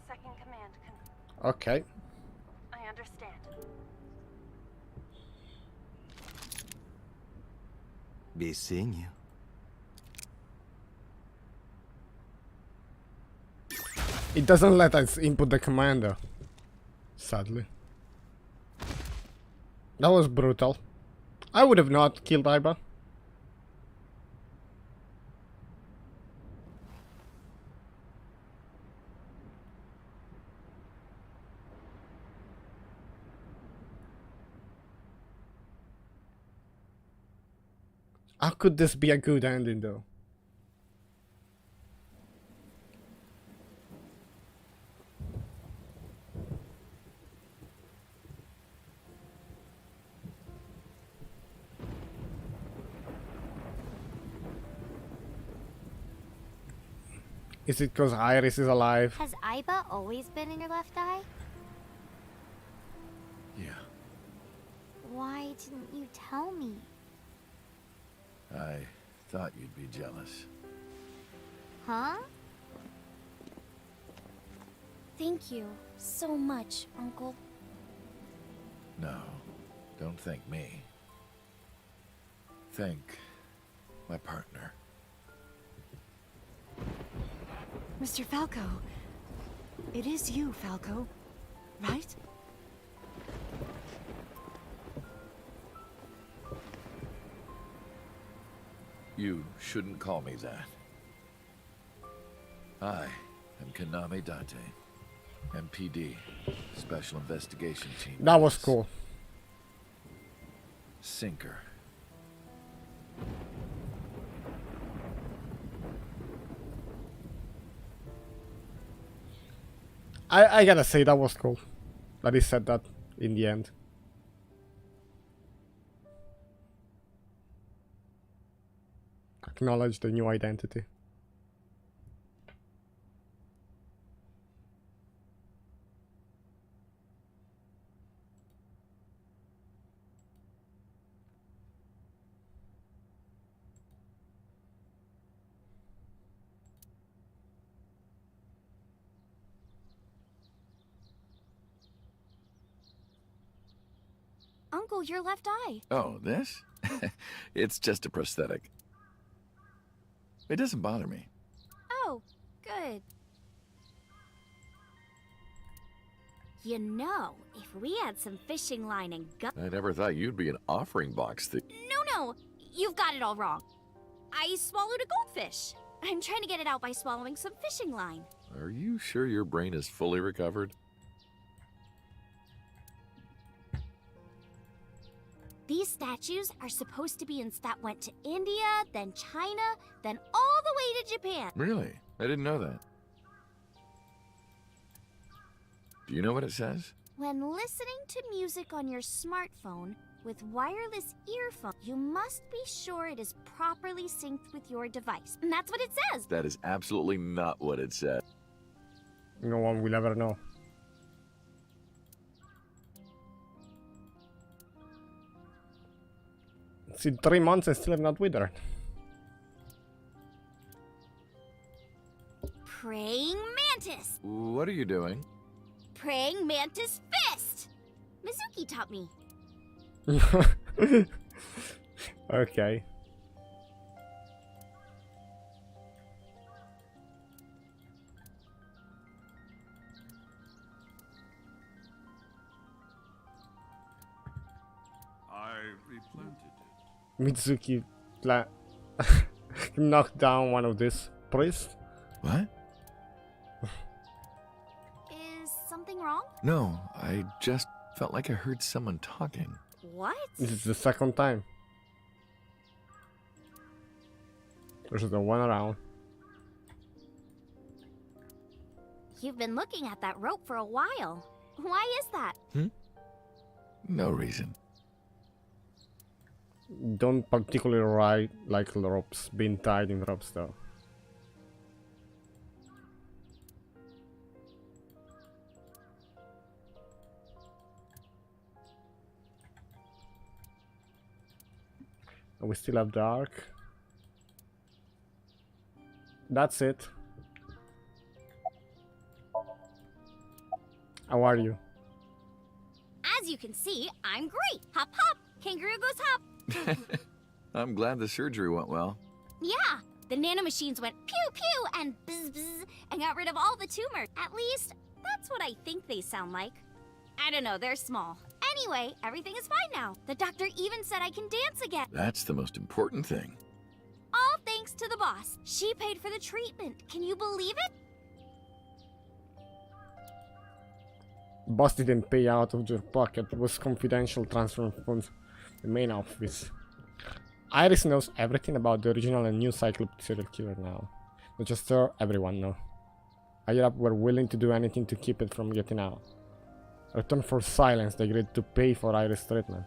[SPEAKER 2] Second command
[SPEAKER 1] Okay.
[SPEAKER 2] I understand.
[SPEAKER 8] Be seeing you.
[SPEAKER 1] It doesn't let us input the commander. Sadly. That was brutal. I would have not killed Iba. How could this be a good ending though? Is it because Iris is alive?
[SPEAKER 6] Has Iba always been in your left eye?
[SPEAKER 7] Yeah.
[SPEAKER 6] Why didn't you tell me?
[SPEAKER 7] I thought you'd be jealous.
[SPEAKER 6] Huh? Thank you so much, Uncle.
[SPEAKER 7] No, don't thank me. Thank my partner.
[SPEAKER 9] Mr. Falco. It is you, Falco. Right?
[SPEAKER 7] You shouldn't call me that. I am Kaname Date, MPD, Special Investigation Team.
[SPEAKER 1] That was cool.
[SPEAKER 7] Sinker.
[SPEAKER 1] I gotta say that was cool. That he said that in the end. Acknowledge the new identity.
[SPEAKER 6] Uncle, your left eye.
[SPEAKER 7] Oh, this? It's just a prosthetic. It doesn't bother me.
[SPEAKER 6] Oh, good. You know, if we had some fishing line and
[SPEAKER 7] I never thought you'd be an offering box thief.
[SPEAKER 6] No, you've got it all wrong. I swallowed a goldfish. I'm trying to get it out by swallowing some fishing line.
[SPEAKER 7] Are you sure your brain is fully recovered?
[SPEAKER 6] These statues are supposed to be that went to India, then China, then all the way to Japan.
[SPEAKER 7] Really? I didn't know that. Do you know what it says?
[SPEAKER 6] When listening to music on your smartphone with wireless earphones, you must be sure it is properly synced with your device. And that's what it says.
[SPEAKER 7] That is absolutely not what it said.
[SPEAKER 1] No one will ever know. It's in 3 months and still have not withered.
[SPEAKER 6] Praying mantis.
[SPEAKER 7] What are you doing?
[SPEAKER 6] Praying mantis fist. Mizuki taught me.
[SPEAKER 1] Okay.
[SPEAKER 11] I replanted it.
[SPEAKER 1] Mitsuki knocked down one of these priests.
[SPEAKER 7] What?
[SPEAKER 6] Is something wrong?
[SPEAKER 7] No, I just felt like I heard someone talking.
[SPEAKER 6] What?
[SPEAKER 1] This is the second time. There's the one around.
[SPEAKER 6] You've been looking at that rope for a while. Why is that?
[SPEAKER 7] No reason.
[SPEAKER 1] Don't particularly like ropes, being tied in ropes though. We still have dark. That's it. How are you?
[SPEAKER 6] As you can see, I'm great. Hop hop, kangaroo goes hop.
[SPEAKER 7] I'm glad the surgery went well.
[SPEAKER 6] Yeah, the nanomachines went pew pew and bzz bzz and got rid of all the tumors. At least, that's what I think they sound like. I don't know, they're small. Anyway, everything is fine now. The doctor even said I can dance again.
[SPEAKER 7] That's the most important thing.
[SPEAKER 6] All thanks to the boss. She paid for the treatment. Can you believe it?
[SPEAKER 1] Boss didn't pay out of your pocket. It was confidential transfer from the main office. Iris knows everything about the original and new Cyclops serial killer now. Not just her, everyone knows. Higher up were willing to do anything to keep it from getting out. Return for silence, they agreed to pay for Iris' treatment.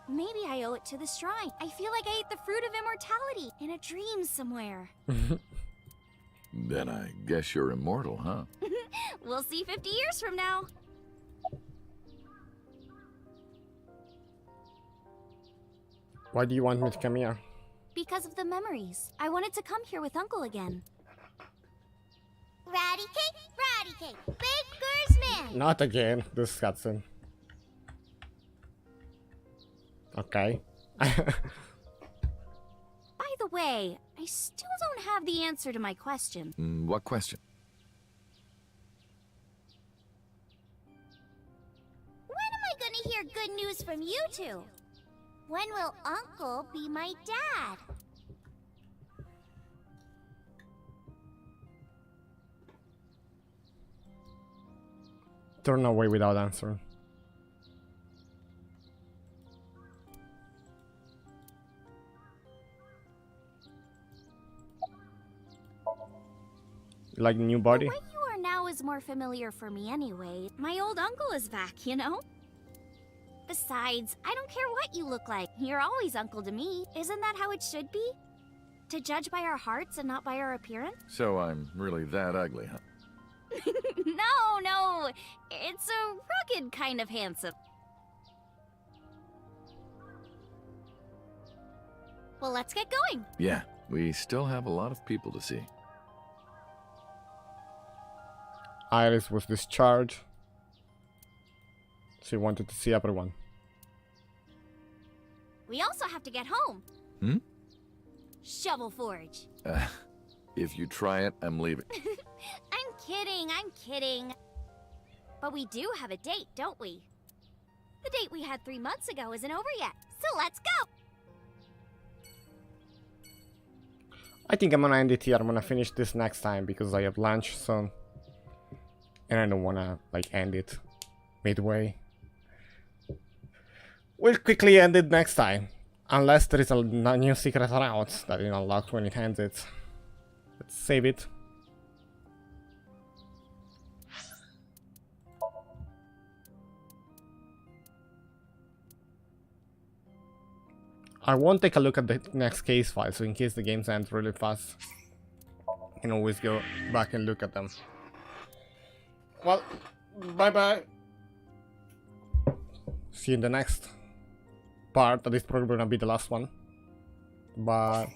[SPEAKER 6] Maybe I owe it to the shrine. I feel like I ate the fruit of immortality in a dream somewhere.
[SPEAKER 7] Then I guess you're immortal, huh?
[SPEAKER 6] We'll see 50 years from now.
[SPEAKER 1] Why do you want me to come here?
[SPEAKER 6] Because of the memories. I wanted to come here with Uncle again. Ratty cake, baker's man.
[SPEAKER 1] Not again, this cutscene. Okay.
[SPEAKER 6] By the way, I still don't have the answer to my question.
[SPEAKER 7] What question?
[SPEAKER 6] When am I gonna hear good news from you two? When will Uncle be my dad?
[SPEAKER 1] Turn away without answering. You like the new body?
[SPEAKER 6] The way you are now is more familiar for me anyway. My old uncle is back, you know? Besides, I don't care what you look like. You're always uncle to me. Isn't that how it should be? To judge by our hearts and not by our appearance?
[SPEAKER 7] So I'm really that ugly, huh?
[SPEAKER 6] No. It's a rugged kind of handsome. Well, let's get going.
[SPEAKER 7] Yeah, we still have a lot of people to see.
[SPEAKER 1] Iris was discharged. She wanted to see everyone.
[SPEAKER 6] We also have to get home. Shovel Forge.
[SPEAKER 7] If you try it, I'm leaving.
[SPEAKER 6] I'm kidding. But we do have a date, don't we? The date we had 3 months ago isn't over yet, so let's go!
[SPEAKER 1] I think I'm gonna end it here. I'm gonna finish this next time because I have lunch soon. And I don't wanna, like, end it midway. We'll quickly end it next time. Unless there is a new secret route that is unlocked when it ends it. Let's save it. I won't take a look at the next case file, so in case the games end really fast, I can always go back and look at them. Well, bye-bye. See you in the next part. That is probably gonna be the last one. Bye.